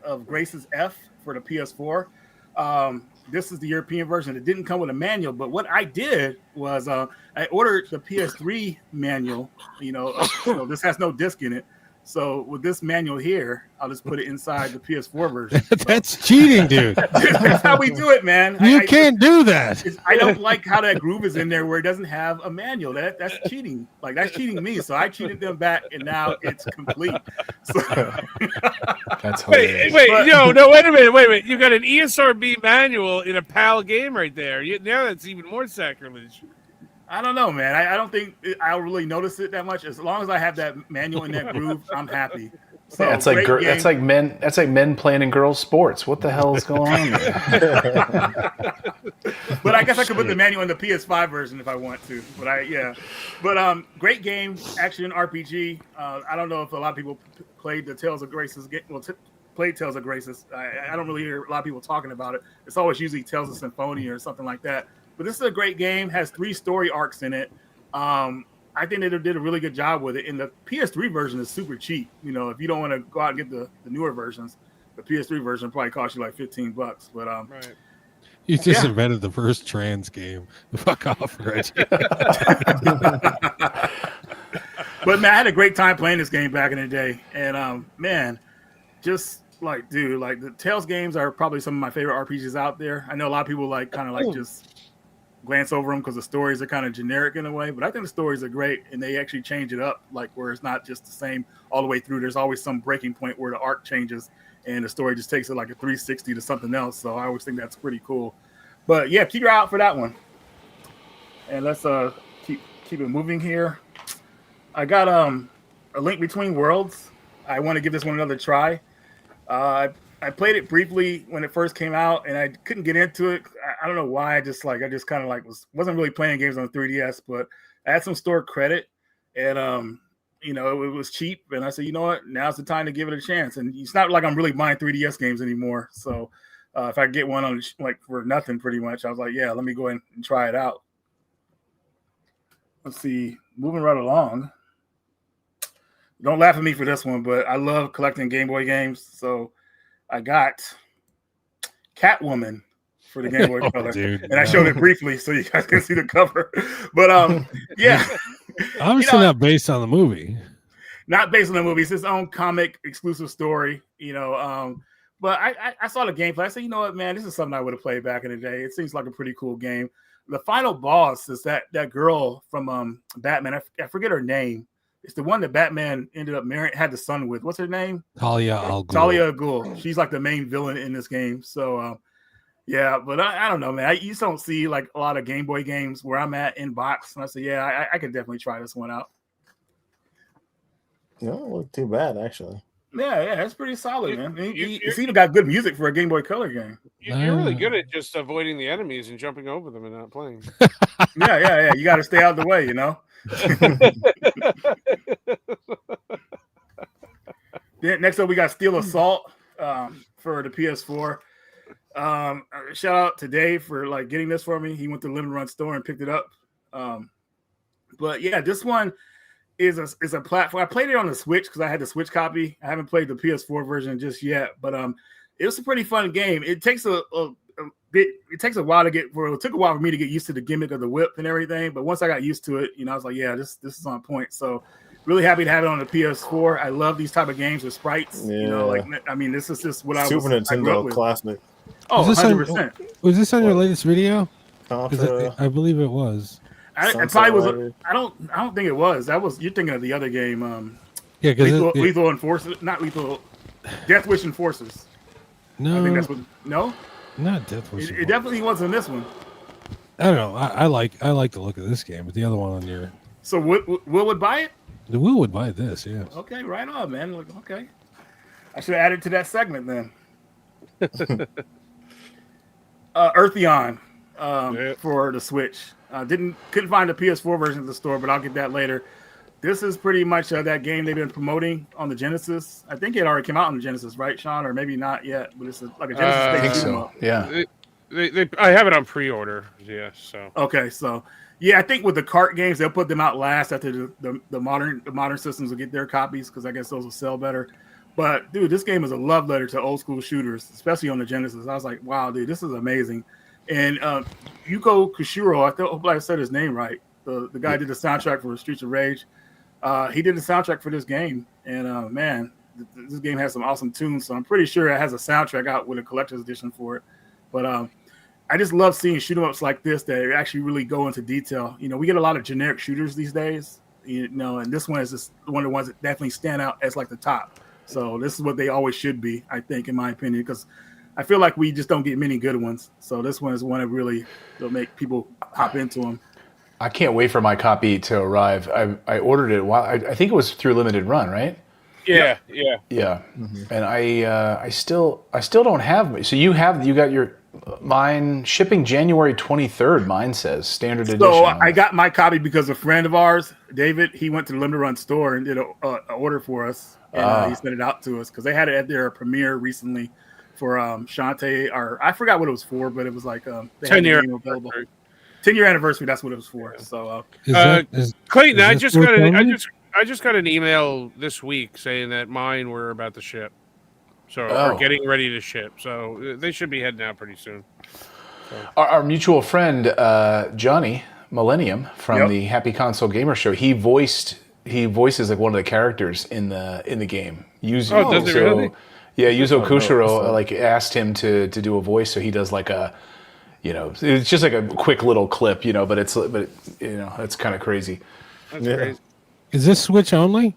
of Graces F for the PS4. This is the European version. It didn't come with a manual, but what I did was I ordered the PS3 manual. You know, this has no disc in it. So with this manual here, I'll just put it inside the PS4 version. That's cheating, dude. That's how we do it, man. You can't do that. I don't like how that groove is in there where it doesn't have a manual. That's cheating. Like, that's cheating me. So I cheated them back, and now it's complete. So, That's hilarious. Wait a minute. You got an ESRB manual in a PAL game right there. Now that's even more sacrilege. I don't know, man. I don't think I'll really notice it that much. As long as I have that manual in that groove, I'm happy. So that's like men playing in girls' sports. What the hell is going on there? But I guess I could put the manual in the PS5 version if I want to. But great game, action RPG. I don't know if a lot of people played the Tales of Graces. Played Tales of Graces. I don't really hear a lot of people talking about it. It's always usually Tales of Symphonia or something like that. But this is a great game. Has 3 story arcs in it. I think they did a really good job with it. And the PS3 version is super cheap. You know, if you don't want to go out and get the newer versions, the PS3 version probably costs you like $15. But right. You just invented the first trans game. Fuck off, Reggie. But man, I had a great time playing this game back in the day. And man, just like, dude, like the Tales games are probably some of my favorite RPGs out there. I know a lot of people just glance over them because the stories are kind of generic in a way, but I think the stories are great, and they actually change it up, like where it's not just the same all the way through. There's always some breaking point where the arc changes and the story just takes it like a 360 to something else. So I always think that's pretty cool. But yeah, keep your eye out for that one. And let's keep it moving here. I got A Link Between Worlds. I want to give this one another try. I played it briefly when it first came out, and I couldn't get into it. I don't know why. I just kind of wasn't really playing games on 3DS, but I had some store credit, and it was cheap, and I said, you know what, now's the time to give it a chance. And it's not like I'm really buying 3DS games anymore, so if I get one on for nothing, pretty much, I was like, yeah, let me go ahead and try it out. Let's see, moving right along. Don't laugh at me for this one, but I love collecting Game Boy games, so. I got Catwoman for the Game Boy Color, dude, and I showed it briefly so you guys can see the cover. But yeah, obviously not based on the movie. Not based on the movie. It's his own comic exclusive story, But I saw the gameplay. I said, you know what, man, this is something I would have played back in the day. It seems like a pretty cool game. The final boss is that girl from Batman. I forget her name. It's the one that Batman ended up marrying, had the son with. What's her name? Talia al Ghul. Talia al Ghul. She's like the main villain in this game. So, yeah, but I don't know, man. You just don't see like a lot of Game Boy games where I'm at in box. And I said, yeah, I could definitely try this one out. No, it looked too bad, actually. Yeah, it's pretty solid, man. It's even got good music for a Game Boy Color game. You're really good at just avoiding the enemies and jumping over them and not playing. Yeah. You got to stay out of the way, Next up, we got Steel Assault for the PS4. Shout out to Dave for like getting this for me. He went to the Limited Run store and picked it up. But yeah, this one is a platform. I played it on the Switch because I had the Switch copy. I haven't played the PS4 version just yet, but it was a pretty fun game. It takes a bit. It takes a while to get. It took a while for me to get used to the gimmick of the whip and everything. But once I got used to it, I was like, yeah, this is on point. So really happy to have it on the PS4. I love these type of games with sprites. Yeah. This is just what I was. Super Nintendo classic. Oh, 100%. Was this on your latest video? I believe it was. I probably was. I don't think it was. You're thinking of the other game. Yeah, because Lethal Enforcers, not Lethal. Death Wish Enforcers. No, I think that's what. No, not Death Wish. It definitely wasn't this one. I don't know. I like the look of this game, but the other one on your. So Will would buy it? The Will would buy this, yeah. Okay, right on, man. Okay, I should have added to that segment then. Eartheon for the Switch. Couldn't find the PS4 version of the store, but I'll get that later. This is pretty much that game they've been promoting on the Genesis. I think it already came out on the Genesis, right, Sean? Or maybe not yet, but it's like a Genesis. I think so. Yeah. I have it on pre-order. Yeah. So. Okay, so yeah, I think with the cart games, they'll put them out last after the modern systems will get their copies because I guess those will sell better. But dude, this game is a love letter to old school shooters, especially on the Genesis. I was like, wow, dude, this is amazing. And Yuko Koshiro, I hope I said his name right. The guy did the soundtrack for Streets of Rage. He did the soundtrack for this game, and man, this game has some awesome tunes. So I'm pretty sure it has a soundtrack out with a collector's edition for it. But I just love seeing shoot 'em ups like this that actually really go into detail. We get a lot of generic shooters these days, and this one is just one of the ones that definitely stand out as like the top. So this is what they always should be, I think, in my opinion, because I feel like we just don't get many good ones. So this one is one that really will make people hop into them. I can't wait for my copy to arrive. I ordered it I think it was through Limited Run, right? Yeah. Mm-hmm. And I still don't have. So you got your mine shipping January 23rd. Mine says standard edition. So I got my copy because a friend of ours, David, he went to the Limited Run store and did an order for us, and he sent it out to us because they had it at their premiere recently for Shantae, or I forgot what it was for, but it was like 10-year available. 10-year anniversary. That's what it was for. So, Clayton, I just got an email this week saying that mine were about to ship, or getting ready to ship. So they should be heading out pretty soon. So. Our mutual friend Johnny Millennium from the Happy Console Gamer Show, he voices like one of the characters in the game. Does he really? Yeah, Yuzo Koshiro like asked him to do a voice, so he does like a. It's just like a quick little clip, but it's kind of crazy. That's crazy. Is this Switch only?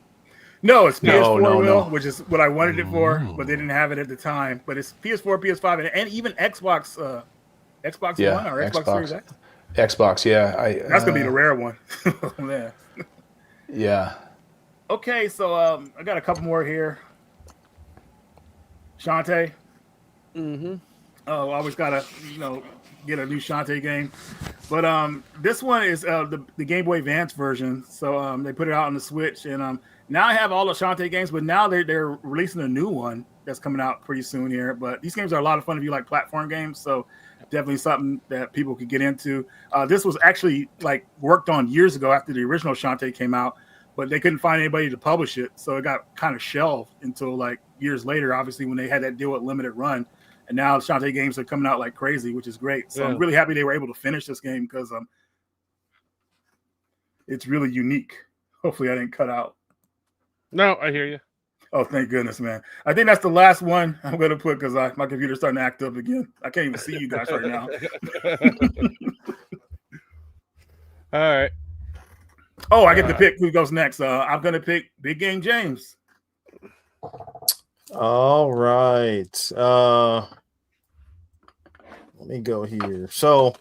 No, it's PS4 which is what I wanted it for, but they didn't have it at the time. But it's PS4, PS5, and even Xbox, Xbox One or Xbox Series X. Xbox, yeah. That's gonna be the rare one. Man. Yeah. Okay, so I got a couple more here. Shantae. Mm-hmm. Oh, I always gotta, get a new Shantae game. But this one is the Game Boy Advance version. So they put it out on the Switch, and now I have all the Shantae games, but now they're releasing a new one that's coming out pretty soon here. But these games are a lot of fun if you like platform games, so definitely something that people could get into. This was actually like worked on years ago after the original Shantae came out. but they couldn't find anybody to publish it, so it got kind of shelved until like years later. Obviously, when they had that deal with Limited Run, and now Shantae games are coming out like crazy, which is great. So I'm really happy they were able to finish this game because it's really unique. Hopefully, I didn't cut out. No, I hear you. Oh, thank goodness, man. I think that's the last one I'm going to put because my computer's starting to act up again. I can't even see you guys right now. All right. Oh, I get to pick who goes next. I'm going to pick Big Game James. All right. Let me go here. So,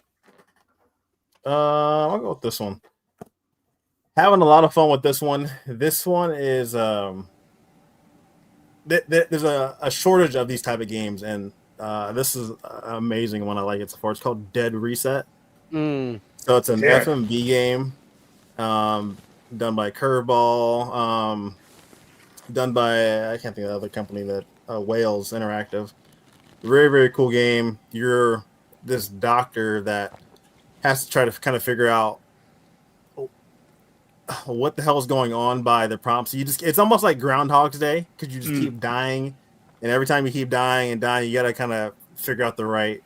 I'll go with this one. Having a lot of fun with this one. This one is there's a shortage of these type of games, and this is an amazing one. I like it so far. It's called Dead Reset. So it's an FMV game, done by Curveball, done by I can't think of the other company that Wales Interactive. Very, very cool game. You're this doctor that has to try to kind of figure out what the hell is going on by the prompts. It's almost like Groundhog's Day because you just keep dying, and every time you keep dying and dying, you got to kind of figure out the right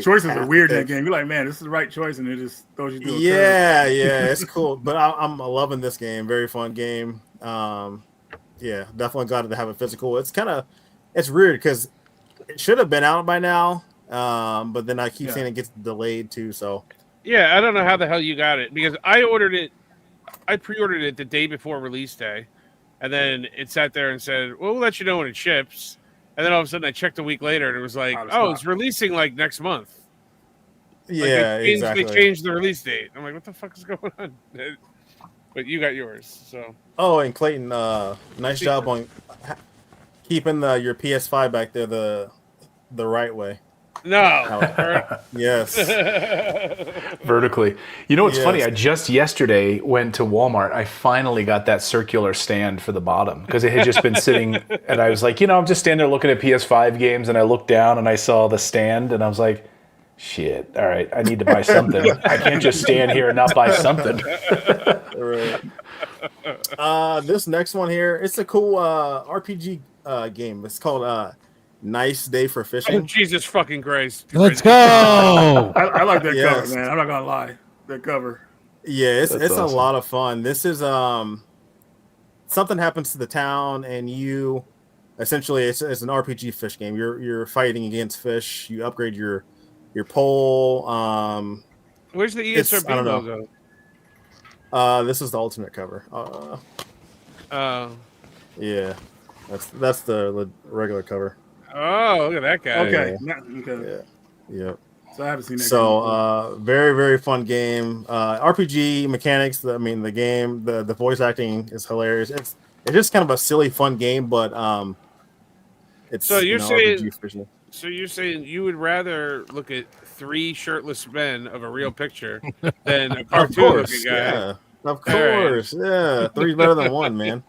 choices are weird in that game. You're like, man, this is the right choice, and it just throws you through. Yeah, it's cool. But I'm loving this game. Very fun game. Definitely glad to have it physical. It's weird because it should have been out by now, but then I keep saying it gets delayed too. So I don't know how the hell you got it because I pre-ordered it the day before release day, and then it sat there and said, well, we'll let you know when it ships. And then all of a sudden I checked a week later and it was like, it's releasing like next month. Exactly. They changed the release date. I'm like, what the fuck is going on? But you got yours, so. Oh, and Clayton, nice job on keeping your PS5 back there the right way. No. Yes. Vertically. You know what's funny? I just yesterday went to Walmart. I finally got that circular stand for the bottom because it had just been sitting, and I was like, I'm just standing there looking at PS5 games, and I looked down and I saw the stand, and I was like, shit, all right, I need to buy something. I can't just stand here and not buy something. Right. This next one here, it's a cool RPG game. It's called Nice Day for Fishing. Oh, Jesus fucking Christ. Let's go. I like that cover, man. I'm not going to lie. That cover. Yeah, it's awesome. A lot of fun. This is something happens to the town, and you essentially it's an RPG fish game. You're fighting against fish. You upgrade your pole. Where's the ESRB logo? This is the alternate cover. Yeah, that's the regular cover. Oh, look at that guy. Okay. Yeah. So I haven't seen that. So very, very fun game. RPG mechanics. The game. The voice acting is hilarious. It's just kind of a silly, fun game, but it's so you're saying. RPG So you're saying you would rather look at 3 shirtless men of a real picture than a cartoon-looking guy? Yeah, of course. Right. Yeah, 3 is better than 1, man.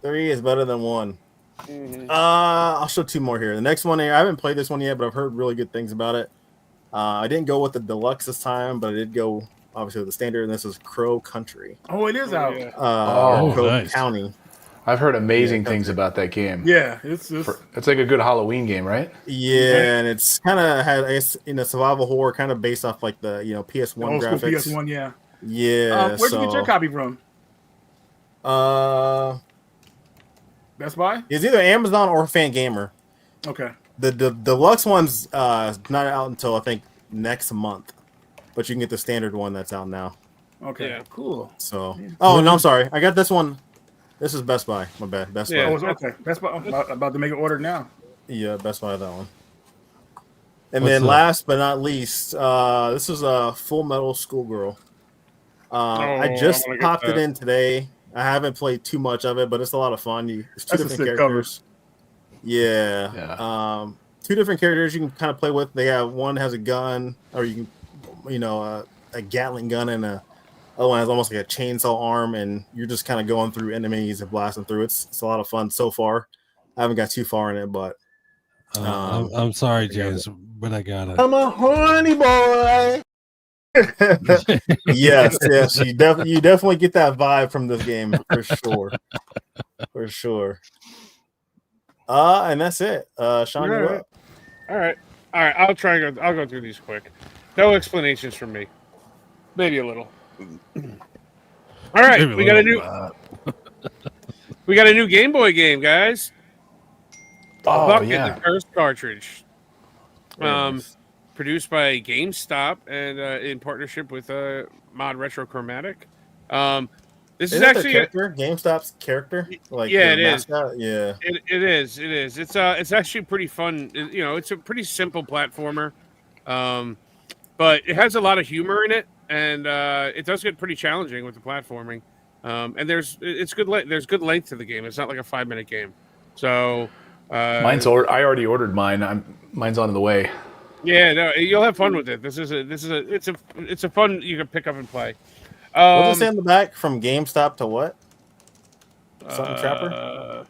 3 is better than 1. Mm-hmm. I'll show 2 more here. The next one here, I haven't played this one yet, but I've heard really good things about it. I didn't go with the deluxe this time, but I did go obviously with the standard, and this is Crow Country. Oh, it is out. Crow nice. County. I've heard amazing things about that game. Yeah, it's like a good Halloween game, right? Yeah, and it's kind of has survival horror, kind of based off like the PS1 graphics. PS1, yeah. Yeah. Where'd you get your copy from? Best Buy? It's either Amazon or Fangamer. Okay. The deluxe one's not out until I think next month, but you can get the standard one that's out now. Okay. Yeah. Cool. So, no, I'm sorry. I got this one. This is Best Buy. My bad. Best Buy. Oh, okay. Best Buy. I'm about to make an order now. Yeah, Best Buy that one. And then last but not least, this is a Full Metal Schoolgirl. I just popped it in today. I haven't played too much of it, but it's a lot of fun. It's 2 different characters. Yeah. 2 different characters you can kind of play with. One has a gun, or you can, a Gatling gun, and other one has almost like a chainsaw arm, and you're just kind of going through enemies and blasting through. It's a lot of fun so far. I haven't got too far in it, but I'm sorry, James, but I got it. I'm a horny boy. Yes, you definitely get that vibe from this game for sure. For sure. And that's it. Sean, you're up. All right. I'll go through these quick. No explanations from me. Maybe a little. All right, we got a new Game Boy game, guys. Oh, Bucket, yeah. the first cartridge. Produced by GameStop and in partnership with Mod Retro Chromatic. This is actually character, GameStop's character. Like, yeah, it is. Yeah, it is. It's actually pretty fun. It's a pretty simple platformer, but it has a lot of humor in it, and it does get pretty challenging with the platforming. And there's good length to the game. It's not like a 5-minute game. So I already ordered mine. Mine's on the way. Yeah, no, you'll have fun with it. It's a fun you can pick up and play. What does it say on the back? From GameStop to what? Something Trapper?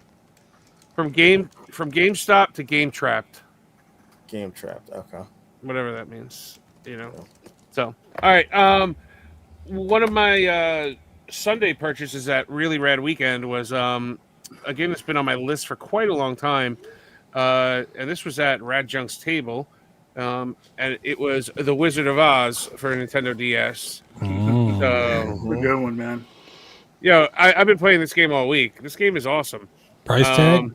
From GameStop to Game Trapped. Game Trapped. Okay. Whatever that means, So, all right. One of my Sunday purchases at Really Rad Weekend was a game that's been on my list for quite a long time, and this was at Rad Junk's table. And it was The Wizard of Oz for Nintendo DS. A good one, man. I've been playing this game all week. This game is awesome. Price tag?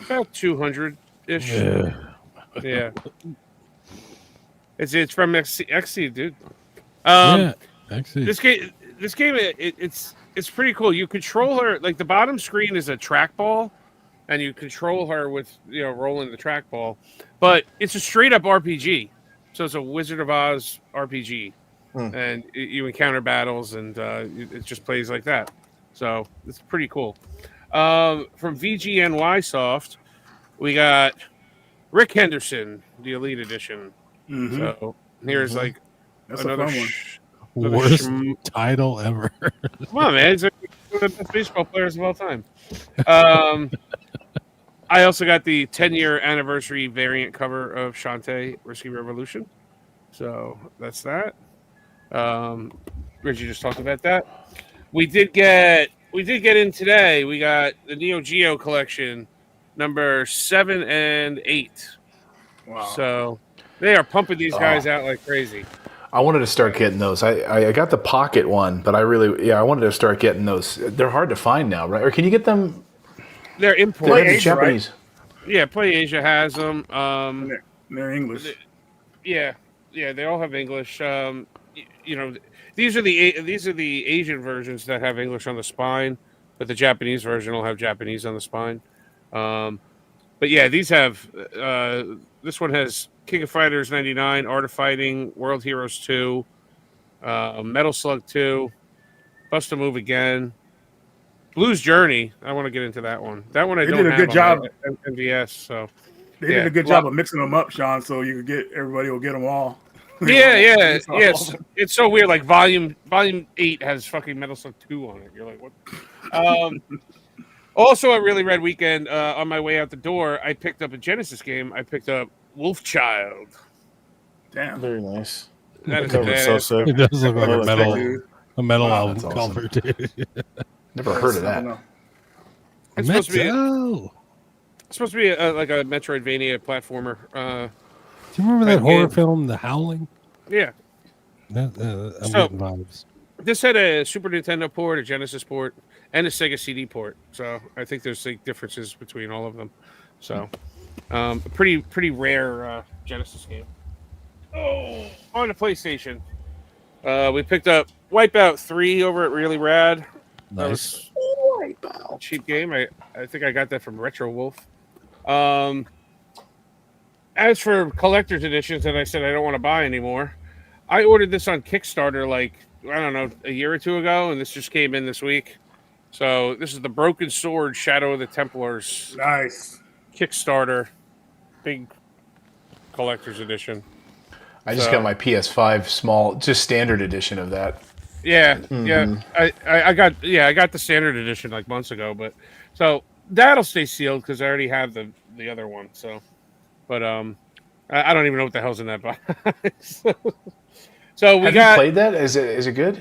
About 200-ish. Yeah. It's from XC, dude. XC. This game, it's pretty cool. You control her like the bottom screen is a trackball, and you control her with rolling the trackball. But it's a straight up RPG. So it's a Wizard of Oz RPG. And you encounter battles, and it just plays like that. So it's pretty cool. From VGNY Soft, we got Rick Henderson, the Elite Edition. Mm-hmm. So here's like That's another a fun one. Worst title ever. Come on, man. He's one of the best baseball players of all time. I also got the 10-year anniversary variant cover of Shantae Risky Revolution. So that's that. Reggie just talked about that. We did get in today. We got the Neo Geo collection, number 7 and 8. Wow. So they are pumping these guys out like crazy. I wanted to start getting those. I got the pocket one, but I wanted to start getting those. They're hard to find now, right? Or can you get them? They're imported. They're Japanese. Right? Yeah, Play Asia has them. They're English. Yeah, they all have English. These are the Asian versions that have English on the spine, but the Japanese version will have Japanese on the spine. But yeah, these have. This one has King of Fighters 99, Art of Fighting, World Heroes 2, Metal Slug 2, Bust a Move Again, Blues Journey. I want to get into that one. That one I don't did a have good on job. my MVS. So They did a good job of mixing them up, Sean. So you could get everybody will get them all. Yeah. It's so weird. Like volume 8 has fucking Metal Slug 2 on it. You're like, what? Also, at Really Red Weekend, on my way out the door, I picked up a Genesis game. I picked up Wolfchild. Damn. Very nice. That is Cover's so sick. It does look like a metal Wow, album that's cover, dude. Never heard of that. It's supposed to be Metal. It's supposed to be like a Metroidvania platformer. Do you remember that horror film, The Howling? Yeah. I'm getting vibes. This had a Super Nintendo port, a Genesis port, and a Sega CD port. So I think there's like differences between all of them. So a pretty rare Genesis game. Oh, on the PlayStation, we picked up Wipeout 3 over at Really Rad. Nice. Wipeout. Cheap game. I think I got that from Retro Wolf. As for collector's editions that I said I don't want to buy anymore, I ordered this on Kickstarter like, I don't know, a year or two ago, and this just came in this week. So this is the Broken Sword Shadow of the Templars. Nice. Kickstarter. Big collector's edition. I just got my PS5 small, just standard edition of that. Yeah, yeah. I got the standard edition like months ago, but so that'll stay sealed because I already have the other one. So, but I don't even know what the hell's in that box. So So we Have you played that? Is it good?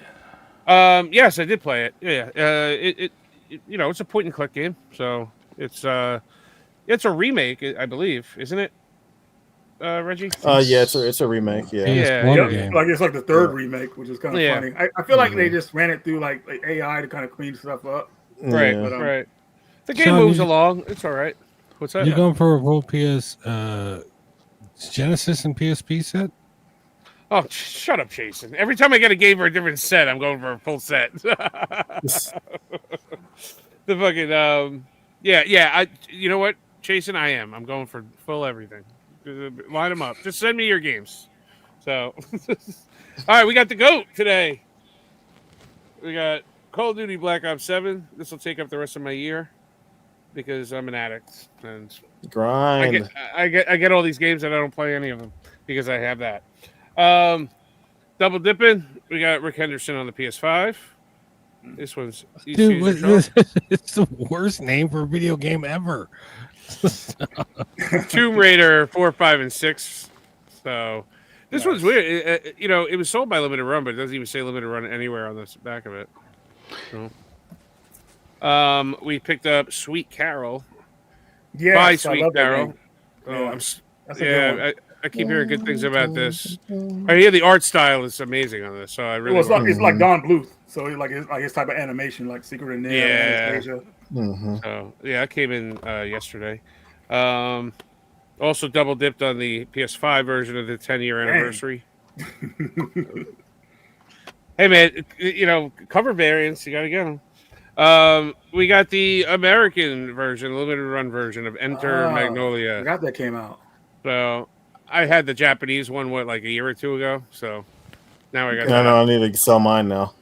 Yes, I did play it. Yeah. It it's a point and click game, so it's a remake, I believe, isn't it? Reggie? Yeah, it's a remake. Yeah. PS1 game. Like it's like the third remake, which is kind of funny. I feel like they just ran it through like AI to kind of clean stuff up. Right, Yeah. right. The game Sean, moves along. It's all right. What's that? You going for a full PS Genesis and PSP set? Oh, shut up, Jason. Every time I get a game for a different set, I'm going for a full set. The fucking yeah. You know what, Jason? I am. I'm going for full everything. Line them up. Just send me your games. So, all right, we got the GOAT today. We got Call of Duty Black Ops 7. This will take up the rest of my year because I'm an addict and Grind. I get all these games and I don't play any of them because I have that. Double dipping. We got Rick Henderson on the PS5. This one's Dude, it's the worst name for a video game ever. Tomb Raider 4, 5, and 6. So this one's weird. It was sold by Limited Run, but it doesn't even say Limited Run anywhere on the back of it. So, we picked up Sweet Carol. By Sweet Carol. I keep hearing good things about this. I hear the art style is amazing on this, so I really. Well, it's like Don Bluth, so it's like his type of animation, like Secret of Nail. Yeah. So it came in yesterday. Also double dipped on the PS5 version of the 10-year anniversary. Hey man, cover variants, you gotta get them. We got the American version, limited run version of Enter Magnolia. I forgot that came out. So I had the Japanese one, like a year or two ago. So now I got. I need to sell mine now.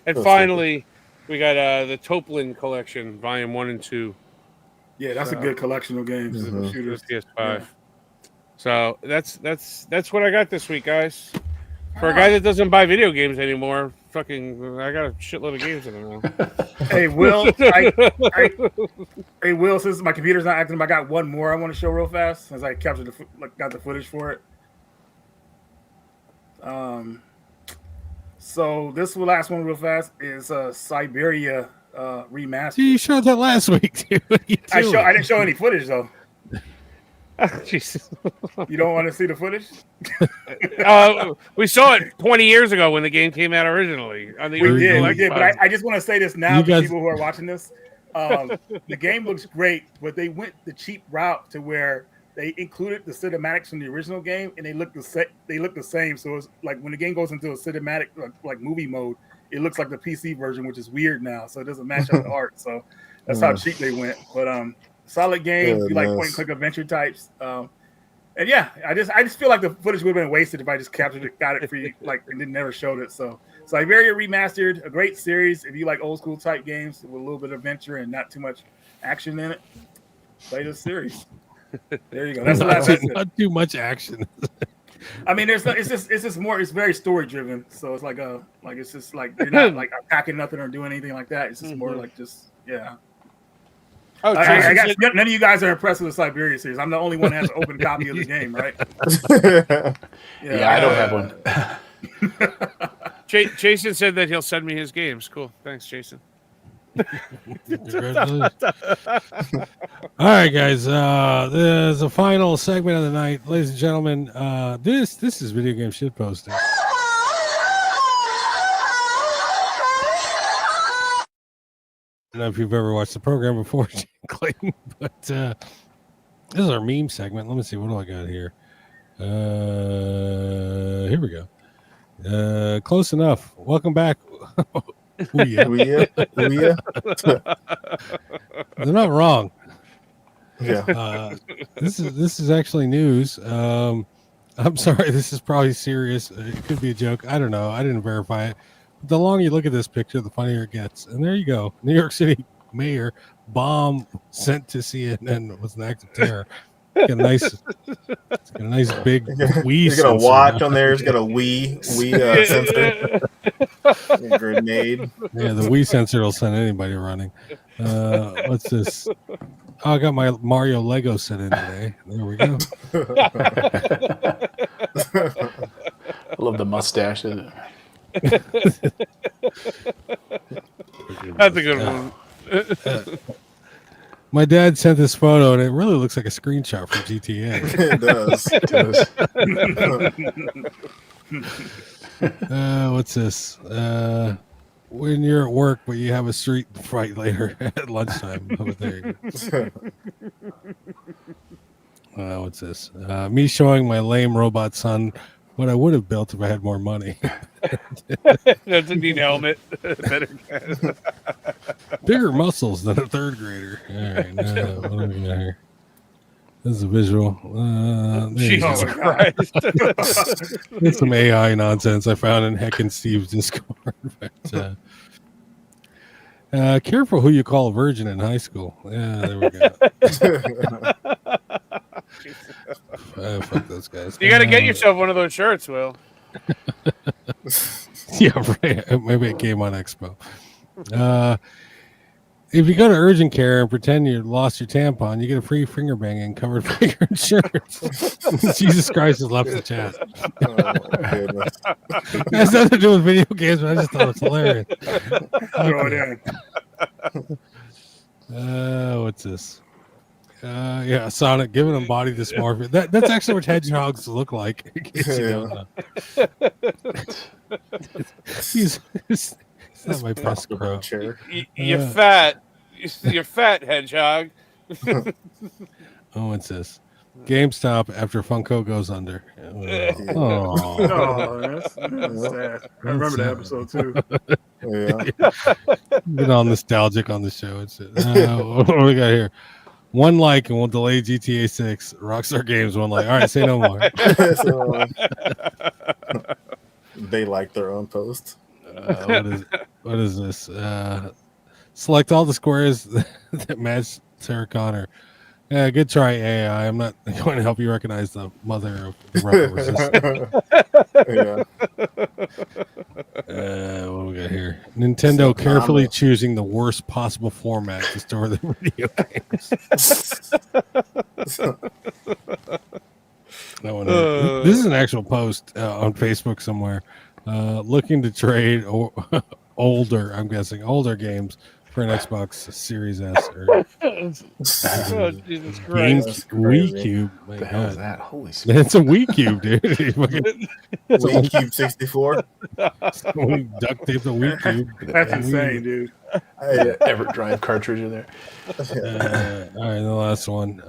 And finally, we got the Toplin collection, volume 1 and 2. Yeah, that's a good collection of games. Shooters. PS5. Yeah. So that's what I got this week, guys. For a guy that doesn't buy video games anymore, I got a shitload of games in it now. Hey Will, hey Will, since my computer's not acting, I got one more I want to show real fast since I captured got the footage for it. So this last one real fast is Siberia remastered. You showed that last week, dude. I didn't show any footage though. Jesus. You don't want to see the footage? We saw it 20 years ago when the game came out originally. We did. But I just want to say this now to people who are watching this. The game looks great, but they went the cheap route to where they included the cinematics from the original game, and they look the same. So it's like when the game goes into a cinematic like movie mode, it looks like the PC version, which is weird now. So it doesn't match up the art. So that's how cheap they went. But solid game. You like point and click adventure types. And yeah, I just feel like the footage would have been wasted if I just captured it, got it for you, and never showed it. So Siberia Remastered, a great series. If you like old school type games with a little bit of adventure and not too much action in it, play this series. There you go. That's the last. Not too much action. I mean, it's just more. It's very story driven. So it's like it's just like you're not like attacking nothing or doing anything like that. It's just more like yeah. Oh, I guess none of you guys are impressed with the Siberia series. I'm the only one that has an open copy of the game, right? Yeah, I don't have one. Jason said that he'll send me his games. Cool. Thanks, Jason. All right, guys. There's a final segment of the night, ladies and gentlemen. This is video game shit posting. I don't know if you've ever watched the program before, Clayton, but this is our meme segment. Let me see. What do I got here? Here we go. Close enough. Welcome back. They're not wrong. Yeah. This is actually news. I'm sorry. This is probably serious. It could be a joke. I don't know. I didn't verify it. The longer you look at this picture, the funnier it gets. And there you go. New York City mayor bomb sent to CNN was an act of terror. Got a nice big Wii. He's got a watch on there. He's got a Wii sensor. A grenade. Yeah, the Wii sensor will send anybody running. What's this? Oh, I got my Mario Lego set in today. There we go. I love love the mustache. That's a good one. My dad sent this photo, and it really looks like a screenshot from GTA. It does. What's this? When you're at work, but you have a street fight later at lunchtime. There you go. What's this? Me showing my lame robot son what I would have built if I had more money. That's a neat helmet. Better Bigger muscles than a third grader. All right, what do we got here? This is a visual. Jesus Christ. It's some AI nonsense I found in Heck and Steve's Discord. But, careful who you call a virgin in high school. Yeah, there we go. Fuck those guys. You got to get yourself one of those shirts, Will. Yeah, right. Maybe it came on Expo. If you go to urgent care and pretend you lost your tampon, you get a free finger banging covered by your insurance. Jesus Christ has left the chat. It has nothing to do with video games, but I just thought it was hilarious. What's this? Yeah, Sonic giving him body dysmorphia. That's actually what hedgehogs look like. He's not my best crow. You're fat. You're fat, hedgehog. Oh, what's this? GameStop after Funko goes under. Oh, that's sad. I remember that episode too. Get all nostalgic on the show. It's what do we got here? One like and we'll delay GTA 6. Rockstar Games one like. All right, say no more. They like their own post. What is this? Select all the squares that match Sarah Connor. Yeah, good try, AI. I'm not going to help you recognize the mother of the rubber resistant. What do we got here? Nintendo carefully choosing the worst possible format to store their video games. This is an actual post on Facebook somewhere. Looking to trade older games for an Xbox Series S or Jesus Christ. Wii Cube. What the hell is that? Holy shit. It's a Wii Cube, dude. Wii Cube 64. Someone duct taped the Wii Cube. That's insane, dude. EverDrive cartridge in there. All right, the last one.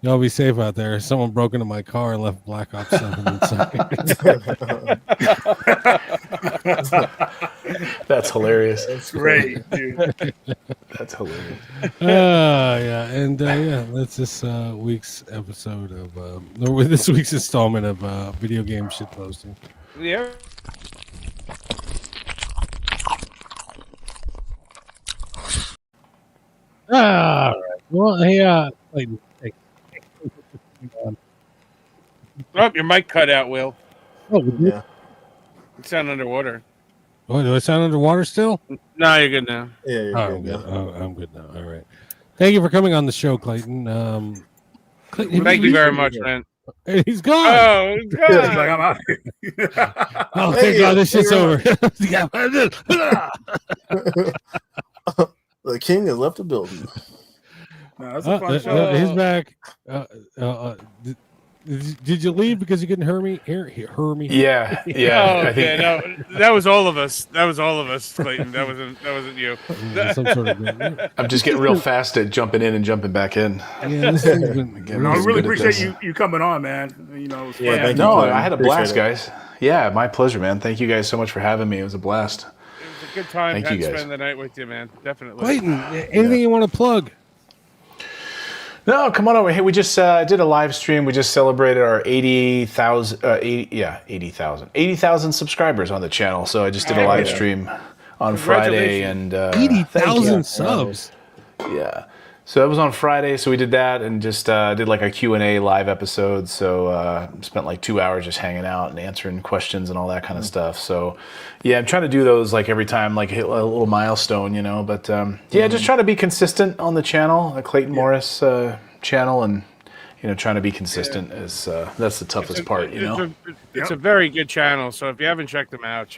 Y'all be safe out there. Someone broke into my car and left Black Ops 7 inside. That's hilarious. That's great, dude. That's hilarious. Yeah, and that's this week's episode of this week's installment of video game shit posting. Yeah. All right. Well, hey, Clayton. Oh, your mic cut out, Will. Oh, Yeah. You sound underwater. Oh, do I sound underwater still? No, you're good now. Yeah, you're I'm good. good. I'm good now. All right. Thank you for coming on the show, Clayton. Clayton, Thank you very much, man. Hey, he's gone. Oh, He's God. like, I'm out here. Oh, thank God, this shit's over. The king has left the building. No, that's a fun show. He's back. Did you leave because you couldn't hear me? Hear me? Yeah. Oh, I okay, think no, that was all of us. That was all of us, Clayton. That wasn't you. Some sort of. I'm just getting real fast at jumping in and jumping back in. Yeah, this has been. No, I He's really good at appreciate this. you coming on, man. You know, it was fun. Yeah, thank you. No, Clayton. I had a Appreciate blast, it. guys. Yeah, my pleasure, man. Thank you guys so much for having me. It was a blast. It was a good time Thank to you, guys. spend the night with you, man. Definitely. Clayton, anything you want to plug? No, come on over. Hey, we just did a live stream. We just celebrated our 80,000 subscribers on the channel. So I just did a live stream on Friday and 80,000 subs. Yeah. So that was on Friday. So we did that and just did like a Q&A live episode. So spent like 2 hours just hanging out and answering questions and all that kind of stuff. So yeah, I'm trying to do those like every time, like hit a little milestone, you know. But yeah, just trying to be consistent on the channel, the Clayton Morris channel, and trying to be consistent is that's the toughest part. It's a very good channel. So if you haven't checked them out,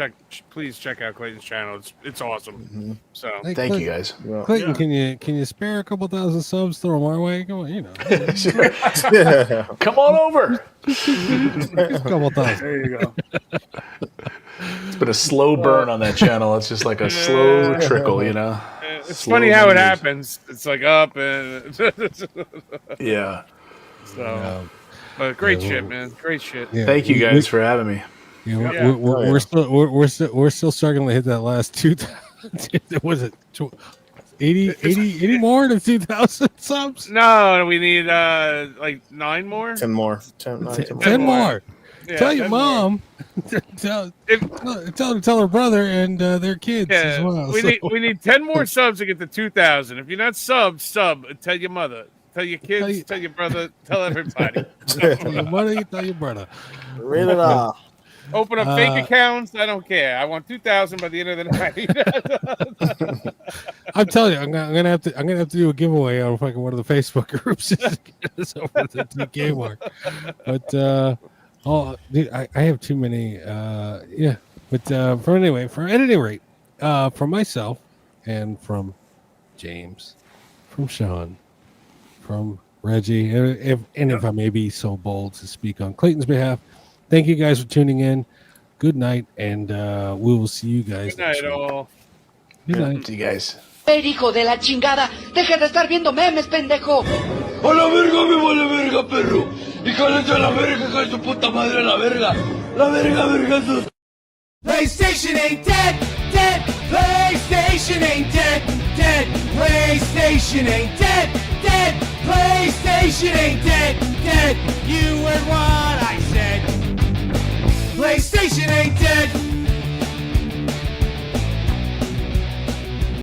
please check out Clayton's channel. It's awesome. Mm-hmm. So Hey, Thank you guys. Clayton, can you spare a couple thousand subs? Throw them our way. Come on, Come on over. a couple thousand. There you go. It's been a slow burn on that channel. It's just like a slow trickle, It's Slow funny how it numbers. happens. It's like up and Yeah. so. But great shit, man. Great shit. Yeah, Thank you guys for having me. Yeah, we're still struggling to hit that last 2,000. Was it 80 more than 2,000 subs? No, we need like 9 more. 10 more. 10 more. Yeah, Tell your 10 more. mom. tell her brother and their kids as well. We need 10 more subs to get to 2,000. If you're not sub. Tell your mother. Tell your kids. Tell your brother. Tell everybody. Tell your mother. Tell your brother. Read it off. Open up fake accounts. I don't care. I want 2,000 by the end of the night. I'm telling you, I'm gonna have to do a giveaway on fucking one of the Facebook groups. It's over the DK mark. But dude, I have too many. But for any rate, from myself and from James, from Sean, from Reggie, if I may be so bold to speak on Clayton's behalf, thank you guys for tuning in. Good night, and we will see you guys Good night, next week. all. Good night. See you guys. Hijo de la chingada, deja de estar viendo memes, pendejo. ¡A la verga, me vale verga, perro! ¡Y cállate a la verga, hija de su puta madre, a la verga! ¡La verga, verga! PlayStation ain't dead, dead! PlayStation ain't dead, dead! PlayStation ain't dead, dead! PlayStation ain't dead, dead! You heard what I said! PlayStation ain't dead,